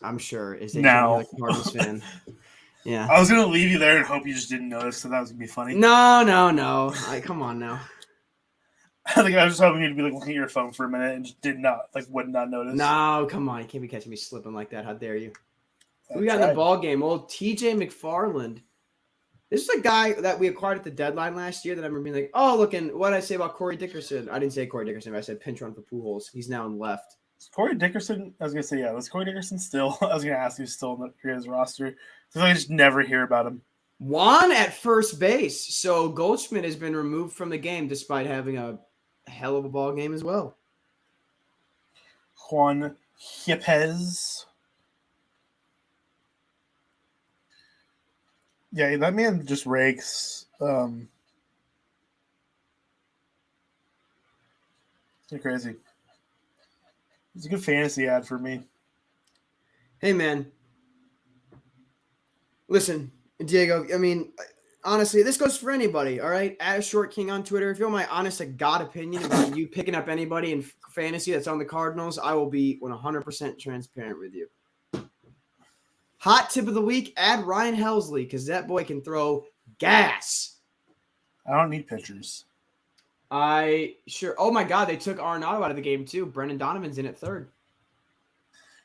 I'm sure is that now you're the Cardinals fan. Yeah. I was gonna leave you there and hope you just didn't notice, so that was gonna be funny. No. Come on now. I think I was just hoping you'd be like looking at your phone for a minute and just would not notice. No, come on. You can't be catching me slipping like that. How dare you? I We got in tried. the ball game. Old TJ McFarland. This is a guy that we acquired at the deadline last year that I remember being like, oh, look, and what did I say about Corey Dickerson? I didn't say Corey Dickerson, but I said pinch run for Pujols. He's now in left. Is Corey Dickerson, I was going to say, yeah, was Corey Dickerson still? I was going to ask who's still on his roster. So I just never hear about him. Juan at first base. So Goldschmidt has been removed from the game despite having a hell of a ball game as well. Juan Yepes. Yeah, that man just rakes. It's crazy. It's a good fantasy ad for me. Hey, man. Listen, Diego, I mean, honestly, this goes for anybody, all right? At a Short King on Twitter, if you want my honest to God opinion about you picking up anybody in fantasy that's on the Cardinals, I will be 100% transparent with you. Hot tip of the week, add Ryan Helsley because that boy can throw gas. I don't need pitchers. Oh, my God, they took Arenado out of the game, too. Brendan Donovan's in at third.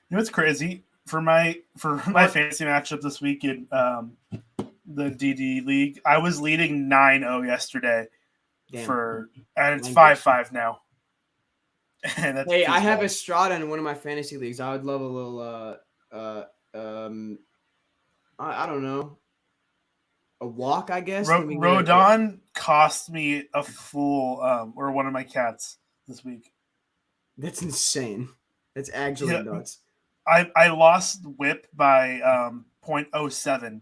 You know what's crazy? For my fantasy matchup this week in the DD League, I was leading 9-0 yesterday. Damn. And it's 5-5 now. And that's hey, I have Estrada in one of my fantasy leagues. I would love a little I don't know. A walk, I guess. Rodon cost me a full or one of my cats this week. That's insane. That's actually nuts. I lost whip by 0.07.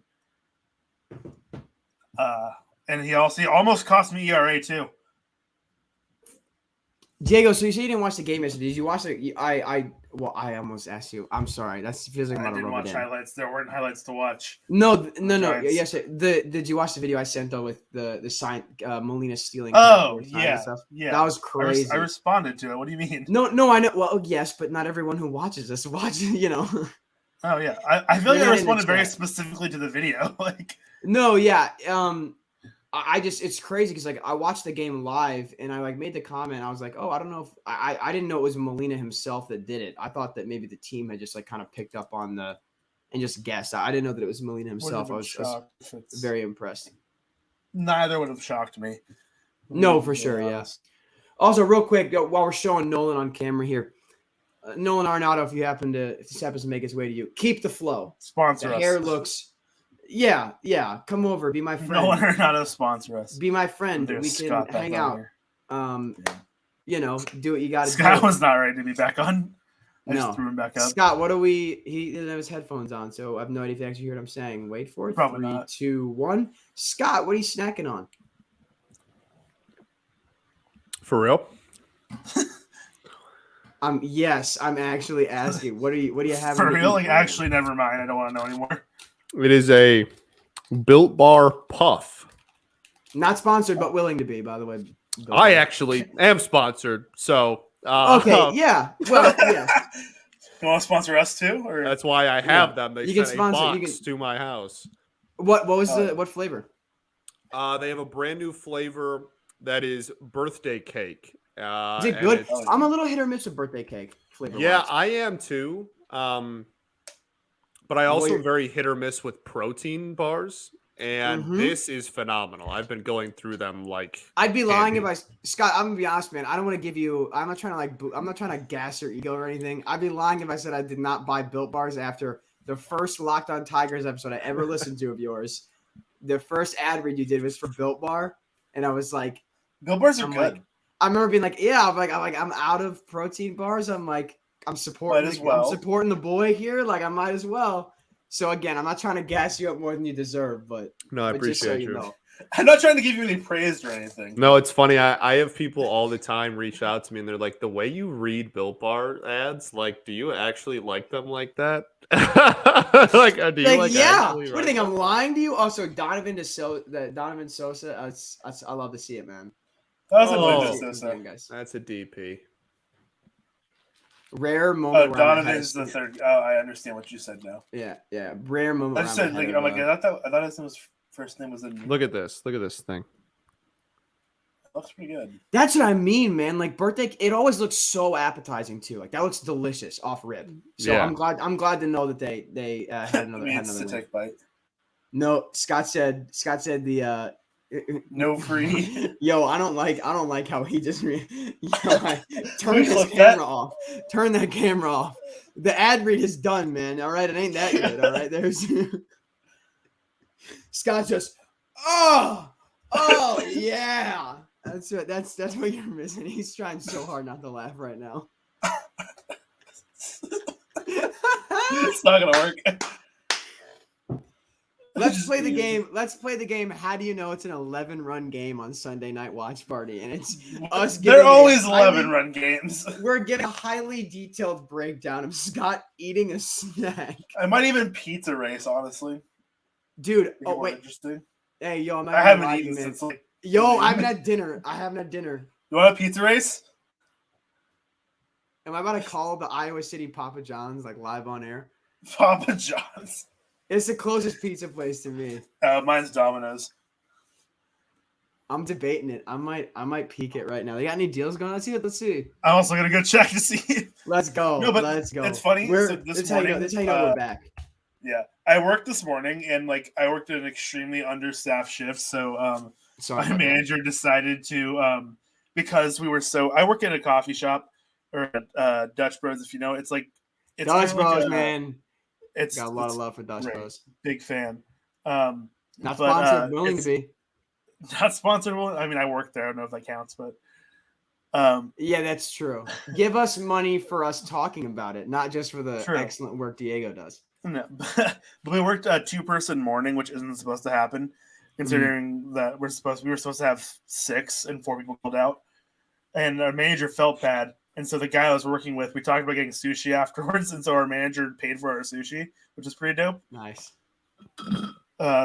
And he almost cost me ERA too. Diego, so you say you didn't watch the game yesterday. Did you watch it? I almost asked you. I'm sorry. That feels like I didn't watch highlights. There weren't highlights to watch. No. Yes, did you watch the video I sent though with the sign Molina stealing? Oh yeah, stuff? Yeah. That was crazy. I responded to it. What do you mean? No, I know. Well, yes, but not everyone who watches this watches. You know. Oh yeah, I feel like I responded very specifically to the video. No, yeah. It's crazy because like I watched the game live and I like made the comment. I was like, oh, I don't know if I didn't know it was Molina himself that did it. I thought that maybe the team had just like kind of picked up on and just guessed. I didn't know that it was Molina himself. I was very impressed. Neither would have shocked me. No, for sure. Yeah. Also, real quick, while we're showing Nolan on camera here, Nolan Arenado, if this happens to make its way to you, keep the flow. Sponsor us. Hair looks. Yeah. Come over. Be my friend. No one not a sponsor us. Be my friend. We can hang out. Do what you got to do. Scott was not ready to be back on. I just threw him back up. Scott, he didn't have his headphones on, so I have no idea if you actually heard what I'm saying. Wait for it. Probably 3, not. 2, 1. Scott, what are you snacking on? For real? Yes, I'm actually asking. What do you have? For real? Like, actually, never mind. I don't want to know anymore. It is a Built Bar Puff. Not sponsored, but willing to be, by the way. I actually am sponsored, so okay, yeah. Well, yeah. You want to sponsor us too? Or that's why I have them. They you sent can sponsor, a box to my house. What what flavor? They have a brand new flavor that is birthday cake. Is it good? I'm a little hit or miss with birthday cake flavor. Yeah, I am too. But I also am very hit or miss with protein bars, and this is phenomenal. I've been going through them like. I'd be lying if Scott. I'm gonna be honest, man. I don't want to give you. I'm not trying to gas your ego or anything. I'd be lying if I said I did not buy Built Bars after the first Locked On Tigers episode I ever listened to of yours. The first ad read you did was for Built Bar, and I was like, Built Bars are good. I remember being like, yeah, I'm out of protein bars. I'm like, I'm supporting the boy here. Like, I might as well. So again, I'm not trying to gas you up more than you deserve, but no, I appreciate you. Know. I'm not trying to give you any praise or anything. No, it's funny. I have people all the time reach out to me and they're like, the way you read Built Bar ads, like, do you actually like them like that? Like, do you like yeah. What do you think? I'm lying to you? Also, Donovan Sosa. I love to see it, man. That was a Sosa. That's a DP. Rare moment. Donovan's the third. Oh, I understand what you said now. Yeah. Rare moment. I just said like, I thought his first name was in. Look at this thing. Looks pretty good. That's what I mean, man. Like birthday, it always looks so appetizing too. Like that looks delicious off rib. So yeah. I'm glad to know that they had another. Take bite. No, Scott said the no free. Yo, I don't like how he just turn this camera off. Turn that camera off. The ad read is done, man. All right, it ain't that good. All right, there's Scott just oh yeah. That's what you're missing. He's trying so hard not to laugh right now. It's not gonna work. Let's play the game. How do you know it's an 11-run game on Sunday Night Watch Party? And it's us. They're always 11-run games. We're getting a highly detailed breakdown of Scott eating a snack. I might even pizza race, honestly. Dude. Oh wait. Interesting. Hey, yo, I haven't eaten since like. Yo, I haven't had dinner. You want a pizza race? Am I about to call the Iowa City Papa John's like live on air? Papa John's. It's the closest pizza place to me. Mine's Domino's. I'm debating it. I might peek it right now. They got any deals going on? Let's see. I'm also gonna go check to see. Let's go. No, but let's go. It's funny. This morning, how you know we're back. Yeah, I worked this morning, and like I worked an extremely understaffed shift, so my manager decided to because we were I work in a coffee shop or Dutch Bros, if you know. It's Dutch Bros, man. It's got a lot of love for Dutch Bros. Big fan. Not sponsored, willing to be. Not sponsored. I mean, I work there. I don't know if that counts, but yeah, that's true. Give us money for us talking about it, not just for the excellent work Diego does. No, but we worked a 2-person morning, which isn't supposed to happen, considering that we were supposed to have 6 and 4 people pulled out, and our manager felt bad. And so the guy I was working with, we talked about getting sushi afterwards, and so our manager paid for our sushi, which is pretty dope. Nice.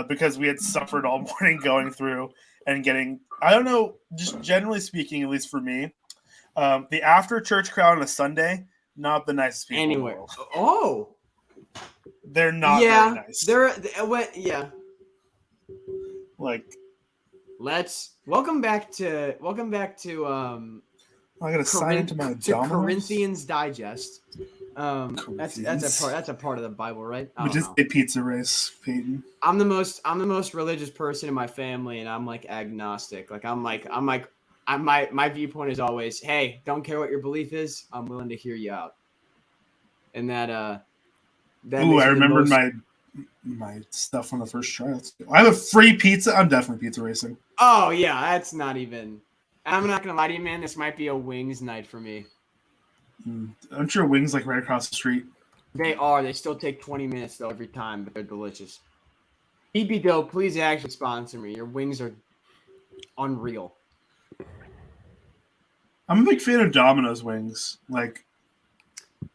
Because we had suffered all morning going through and getting, I don't know, just generally speaking, at least for me, the after church crowd on a Sunday, not the nicest people anywhere. In the world. Oh. They're not very nice. Yeah. Like, welcome back to I gotta sign into my Domino's. Corinthians Digest. That's a part of the Bible, right? We just a pizza race, Peyton. I'm the most religious person in my family, and I'm like agnostic. Like my viewpoint is always, hey, don't care what your belief is. I'm willing to hear you out. And that ooh, I remembered my stuff on the first try. I have a free pizza. I'm definitely pizza racing. Oh yeah, that's not even. I'm not gonna lie to you, man. This might be a wings night for me. I'm sure wings like right across the street. They are. They still take 20 minutes though every time, but they're delicious. EB Doe, please actually sponsor me. Your wings are unreal. I'm a big fan of Domino's wings. Like,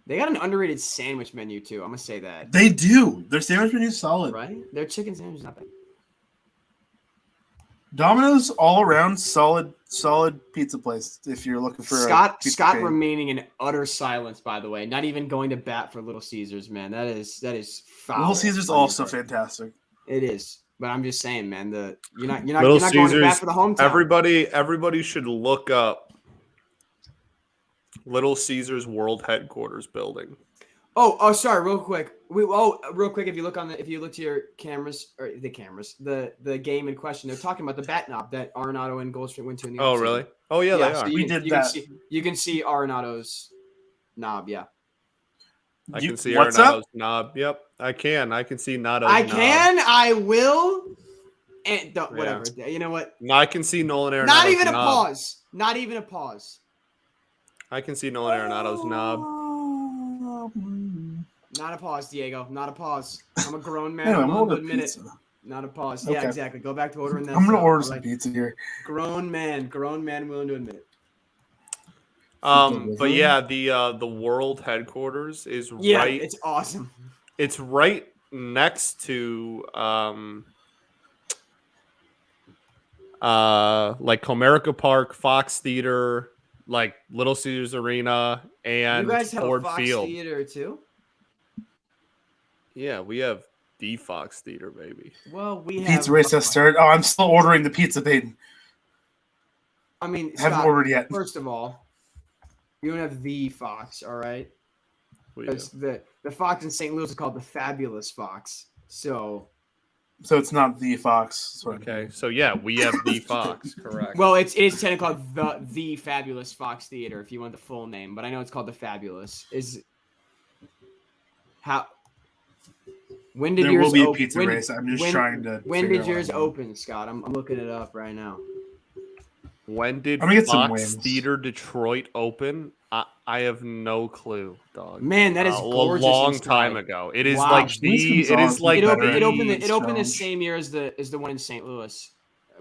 they got an underrated sandwich menu too. I'm gonna say that. They do. Their sandwich menu is solid. Right? Their chicken sandwich is not bad. Domino's all around solid pizza place if you're looking for Scott remaining in utter silence, by the way. Not even going to bat for Little Caesars, man. That is foul. Little Caesars also fantastic. It is. But I'm just saying, man, you're not going to bat for the hometown. Everybody should look up Little Caesars World Headquarters building. Oh, sorry, real quick. Real quick, if you look to your cameras or the game in question, they're talking about the bat knob that Arenado and Goldschmidt went to in the offseason. Really? Oh yeah, they are. So we did that. You can see Arenado's knob, yeah. I can see Arenado's knob. Yep, I can. I can see Nado's knob. I will. And whatever. Yeah. You know what? No, I can see Nolan Arenado's Not even a knob. pause. Not even a pause. I can see Nolan Arenado's knob. Not a pause, Diego. Not a pause. I'm a grown man. Anyway, I'm willing to admit it. Not a pause. Okay. Yeah, exactly. Go back to ordering that. I'm going to order some pizza here. Grown man willing to admit it. But yeah, the world headquarters is right. It's awesome. It's right next to like Comerica Park, Fox Theater, like Little Caesars Arena and you guys have Ford a Fox Field. Theater too? Yeah, we have the Fox Theater, baby. Well, we have Pizza race has started. Oh, I'm still ordering the pizza, Peyton. I mean, I haven't Scott, ordered yet. First of all, you don't have the Fox, all right? Because the Fox in St. Louis is called the Fabulous Fox. So it's not the Fox. Okay, so yeah, we have the Fox, correct? Well, it is technically called the Fabulous Fox Theater if you want the full name, but I know it's called the Fabulous. When did there yours will be open? a pizza race. I'm just trying to. When did yours open, Scott? I'm looking it up right now. When did I'm gonna get some Fox wings. Theater Detroit open? I have no clue, dog. Man, that is gorgeous. A long inside. time ago. It is Wow. like the. It is like it opened the same year as the one in St. Louis,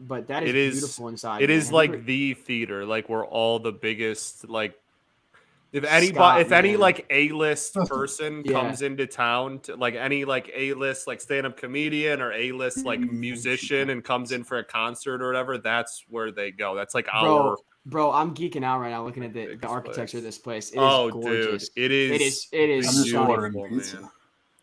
but that is beautiful inside. It is like the theater, like where all the biggest like. If any like A-list person comes into town, like any like A-list like stand-up comedian or A-list like musician and comes in for a concert or whatever, that's where they go. That's like Bro, I'm geeking out right now looking at the architecture of this place. It is gorgeous. Dude, it is I'm just ordering pizza. man.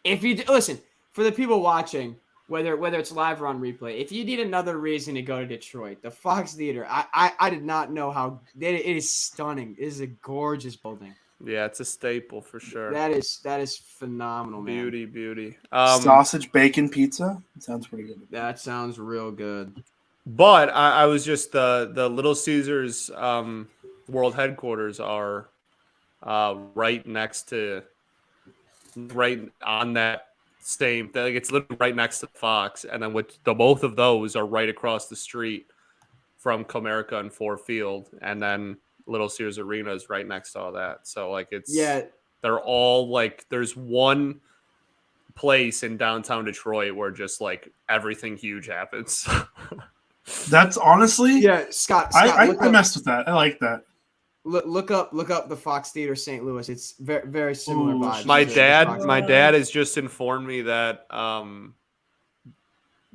If you listen, for the people watching, whether it's live or on replay, if you need another reason to go to Detroit, the Fox Theater, I did not know how it is stunning. It is a gorgeous building. Yeah, it's a staple for sure. That is phenomenal, man. Beauty. Sausage bacon pizza. That sounds pretty good. That sounds real good. But I was just the Little Caesars world headquarters are right on that same thing. It's literally right next to Fox, and then both of those are right across the street from Comerica and Ford Field, and then Little Caesars Arena is right next to all that. So like they're all like there's one place in downtown Detroit where just like everything huge happens. That's honestly Scott I messed with that. I like that. Look up the Fox Theater St. Louis. It's very, very similar vibes. My dad has just informed me that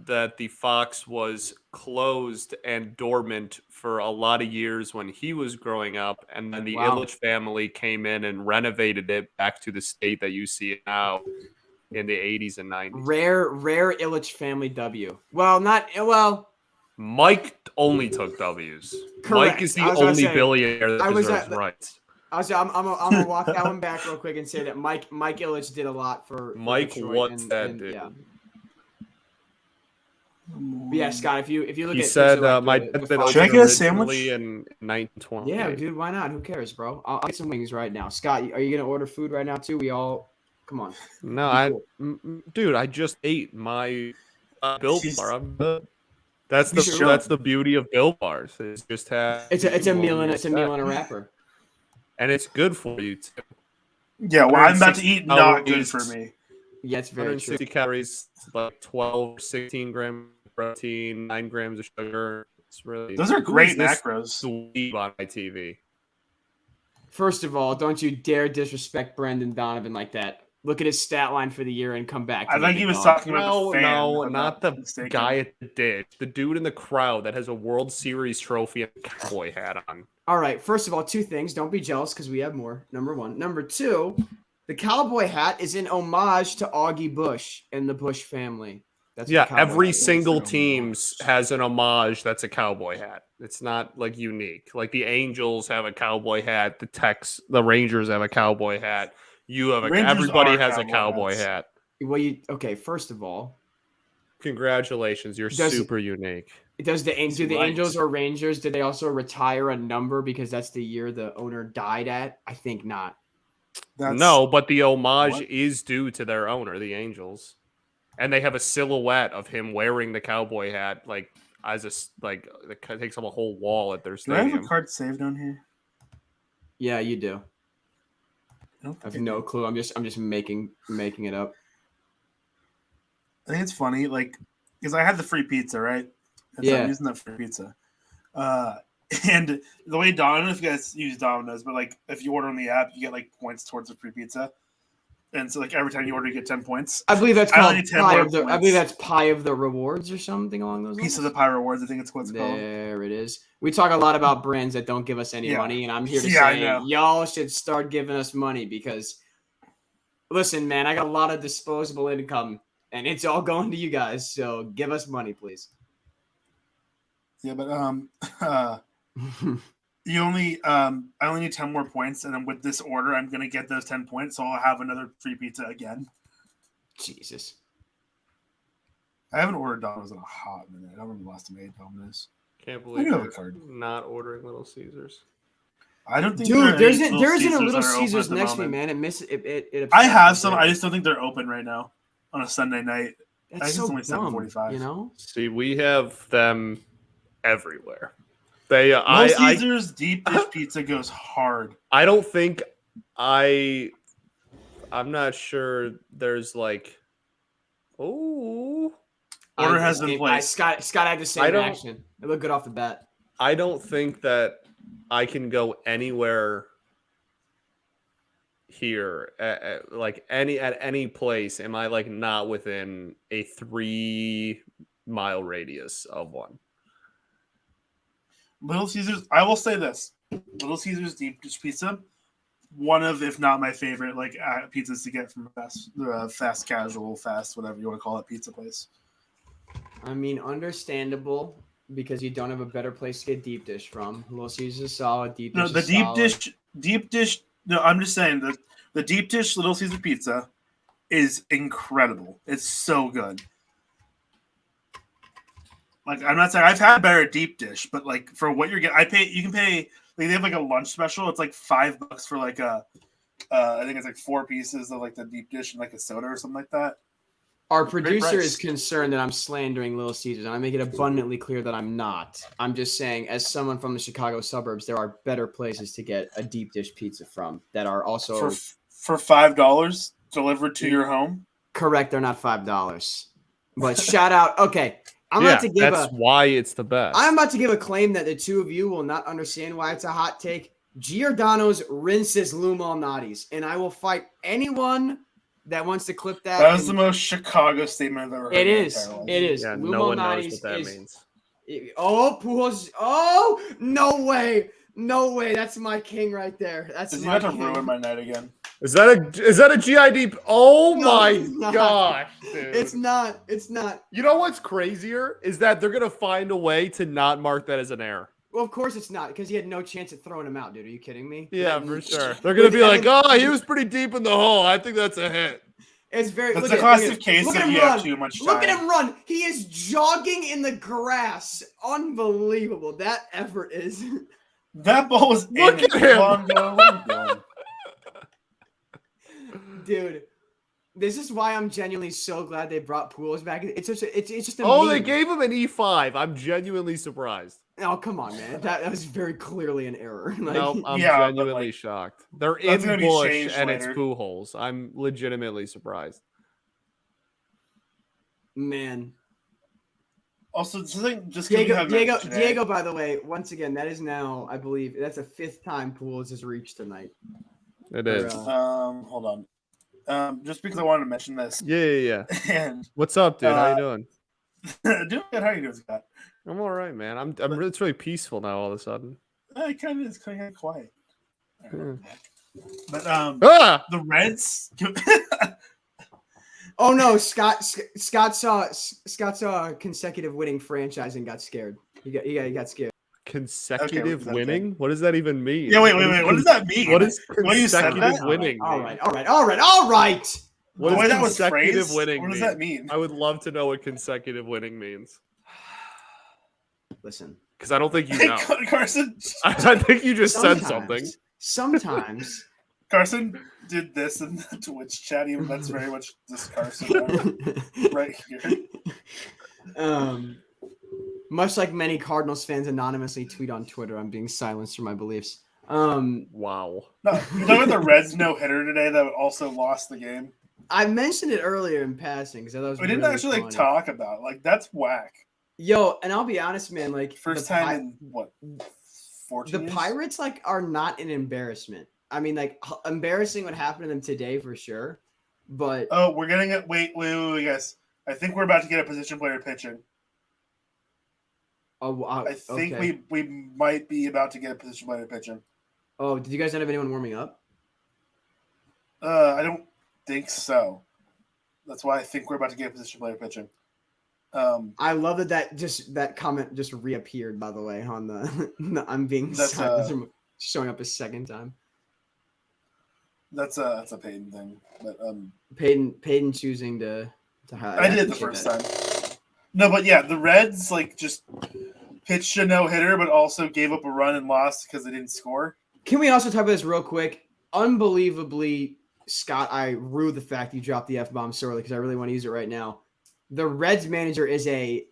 that the Fox was closed and dormant for a lot of years when he was growing up, and then the Illich family came in and renovated it back to the state that you see it now in the 80s and 90s. Rare Illich family W. Mike only took W's. Correct. Mike is the only billionaire that deserves rights. I'm gonna walk that one back real quick and say that Mike Illich did a lot for Mike. Detroit What's that dude? Yeah. But yeah, Scott. If you look he at said like my the should I get a sandwich in 1920? Yeah, dude. Why not? Who cares, bro? I'll get some wings right now. Scott, are you gonna order food right now too? We all come on. No, dude. I just ate my Built Bar. I'm good. That's the beauty of Built Bars. It's just it's a meal and a wrapper, and it's good for you too. Yeah, well, I'm about to eat not good for me. Yeah, it's very 160 true. calories, like 12 or 16 grams of protein, 9 grams of sugar. It's really those are great macros. Sweet on my TV. First of all, don't you dare disrespect Brendan Donovan like that. Look at his stat line for the year and come back. I think he was talking about the fan. No, not the guy at the ditch. The dude in the crowd that has a World Series trophy and a cowboy hat on. All right. First of all, two things. Don't be jealous because we have more. Number one. Number two, the cowboy hat is in homage to Augie Bush and the Bush family. That's every single team has an homage that's a cowboy hat. It's not like unique. Like the Angels have a cowboy hat. The Rangers have a cowboy hat. Everybody has a cowboy hat. Well, first of all, congratulations. You're super unique. Do the Angels or Rangers, did they also retire a number because that's the year the owner died at? I think not. No, but the homage is due to their owner, the Angels. And they have a silhouette of him wearing the cowboy hat, like that takes up a whole wall at their stadium. Do I have a card saved on here? Yeah, you do. I have no clue. I'm just making it up. I think it's funny, like, because I had the free pizza, right? So I'm using that free pizza. And the way I don't know if you guys use Domino's, but like if you order on the app, you get like points towards the free pizza. And so, like, every time you order, you get 10 points. I believe that's called I believe that's Pie of the Rewards or something along those lines. Piece of the Pie Rewards, I think it's what it's called. There it is. We talk a lot about brands that don't give us any money, and I'm here to say y'all should start giving us money because, listen, man, I got a lot of disposable income, and it's all going to you guys. So give us money, please. Yeah, but you only I only need 10 more points, and then with this order, I'm gonna get those 10 points, so I'll have another free pizza again. Jesus. I haven't ordered Domino's in a hot minute. I don't remember the last time I ate Domino's. Can't believe I have a card. Not ordering Little Caesars. I don't think there isn't a Little Caesars next to me, man. I have some. I just don't think they're open right now on a Sunday night. That's I think so it's only 7:45. You know? See, we have them everywhere. They Little Caesars deep dish pizza goes hard. I don't think I'm not sure there's like order has been placed. Scott had the same reaction. It looked good off the bat. I don't think that I can go anywhere here at any place. Am I like not within a 3-mile radius of one? Little Caesars. I will say this: Little Caesars deep dish pizza, one of, if not my favorite, like pizzas to get from fast casual, whatever you want to call it, pizza place. I mean, understandable because you don't have a better place to get deep dish from. Little Caesars is solid. Deep dish. No, the deep dish. No, I'm just saying that the deep dish Little Caesar pizza is incredible. It's so good. Like, I'm not saying I've had better deep dish, but like for what you're getting, you can pay. Like, they have like a lunch special. It's like $5 for like I think it's like 4 pieces of like the deep dish and like a soda or something like that. Our producer is concerned that I'm slandering Little Caesars, and I make it abundantly clear that I'm not. I'm just saying, as someone from the Chicago suburbs, there are better places to get a deep dish pizza from that are also for $5 delivered to your home. Correct, they're not $5. But shout out, okay. That's why it's the best. I'm about to give a claim that the two of you will not understand why it's a hot take. Giordano's rinses Lou Malnati's, and I will fight anyone that wants to clip that. That was the most Chicago statement I've ever heard. It is. Yeah, no one knows what that means. Pujols. Oh, no way. No way. That's my king right there. That's Is he my about to king. ruin my night again? Is that a GID? Oh my gosh, dude. It's not. It's not. You know what's crazier is that they're gonna find a way to not mark that as an error. Well, of course it's not, because he had no chance at throwing him out, dude. Are you kidding me? Yeah, for sure. They're gonna be like, "Oh, he was pretty deep in the hole. I think that's a hit." It's very. That's a classic case of you have too much time. Look at him run. He is jogging in the grass. Unbelievable. That effort is. That ball was. Look at him. Dude, this is why I'm genuinely so glad they brought Pujols back. It's just a Oh, meme. they gave him an E5. I'm genuinely surprised. Oh, come on, man. That was very clearly an error. Like, nope, I'm genuinely shocked. They're in Bush and it's Pujols. I'm legitimately surprised. Man. Also, Diego, by the way, once again, that is now, I believe, that's the 5th time Pujols has reached tonight. It is. Hold on. Just because I wanted to mention this. Yeah. And what's up, dude? How you doing? Doing good. How you doing, Scott? I'm all right, man. It's really peaceful now. All of a sudden, it kind of quiet. Yeah. But the Reds. Oh no, Scott saw a consecutive winning franchise and got scared. He got scared. Consecutive winning? What does that even mean? Yeah, wait. What does that mean? What is consecutive winning? All right. What is consecutive winning? What does that mean? I would love to know what consecutive winning means. Listen, because I don't think you know. Carson. I think you just said something. Sometimes. Carson did this in the Twitch chat. Even that's very much this Carson right here. Much like many Cardinals fans anonymously tweet on Twitter, I'm being silenced for my beliefs. Wow. No, you know the Reds no-hitter today that also lost the game? I mentioned it earlier in passing because I thought it was we didn't really actually funny. talk about it. That's whack. Yo, and I'll be honest, man. Like first time in what? 14 years? Pirates are not an embarrassment. I mean, embarrassing what happened to them today for sure. But we're getting it. Wait, guys. I think we're about to get a position player pitching. I think we might be about to get a position player pitching. Oh, did you guys not have anyone warming up? I don't think so. That's why I think we're about to get a position player pitching. I love that comment just reappeared, by the way, on the I'm being showing up a second time. That's a Peyton thing. But Peyton choosing to highlight. I did it the first time. No, but yeah, the Reds just pitched a no-hitter, but also gave up a run and lost because they didn't score. Can we also talk about this real quick? Unbelievably, Scott, I rue the fact you dropped the F-bomb so early because I really want to use it right now. The Reds manager is a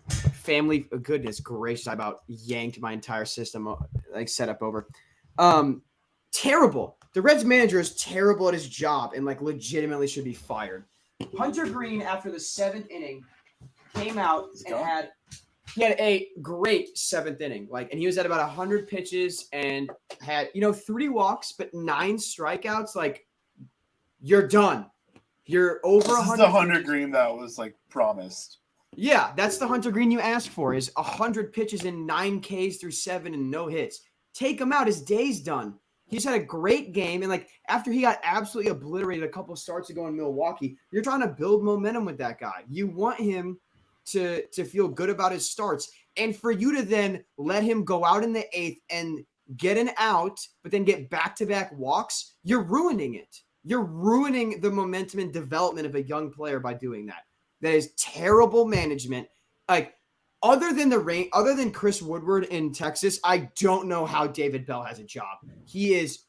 family. Goodness gracious, I about yanked my entire system setup over. Terrible. The Reds manager is terrible at his job and legitimately should be fired. Hunter Green, after the 7th inning, came out and had a great 7th inning. And he was at about 100 pitches and had 3 walks but 9 strikeouts. You're done. You're over 100. This is the Hunter Green that was promised. Yeah, that's the Hunter Green you asked for. Is 100 pitches and 9 Ks through 7 and no hits. Take him out. His day's done. He's had a great game, and after he got absolutely obliterated a couple starts ago in Milwaukee, you're trying to build momentum with that guy. You want him to feel good about his starts, and for you to then let him go out in the 8th and get an out, but then get back-to-back walks, you're ruining it. You're ruining the momentum and development of a young player by doing that. That is terrible management. Other than Chris Woodward in Texas, I don't know how David Bell has a job. He is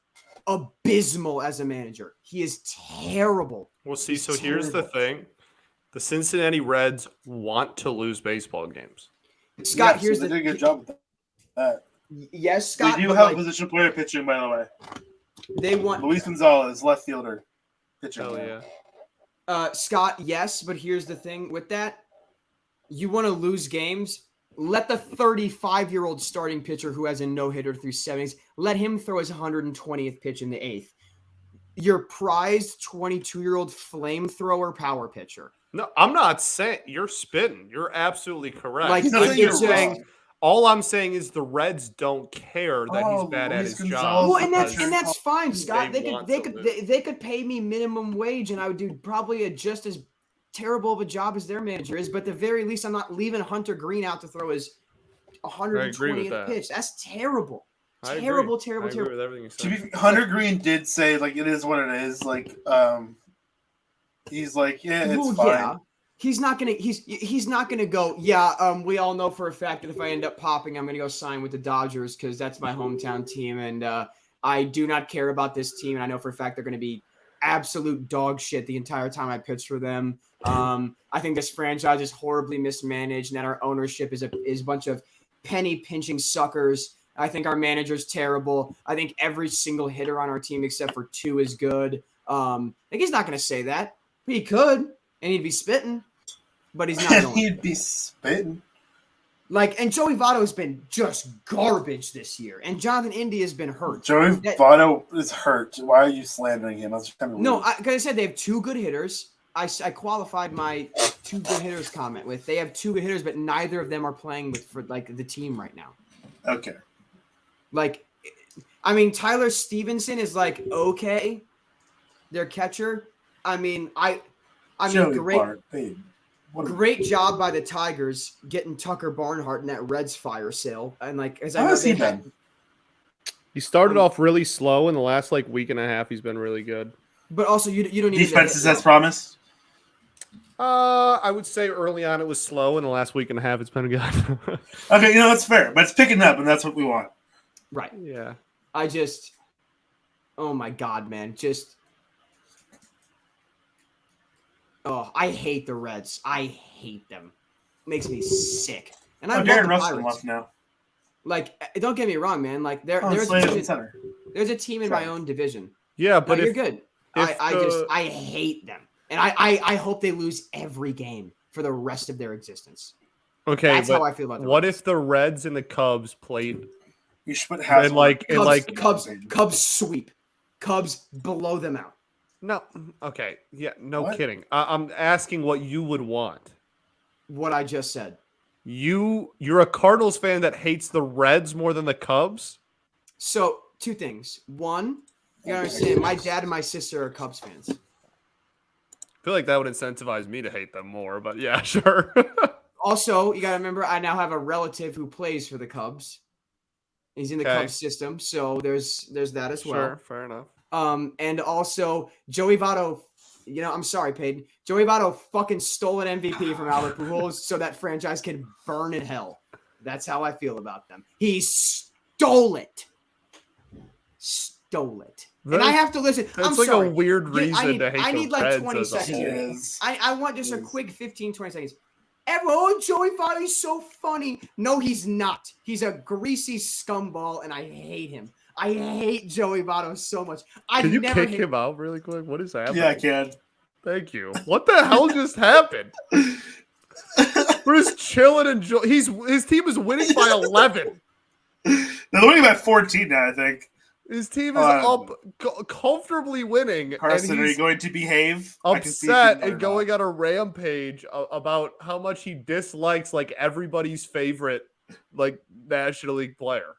abysmal as a manager. He is terrible. Well, see, so here's the thing. The Cincinnati Reds want to lose baseball games. Scott, they did a good job with that. Yes, Scott. They do have position player pitching, by the way. They want Luis Gonzalez, left fielder, pitching. Hell yeah. Scott, yes, but here's the thing with that. You want to lose games, let the 35-year-old starting pitcher who has a no-hitter through 7 innings, let him throw his 120th pitch in the 8th. Your prized 22-year-old flamethrower power pitcher. No, I'm not saying you're spitting. You're absolutely correct. All I'm saying is the Reds don't care that he's bad at his job. Well, and that's fine, Scott. They could pay me minimum wage, and I would do probably just as terrible of a job as their manager is. But at the very least, I'm not leaving Hunter Green out to throw his 120th pitch. That's terrible. Terrible. I agree with everything you said. Hunter Green did say it is what it is. He's it's fine. Yeah. He's not gonna go. Yeah, we all know for a fact that if I end up popping, I'm gonna go sign with the Dodgers because that's my hometown team, and I do not care about this team, and I know for a fact they're gonna be absolute dog shit the entire time I pitch for them. I think this franchise is horribly mismanaged, and that our ownership is a bunch of penny pinching suckers. I think our manager's terrible. I think every single hitter on our team except for 2 is good. He's not gonna say that, but he could. And he'd be spitting, but he's not going. He'd be spitting. And Joey Votto's been just garbage this year. And Jonathan India has been hurt. Joey Votto is hurt. Why are you slandering him? That's kind of weird. Because I said they have 2 good hitters. I qualified my 2 good hitters comment with. They have 2 good hitters, but neither of them are playing for the team right now. Okay. Tyler Stevenson is okay. Their catcher. Great job by the Tigers getting Tucker Barnhart in that Reds fire sale. And how has he been? He started off really slow. In the last week and a half, he's been really good. But also, you don't need defenses as promised. I would say early on it was slow. In the last week and a half, it's been good. Okay, that's fair, but it's picking up, and that's what we want. Right. Yeah. Oh my God, man, Oh, I hate the Reds. I hate them. Makes me sick. And I love Darren the Russell Pirates. now. Don't get me wrong, man. There's a team in my own division. Yeah, but you're good. I hate them, and I hope they lose every game for the rest of their existence. Okay, that's how I feel about them. What if the Reds and the Cubs played? You should put Cubs sweep. Cubs blow them out. No. Okay. Yeah. No What? kidding. I'm asking what you would want. What I just said. You're a Cardinals fan that hates the Reds more than the Cubs? So, two things. One, you gotta understand, my dad and my sister are Cubs fans. I feel like that would incentivize me to hate them more, but yeah, sure. Also, you gotta remember, I now have a relative who plays for the Cubs. He's in the Cubs system, so there's that as well. Sure, fair enough. And also Joey Votto. I'm sorry, Peyton. Joey Votto fucking stole an MVP from Albert Pujols so that franchise can burn in hell. That's how I feel about them. He stole it. And I have to listen. I'm like sorry. A weird reason to hate I need the like Reds 20 as a seconds. whole. I want just a quick 15, 20 seconds. Oh, Joey Votto's so funny. No, he's not. He's a greasy scumball, and I hate him. I hate Joey Votto so much. Can you kick him out really quick? What is happening? Yeah, I can. Thank you. What the hell just happened? We're just chilling and his team is winning by 11. They're winning by 14 now, I think. His team is up comfortably winning. Carlson, are you going to behave? Upset and going on a rampage about how much he dislikes like everybody's favorite like National League player.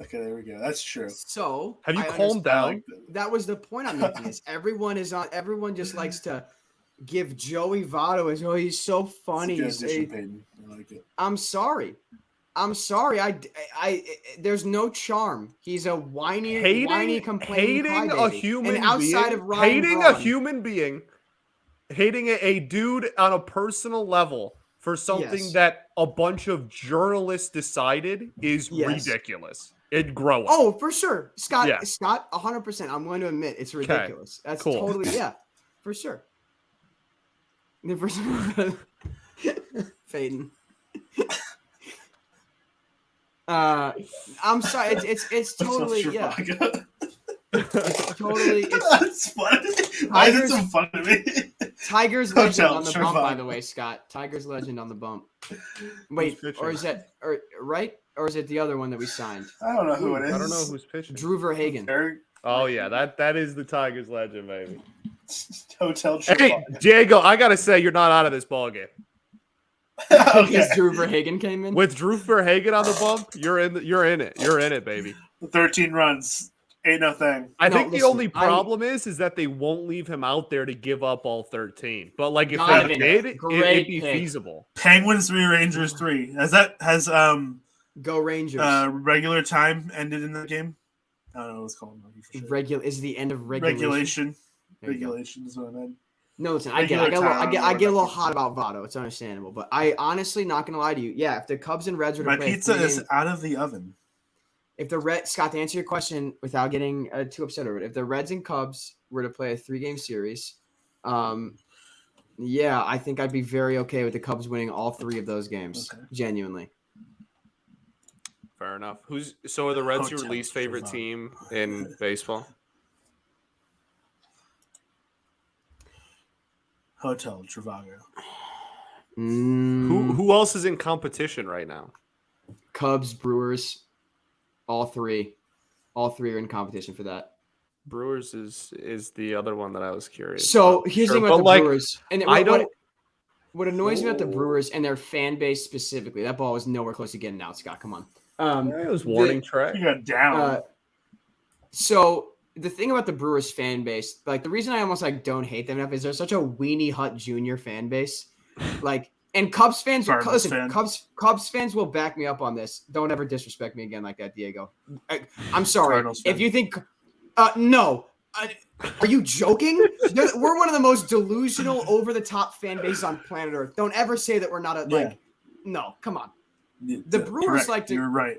Okay, there we go. That's true. So have you calmed down? That was the point I'm making. Is everyone just likes to give Joey Votto as he's so funny. I like it. I'm sorry. I there's no charm. He's a whiny, complaining hating crybaby. a human and outside being, of Ryan hating Braun, a human being, hating a dude on a personal level for something that a bunch of journalists decided is ridiculous. It'd grow up. Oh, for sure. Scott, 100%. I'm going to admit it's ridiculous. That's cool. Totally, for sure. Faden. I'm sorry. It's totally It's totally. That's funny. Why is it so funny to me? Tiger's legend on the bump, by the way, Scott. Tiger's legend on the bump. Wait, or is that right? Or is it the other one that we signed? I don't know who it is. I don't know who's pitching. Drew Verhagen. Oh yeah, that is the Tigers legend, baby. Hotel. Hey, Diego, I gotta say you're not out of this ball game. Because Drew Verhagen came in. With Drew Verhagen on the bump, you're in it. You're in it, baby. 13 runs. Ain't no thing. I think the only problem is that they won't leave him out there to give up all 13. But like if they did, it'd be feasible. Penguins 3, Rangers 3. Has Go Rangers. Regular time ended in the game? I don't know what's called. Sure. Is the end of regulation. Regulation is what I meant. No, listen, I get a little hot about Votto. It's understandable, but I honestly, not gonna lie to you, if the Cubs and Reds were to play, my pizza is out of the oven. If the Scott, to answer your question without getting too upset over it, if the Reds and Cubs were to play a 3-game series, I think I'd be very okay with the Cubs winning all 3 of those games. Okay. Genuinely. Fair enough. So are the Reds your least favorite team in baseball? Hotel Trivago. Who else is in competition right now? Cubs, Brewers, all 3. All 3 are in competition for that. Brewers is the other one that I was curious. So here's the thing about the Brewers. And what annoys me about the Brewers and their fan base specifically, that ball was nowhere close to getting out, Scott. Come on. It was warning track. You got down. So the thing about the Brewers fan base, like the reason I almost don't hate them enough is they're such a Weenie Hut Jr. fan base. And Cubs fans, Cubs fans will back me up on this. Don't ever disrespect me again like that, Diego. I'm sorry. Cardinals if you think, no. Are you joking? We're one of the most delusional, over-the-top fan bases on planet Earth. Don't ever say that we're not no, come on. The Brewers like to. You're right.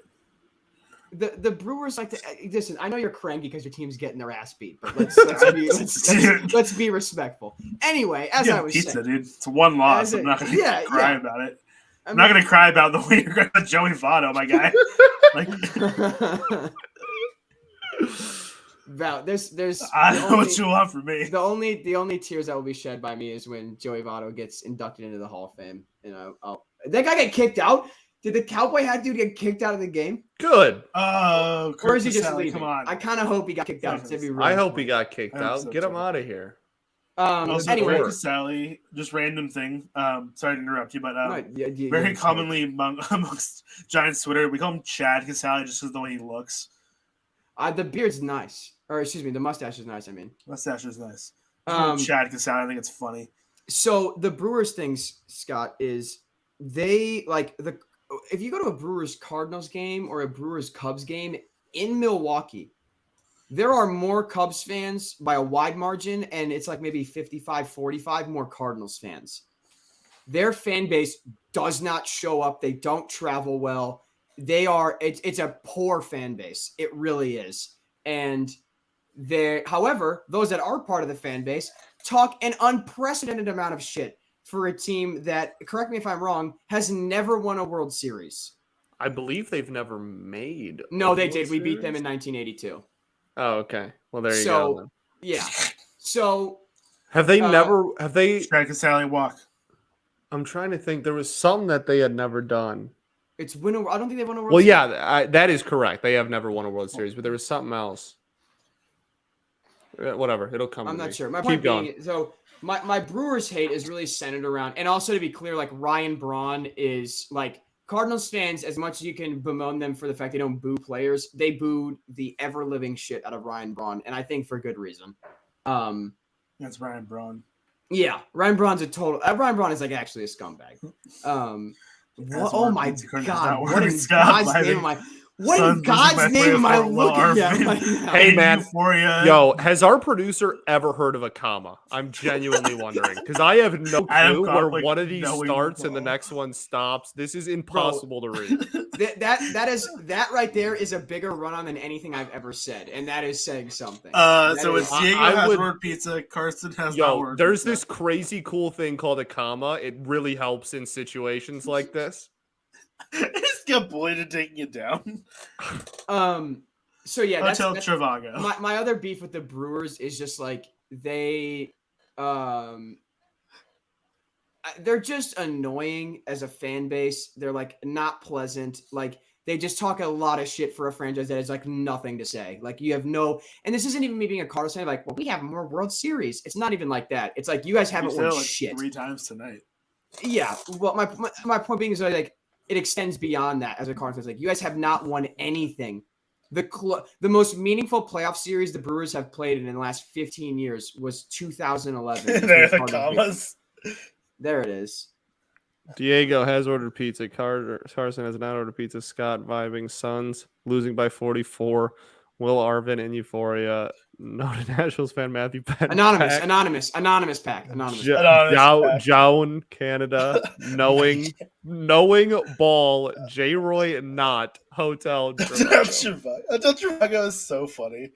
The Brewers like to listen. I know you're cranky because your team's getting their ass beat, but let's be respectful. Anyway, as I was saying, dude, it's one loss. I'm not going to cry about it. I'm not going to cry about the way you're going to Joey Votto, my guy. Val, there's. I know what you want from me. The only tears that will be shed by me is when Joey Votto gets inducted into the Hall of Fame. That guy get kicked out. Did the cowboy hat dude get kicked out of the game? Good. Oh, Or is he just Sally, leaving? come on. I kind of hope he got kicked out. I hope he got kicked I hope out. so, Get him too. out of here. Also, Anyway, Kirk Sally, just random thing. Sorry to interrupt you, but very yeah, commonly amongst Giants Twitter, we call him Chad Casale just because of the way he looks. the beard's nice, or excuse me, the mustache is nice. I mean, Mustache is nice. Chad Casale, I think it's funny. So the Brewers things, Scott, is they like if you go to a Brewers Cardinals game or a Brewers Cubs game in Milwaukee, there are more Cubs fans by a wide margin, and it's like maybe 55-45 more Cardinals fans. Their fan base does not show up. They don't travel well. It's a poor fan base. It really is. And however, those that are part of the fan base talk an unprecedented amount of shit for a team that, correct me if I'm wrong, has never won a World Series. I believe they've never made. No, they did. We beat them in 1982. Oh, okay. Well, there you go. Then. Yeah. So have they Chad Casale walk? I'm trying to think. There was some that they had never done. I don't think they've won a World Series. Series. Well, yeah, that is correct. They have never won a World Series, but there was something else. Whatever, it'll come. I'm not me. sure. My Keep point going. being, so my Brewers hate is really centered around, and also to be clear, like Ryan Braun is like Cardinals fans. As much as you can bemoan them for the fact they don't boo players, they booed the ever living shit out of Ryan Braun, and I think for good reason. That's Ryan Braun. Yeah, Ryan Braun's a total. Ryan Braun is like actually a scumbag. Oh my god! What in God's name am I? What in God's name am I looking at right now? Hey man, yo, has our producer ever heard of a comma? I'm genuinely wondering because I have no clue where one of these starts and the next one stops. This is impossible to read. That right there is a bigger run-on than anything I've ever said, and that is saying something. So it's Diego has word pizza, Carlson has not word there's pizza. This crazy cool thing called a comma. It really helps in situations like this. It's got boy to taking you down. So yeah, that's Trivago. My other beef with the Brewers is just like they're just annoying as a fan base. They're like not pleasant. Like they just talk a lot of shit for a franchise that has like nothing to say. Like you have and this isn't even me being a Cardinals fan. Like, well, we have more World Series. It's not even like that. It's like you guys haven't won shit 3 times tonight. Yeah. Well, my point being is like it extends beyond that as a Cardinals. Like you guys have not won anything. The most meaningful playoff series the Brewers have played in the last 15 years was 2011. There are the commas. There it is. Diego has ordered pizza. Carlson has not ordered pizza. Scott vibing. Suns losing by 44. Will Arvin in Euphoria. Noted Nationals fan Matthew Penn. Anonymous pack. Joan, Canada. Knowing ball. J. Roy not Hotel. Hotel Trivago is so funny.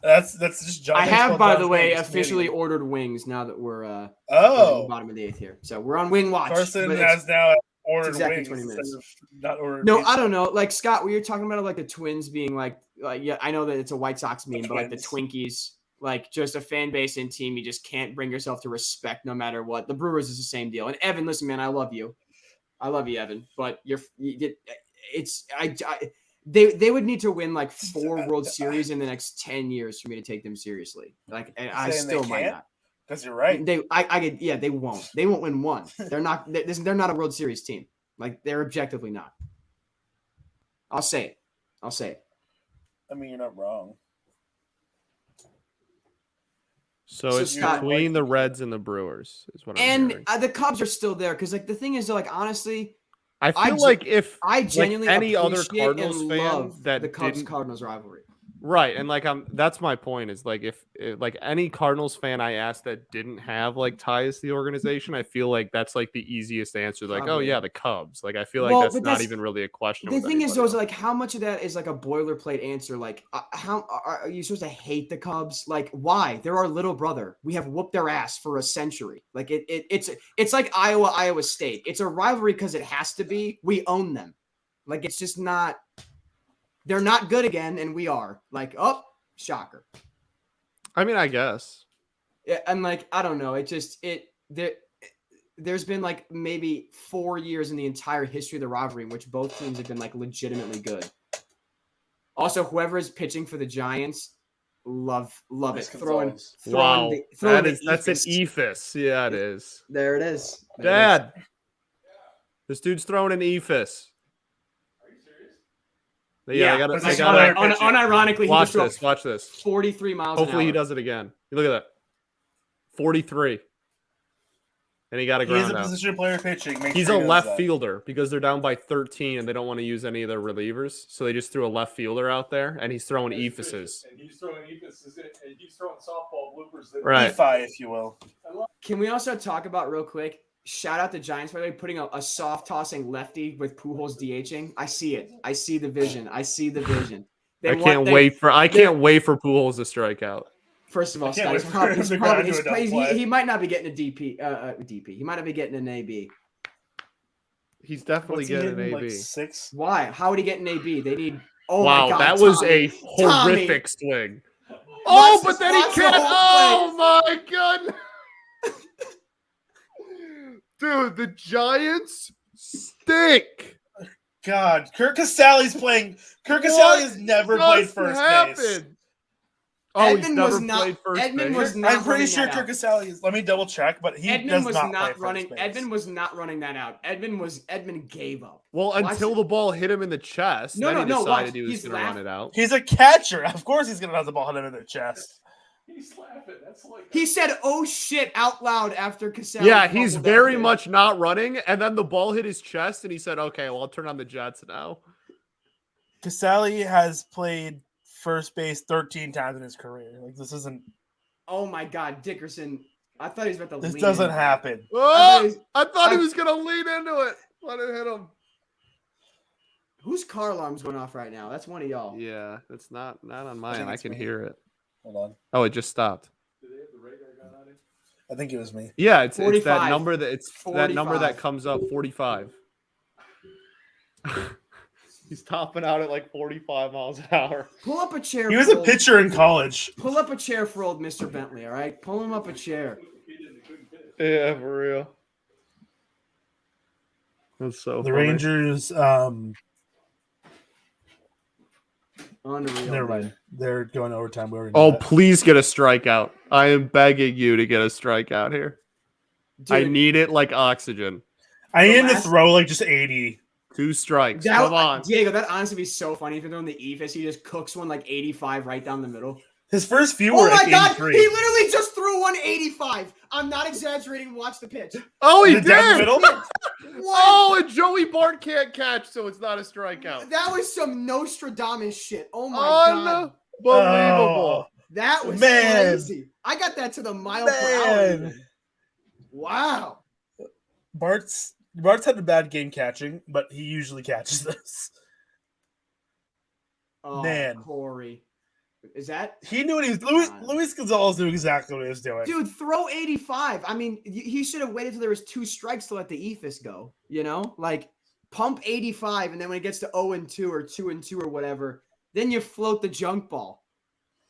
That's just John. I have, by the way, officially ordered wings now that we're at the bottom of the 8th here. So we're on wing watch. Carson has now ordered exactly wings 20 minutes. Not ordered no, pizza. I don't know. Like Scott, we were talking about like the Twins being like yeah, I know that it's a White Sox meme, but like the Twinkies, like just a fan base and team you just can't bring yourself to respect no matter what. The Brewers is the same deal. And Evan, listen, man, I love you, Evan, but they would need to win like 4 World Series in the next 10 years for me to take them seriously. Like, and I still might not. Because you're right. They won't. They won't win one. They're not. They're not a World Series team. Like they're objectively not. I'll say it. I mean, you're not wrong. So it's between the Reds and the Brewers, is what I'm hearing. And the Cubs are still there because, like, the thing is, like, honestly, I feel like if I genuinely any other Cardinals fan that the Cubs-Cardinals rivalry. Right, and like that's my point is like if like any Cardinals fan I asked that didn't have like ties to the organization, I feel like that's like the easiest answer. Like, oh yeah, the Cubs. Like I feel like that's not even really a question. The thing is, though, is like how much of that is like a boilerplate answer? Like, how are you supposed to hate the Cubs? Like, why? They're our little brother. We have whooped their ass for a century. Like it's like Iowa State. It's a rivalry because it has to be. We own them. Like it's just not. They're not good again, and we are. Like, oh, shocker. I mean, I guess. Yeah, and like, I don't know. there's been like maybe 4 years in the entire history of the rivalry in which both teams have been like legitimately good. Also, whoever is pitching for the Giants, love it. That's an ephus. Yeah, it is. There it is. Dad, this dude's throwing an ephus. Are you serious? Yeah, I got unironically, watch this. 43 miles an hour. Hopefully he does it again. Look at that. 43. And he got a ground out. He's a position player pitching. He's a left fielder because they're down by 13 and they don't want to use any of their relievers. So they just threw a left fielder out there and he's throwing ephuses. And he's throwing ephuses and he's throwing softball bloopers. Right. EFI, if you will. Can we also talk about real quick? Shout out to Giants by the way, putting a soft tossing lefty with Pujols DHing. I see it. I see the vision. I can't wait for Pujols to strike out. First of all, Scott, he might not be getting a DP. He might not be getting an AB. He's definitely getting an AB. Like 6? Why? How would he get an AB? They need. Oh wow, my God, that was a horrific swing. Oh, but then he can't. Oh my God. Dude, the Giants stink. God, Kirk Casale's playing. Kirk Casale has never played first base. Oh, Edmund was not. Edmund was not. I'm pretty sure Kirk Casale is. Let me double check, but he Edmund does was not play running. first base. Edmund was not running that out. Edmund gave up. Well, until the ball hit him in the chest. Then he decided he was going to run it out. He's a catcher. Of course, he's going to have the ball hit him in the chest. He's laughing. That's like he said, "Oh shit!" out loud after Casale. Yeah, he's very much not running, and then the ball hit his chest, and he said, "Okay, well, I'll turn on the Jets now." Casale has played first base 13 times in his career. Like this isn't. Oh my God, Dickerson! I thought he was about to. This doesn't happen. Oh, I thought he was going to lean into it. Let it hit him. Whose car alarm's going off right now? That's one of y'all. Yeah, it's not on mine. I can hear it. Hold on. Oh, it just stopped. Did they have the radar gun on it? I think it was me. Yeah, it's that number that number that comes up 45. He's topping out at like 45 miles an hour. Pull up a chair. He was a pitcher in college. Pull up a chair for old Mr. Bentley. All right, pull him up a chair. Yeah, for real. That's so. The funny. Rangers. Unreal. Never mind. They're going overtime. Please get a strikeout. I am begging you to get a strikeout here. Dude, I need it like oxygen. I need him to throw like just 80. 2 strikes. Come on. Diego, that honestly be so funny if you're throwing the ephus. He just cooks one like 85 right down the middle. His first few were like 83. God, he literally just threw 185. I'm not exaggerating. Watch the pitch. Oh, he did. And Joey Bart can't catch, so it's not a strikeout. That was some Nostradamus shit. Oh my God. Unbelievable. That was crazy. I got that to the mile per hour. Wow. Bart's had a bad game catching, but he usually catches this. Oh, man. Corey. Is that? He knew what he was. Luis Gonzalez knew exactly what he was doing. Dude, throw 85. I mean, he should have waited till there was 2 strikes to let the ephus go. You know? Like, pump 85, and then when it gets to 0-2 or 2-2 or whatever, then you float the junk ball.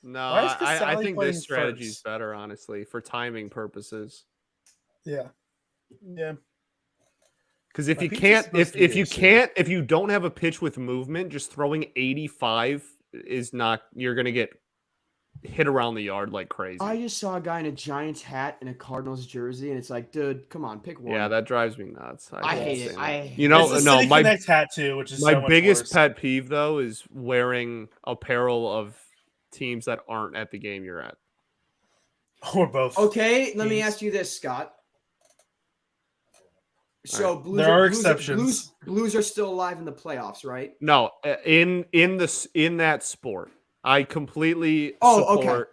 No, I think this strategy is better, honestly, for timing purposes. Yeah. Yeah. Because if you don't have a pitch with movement, just throwing 85 is not. You're gonna get hit around the yard like crazy. I just saw a guy in a Giants hat and a Cardinals jersey, and it's like, dude, come on, pick one. Yeah, that drives me nuts. I hate it. My hat too, which is my biggest pet peeve though is wearing apparel of teams that aren't at the game you're at. Or both. Okay, let me ask you this, Scott. So there are exceptions. Blues are still alive in the playoffs, right? No, in that sport, I completely support. Okay.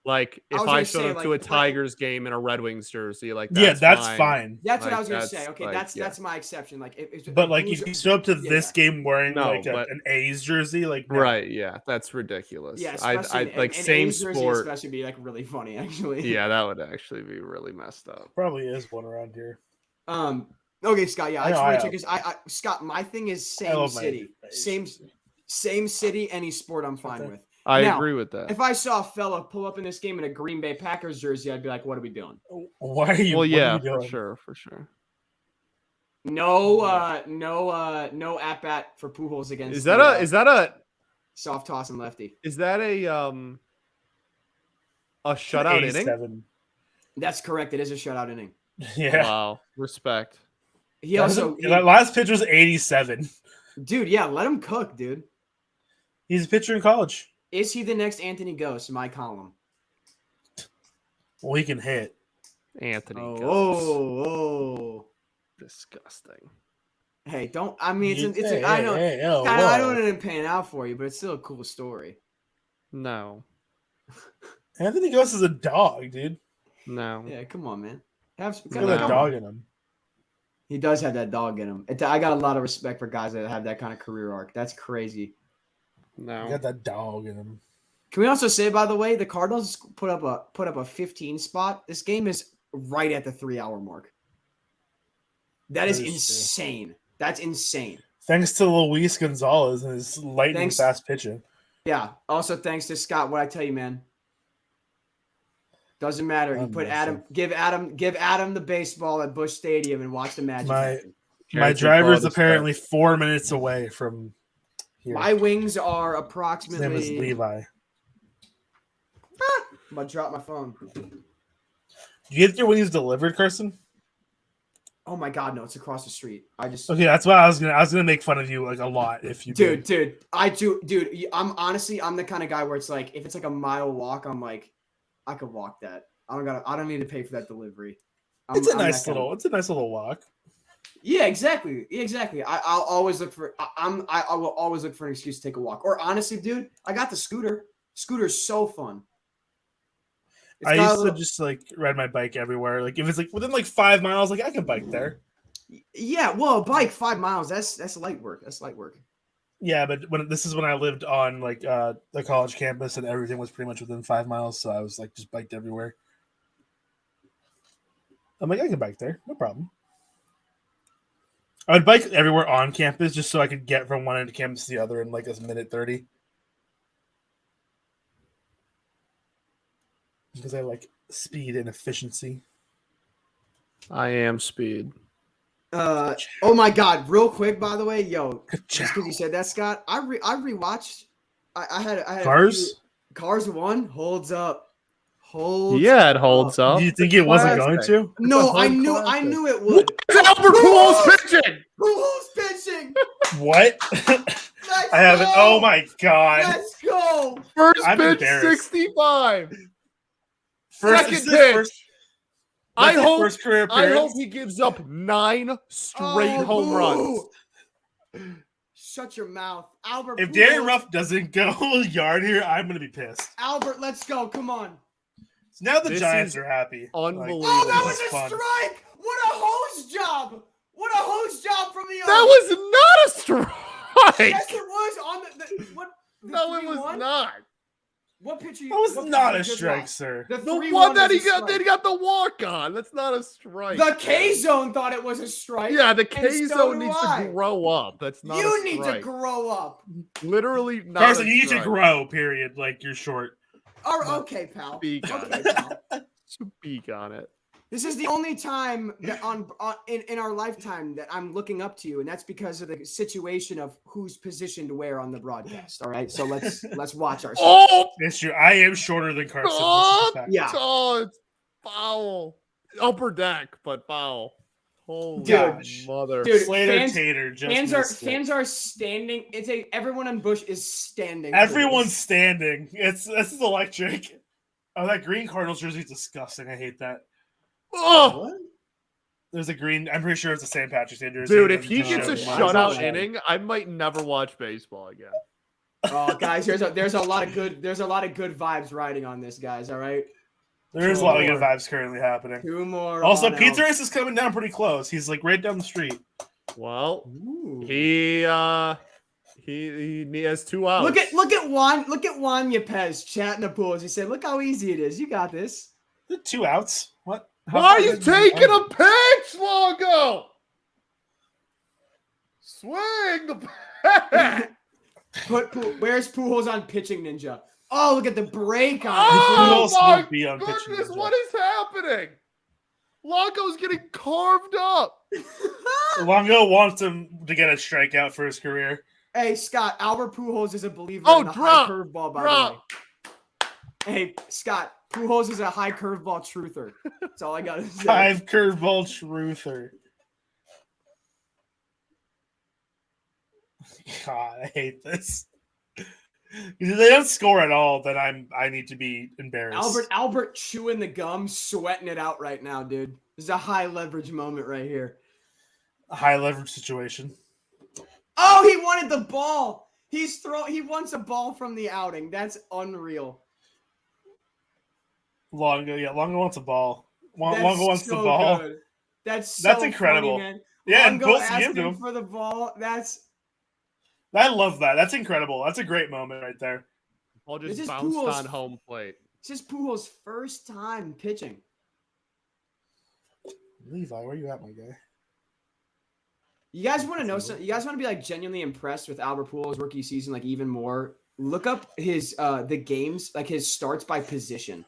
Like if I showed up to a Tigers game in a Red Wings jersey, like that's fine. That's what I was gonna say. Okay, that's my exception. Like, if you show up to this game wearing an A's jersey, like no. Right? Yeah, that's ridiculous. Yeah, I like same A's jersey sport. Especially be like really funny, actually. Yeah, that would actually be really messed up. Probably is one around here. Okay, Scott. Yeah, I just want to check because Scott, my thing is same city, same city, any sport I'm fine with. I Now, agree with that. If I saw a fella pull up in this game in a Green Bay Packers jersey, I'd be like, "What are we doing?" Why are you? Well, yeah, what are you for doing? sure. No at bat for Pujols against. Is that a soft toss and lefty? Is that a shutout inning? That's correct. It is a shutout inning. Yeah. Wow. Respect. That last pitch was 87. Dude, yeah, let him cook, dude. He's a pitcher in college. Is he the next Anthony Ghost? My column. Well, he can hit. Anthony Ghost. Oh. Disgusting. Hey, don't. I mean, Hey, I know. hey, I don't want to pan out for you, but it's still a cool story. No. Anthony Ghost is a dog, dude. No. Yeah, come on, man. Have some He's got that dog in him. He does have that dog in him. I got a lot of respect for guys that have that kind of career arc. That's crazy. No. He got that dog in him. Can we also say, by the way, the Cardinals put up a 15 spot. This game is right at the 3-hour mark. That is insane. True. That's insane. Thanks to Luis Gonzalez and his lightning fast pitching. Yeah. Also, thanks to Scott. What I tell you, man. Doesn't matter. You put give Adam the baseball at Busch Stadium and watch the Magic. My driver is apparently 4 minutes away from here. My wings are approximately. His name is Levi. I'm about to drop my phone. You get your wings delivered, Carson? Oh my God, no! It's across the street. Okay. That's why I was gonna make fun of you like a lot if you. Dude. I'm the kind of guy where it's like if it's like a mile walk, I'm like, I could walk that. I don't need to pay for that delivery. It's a nice little walk. Yeah, exactly. I'll always look for. I will always look for an excuse to take a walk. Or honestly, dude, I got the scooter. Scooter's so fun. I used to just like ride my bike everywhere. Like if it's like within like 5 miles, like I can bike there. Yeah, well, a bike 5 miles. That's light work. Yeah, but this is when I lived on like the college campus and everything was pretty much within 5 miles, so I was like just biked everywhere. I'm like I can bike there, no problem. I would bike everywhere on campus just so I could get from one end of campus to the other in like a minute 30. Because I like speed and efficiency. I am speed. Oh my God! Real quick, by the way, just because you said that, Scott, I rewatched. I had Cars. Cars 1 holds up. It holds up. Do you think it wasn't going to? No, I knew it would. Albert Pujols pitching. Who's pitching? What? I haven't. Oh my God! Let's go. First pitch, 65. Second pitch. I hope he gives up 9 straight home runs. Shut your mouth, Albert. If Darren Ruff doesn't go yard here, I'm gonna be pissed. Albert, let's go. Come on. So now the Giants are happy. Unbelievable. That was a strike. What a host job. From the. That was not a strike. Yes, it was on the what? No, it was not. What pitch? That was not a strike, sir. The one that he got the walk on. That's not a strike. The K zone thought it was a strike. Yeah, the K zone needs to grow up. That's not. You need to grow up. Literally not. Carson, you need to grow. Period. Like you're short. Okay, pal. Speak on it. Speak on it. This is the only time that in our lifetime that I'm looking up to you, and that's because of the situation of who's positioned where on the broadcast. All right, so let's watch ourselves. Oh, it's true. I am shorter than Carson. Yeah. Oh, it's foul. Upper deck, but foul. Holy mother. Dude, Slater Tater just fans are standing. Everyone on Busch is standing. Everyone's standing. This is electric. Oh, that green Cardinals jersey is disgusting. I hate that. Oh, what? There's a green. I'm pretty sure it's the St. Patrick's Day jersey. Dude, if he gets a shutout inning, I might never watch baseball again. Oh, guys, there's a lot of good vibes riding on this, guys. All right. There's a lot of good vibes currently happening. 2 more. Also, Pizza Race is coming down pretty close. He's like right down the street. Well, he has 2 outs. Look at Juan Yepes chatting the pools. He said, "Look how easy it is. You got this." 2 outs. What? Why are you taking a pitch, Longo? Swing the pitch. Where's Pujols on pitching ninja? Oh, look at the break on Oh my Be on pitching goodness, ninja. what is happening? Longo's getting carved up. Longo wants him to get a strikeout for his career. Hey, Scott, Albert Pujols is a believer Oh, in the drop, high curveball, by drop. the way. Hey, Scott, Pujols is a high curveball truther. That's all I got to say. 5 curveball truther. God, I hate this. If they don't score at all, then I need to be embarrassed. Albert chewing the gum, sweating it out right now, dude. This is a high leverage moment right here. A high leverage situation. Oh, he wanted the ball. He wants a ball from the outing. That's unreal. Longo wants a ball. That's Longo wants so the ball. good. That's incredible. Funny, man. Yeah, and Longo both give asking him for the ball. I love that. That's incredible. That's a great moment right there. Ball This just is bounced Pujols' on home plate. This is Pujols' first time pitching. Levi, where you at, my guy? You guys want to know something? You guys want to be like genuinely impressed with Albert Pujols' rookie season, like even more? Look up his the games, like his starts by position.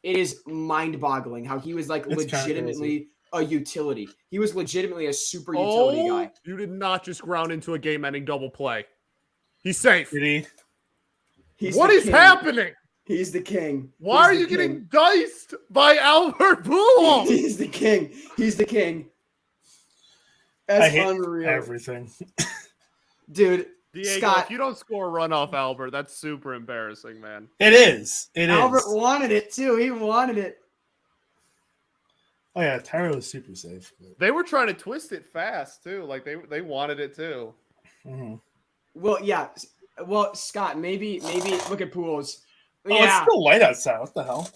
It is mind-boggling how he was like It's legitimately a utility. He was legitimately a super utility guy. You did not just ground into a game-ending double play. He's safe. Did he? What is happening? He's the king. Why are you getting diced by Albert Pujols? He's the king. He's the king. I That's hate unreal. everything. Dude, Diego, Scott, if you don't score a run off Albert, that's super embarrassing, man. It is. Albert wanted it too. He wanted it. Oh yeah, Tyro was super safe. They were trying to twist it fast too. Like they wanted it too. Mm-hmm. Well, yeah. Well, Scott, maybe look at Pujols. Oh, it's still light outside. What the hell?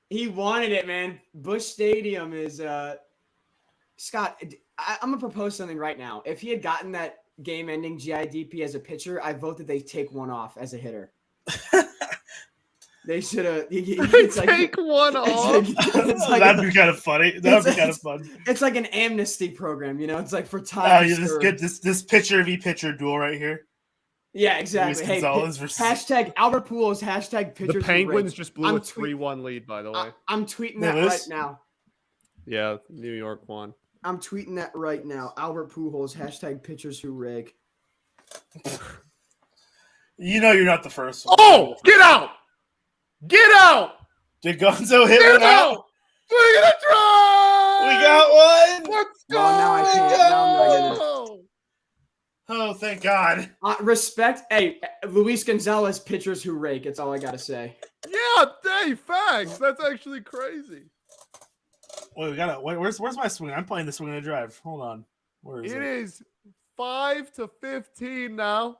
He wanted it, man. Busch Stadium is Scott, I'm gonna propose something right now. If he had gotten that game-ending GIDP as a pitcher, I vote that they take one off as a hitter. They should have. Take one off. That'd be kind of funny. That'd be kind of fun. It's like an amnesty program, you know. It's like for time. This pitcher v pitcher duel right here. Yeah, exactly. Hey, hashtag Albert Pujols. Hashtag pitchers. The Penguins just blew a 3-1 lead. By the way, I'm tweeting that right now. Yeah, New York won. I'm tweeting that right now. Albert Pujols. Hashtag pitchers who rig. You know you're not the first one. Oh, get out! Get out! Did Gonzo hit one out? We're gonna try! We got one! Let's go! Well, now I can't. Now I'm not gonna. Oh, thank God. Respect. Hey, Luis Gonzalez, pitchers who rake. That's all I got to say. Yeah, hey, facts. That's actually crazy. Wait, where's my swing? I'm playing the swing and a drive. Hold on. Where is it? It is 5-15 now.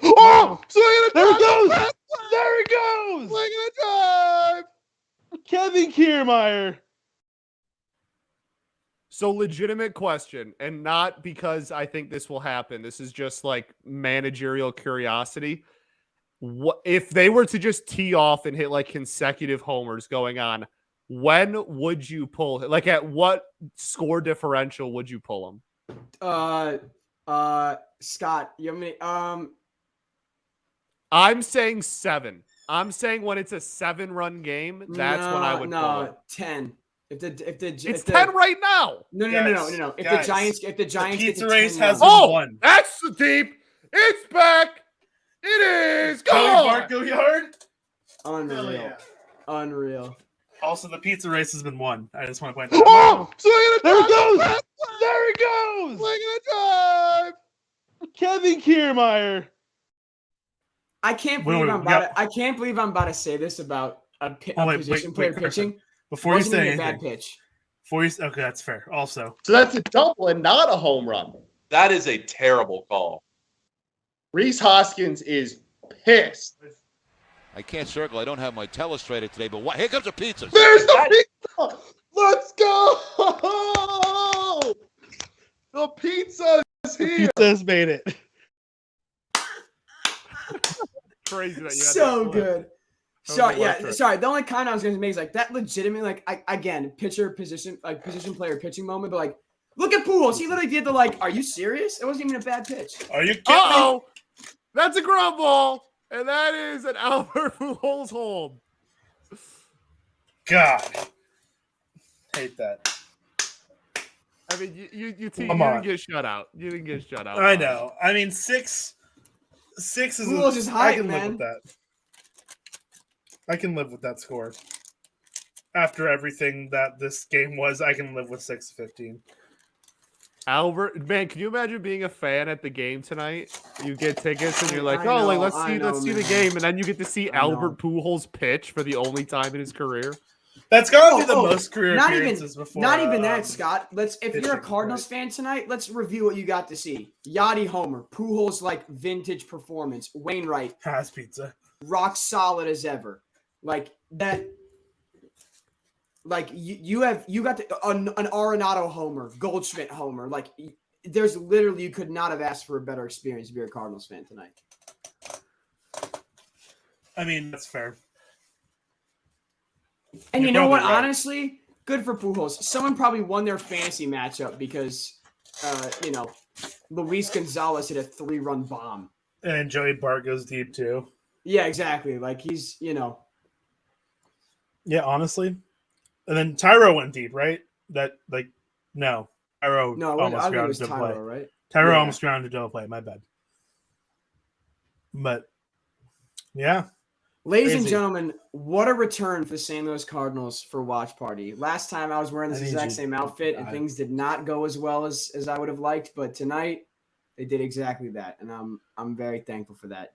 Oh! There it goes! There it goes! Swing and a drive! Kevin Kiermaier. So legitimate question, and not because I think this will happen. This is just like managerial curiosity. What if they were to just tee off and hit like consecutive homers going on? When would you pull? Like at what score differential would you pull them? Scott, you have any? I'm saying 7. I'm saying when it's a 7-run game, that's when I would pull it. 10. It's 10 right now. No. If the Giants get pizza to race 10 has now. one. That's the deep. It's back. It is. Go on. Marco Yard. Unreal. Yeah. Unreal. Also, the pizza race has been won. I just want to point that out. Oh! There it goes! There it goes! Swing and a drive! Kevin Kiermaier. I can't believe I'm about to say this about a position player pitching. Before you say anything, bad pitch. Okay, that's fair. Also, so that's a double and not a home run. That is a terrible call. Rhys Hoskins is pissed. I can't circle. I don't have my telestrator today, but here comes a pizza. There's the pizza. Let's go. The pizza is here. The pizza's made it. Crazy that you had So good. Sorry, electric. sorry. The only comment I was going to make is like that legitimately, like again, position player pitching moment, but like, look at Pujols. He literally did the like. Are you serious? It wasn't even a bad pitch. are you kidding me? Uh-oh. That's a ground ball, and that is an Albert Pujols hold. God, hate that. I mean, you didn't get shut out. You didn't get shut out. I know. I mean, six is. Pujols is high, I can live man. with that. I can live with that score. After everything that this game was, I can live with 6-15. Albert, man, can you imagine being a fan at the game tonight? You get tickets and you're like, I know, let's see the game, and then you get to see Albert know. Pujols pitch for the only time in his career. That's got to be the most career not appearances even, before. Not even that, Scott. If you're a pitching, Cardinals fan tonight, let's review what you got to see. Yachty homer, Pujols like vintage performance, Wainwright Has pizza, rock solid as ever. Like that. Like you got an Arenado homer, Goldschmidt homer. Like there's literally, you could not have asked for a better experience if you're a Cardinals fan tonight. I mean, that's fair. And You're you know what? right. Honestly, good for Pujols. Someone probably won their fantasy matchup because, Luis Gonzalez hit a 3-run bomb. And Joey Bart goes deep too. Yeah, exactly. Like he's, Yeah, honestly. And then Tyro went deep, right? No. Tyro no, I think it was Tyro, right? Tyro almost grounded double play. My bad. But, yeah. Ladies and Crazy. gentlemen, what a return for the St. Louis Cardinals for Watch Party. Last time I was wearing this exact same outfit, and things did not go as well as I would have liked. But tonight, they did exactly that, and I'm very thankful for that.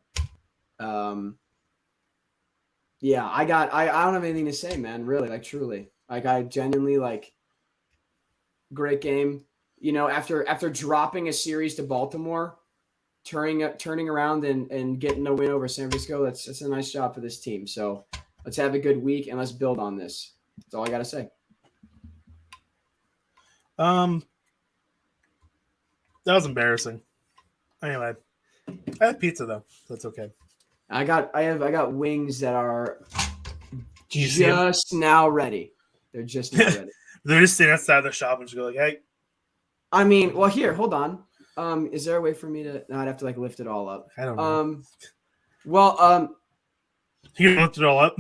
Yeah, I don't have anything to say, man. Really, like truly, like I genuinely like. Great game, after dropping a series to Baltimore. Turning around and getting a win over San Francisco, that's a nice job for this team. So let's have a good week and let's build on this. That's all I got to say. That was embarrassing. Anyway, I have pizza though, so that's okay. I got wings that are just now ready. They're just now ready. They're just sitting outside the shop and just go like, "Hey." I mean, well, here, hold on. Is there a way for me to? No, I'd have to lift it all up. I don't know. You can lift it all up.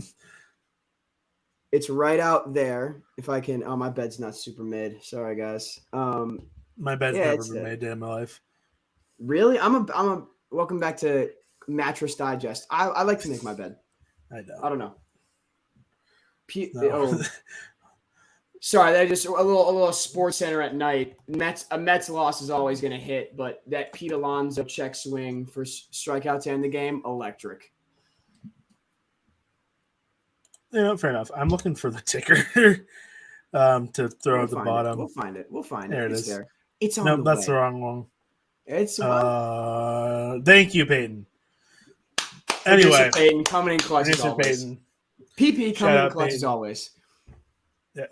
It's right out there. If I can. Oh, my bed's not super made. Sorry, guys. My bed's never been made in my life. Really? Welcome back to Mattress Digest. I like to make my bed. I know. I don't know. Sorry, that just a little Sports Center at night. A Mets loss is always going to hit, but that Pete Alonso check swing for strikeout to end the game, electric. Fair enough. I'm looking for the ticker to throw at the bottom. We'll find it. There it is. There. It's on no, the that's way. the wrong one. It's thank you, Peyton. Anyway, Peyton coming in clutch as always. Peyton. PP coming in clutch as always.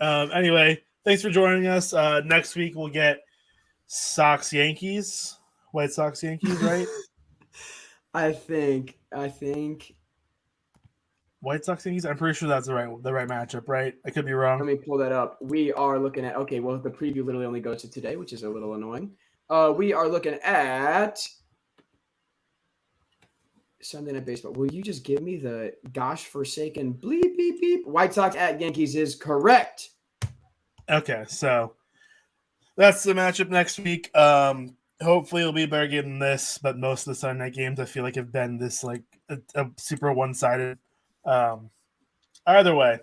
Anyway, thanks for joining us. Next week we'll get Yankees, White Sox Yankees, right? I think White Sox Yankees. I'm pretty sure that's the right matchup, right? I could be wrong. Let me pull that up. We are looking at the preview literally only goes to today, which is a little annoying. We are looking at Sunday Night Baseball. Will you just give me the gosh forsaken bleep beep beep? White Sox at Yankees is correct. Okay, so that's the matchup next week. Hopefully it'll be a better game than this, but most of the Sunday night games I feel like have been this like a super one-sided. Either way.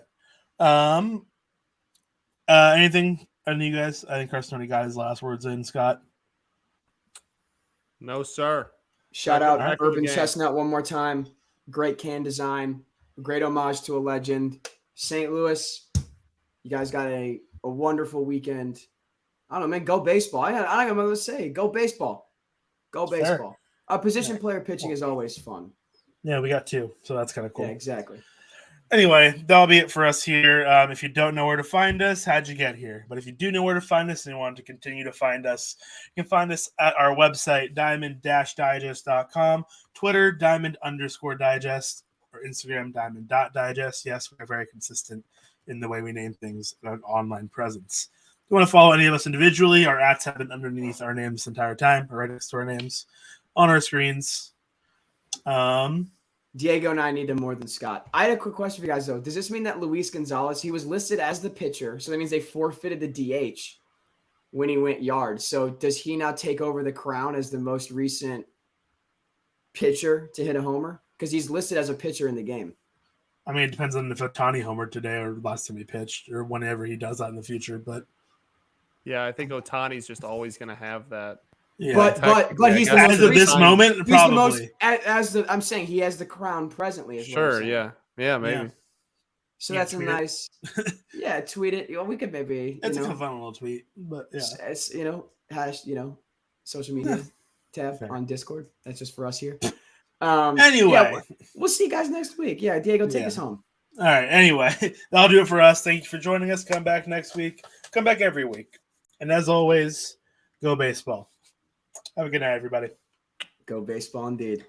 Anything on you guys? I think Carlson already got his last words in, Scott. No, sir. Shout out Urban Chestnut one more time. Great can design. Great homage to a legend. St. Louis, you guys got a wonderful weekend. I don't know, man. Go baseball. I don't know what to say. Go baseball. Go baseball. A position player pitching is always fun. Yeah, we got 2, so that's kind of cool. Yeah, exactly. Anyway, that'll be it for us here. If you don't know where to find us, how'd you get here? But if you do know where to find us and you want to continue to find us, you can find us at our website, diamond-digest.com, Twitter, diamond_digest, or Instagram, diamond.digest. Yes, we're very consistent in the way we name things in our online presence. If you want to follow any of us individually, our @ have been underneath our names the entire time, or right next to our names on our screens. Diego and I need him more than Scott. I had a quick question for you guys, though. Does this mean that Luis Gonzalez, he was listed as the pitcher, so that means they forfeited the DH when he went yards. So does he now take over the crown as the most recent pitcher to hit a homer? Because he's listed as a pitcher in the game. I mean, it depends on if Ohtani homered today or last time he pitched or whenever he does that in the future. But yeah, I think Ohtani's just always going to have that. Yeah, but he's the most as of this moment, he's probably. I'm saying he has the crown presently. Sure, yeah, maybe. Yeah. So that's a nice. Yeah, tweet it. We could maybe. It's a fun little tweet, but yeah, it's social media tab on Discord. That's just for us here. Anyway, yeah, we'll see you guys next week. Yeah, Diego, take us home. All right. Anyway, that'll do it for us. Thank you for joining us. Come back next week. Come back every week. And as always, go baseball. Have a good night, everybody. Go baseball indeed.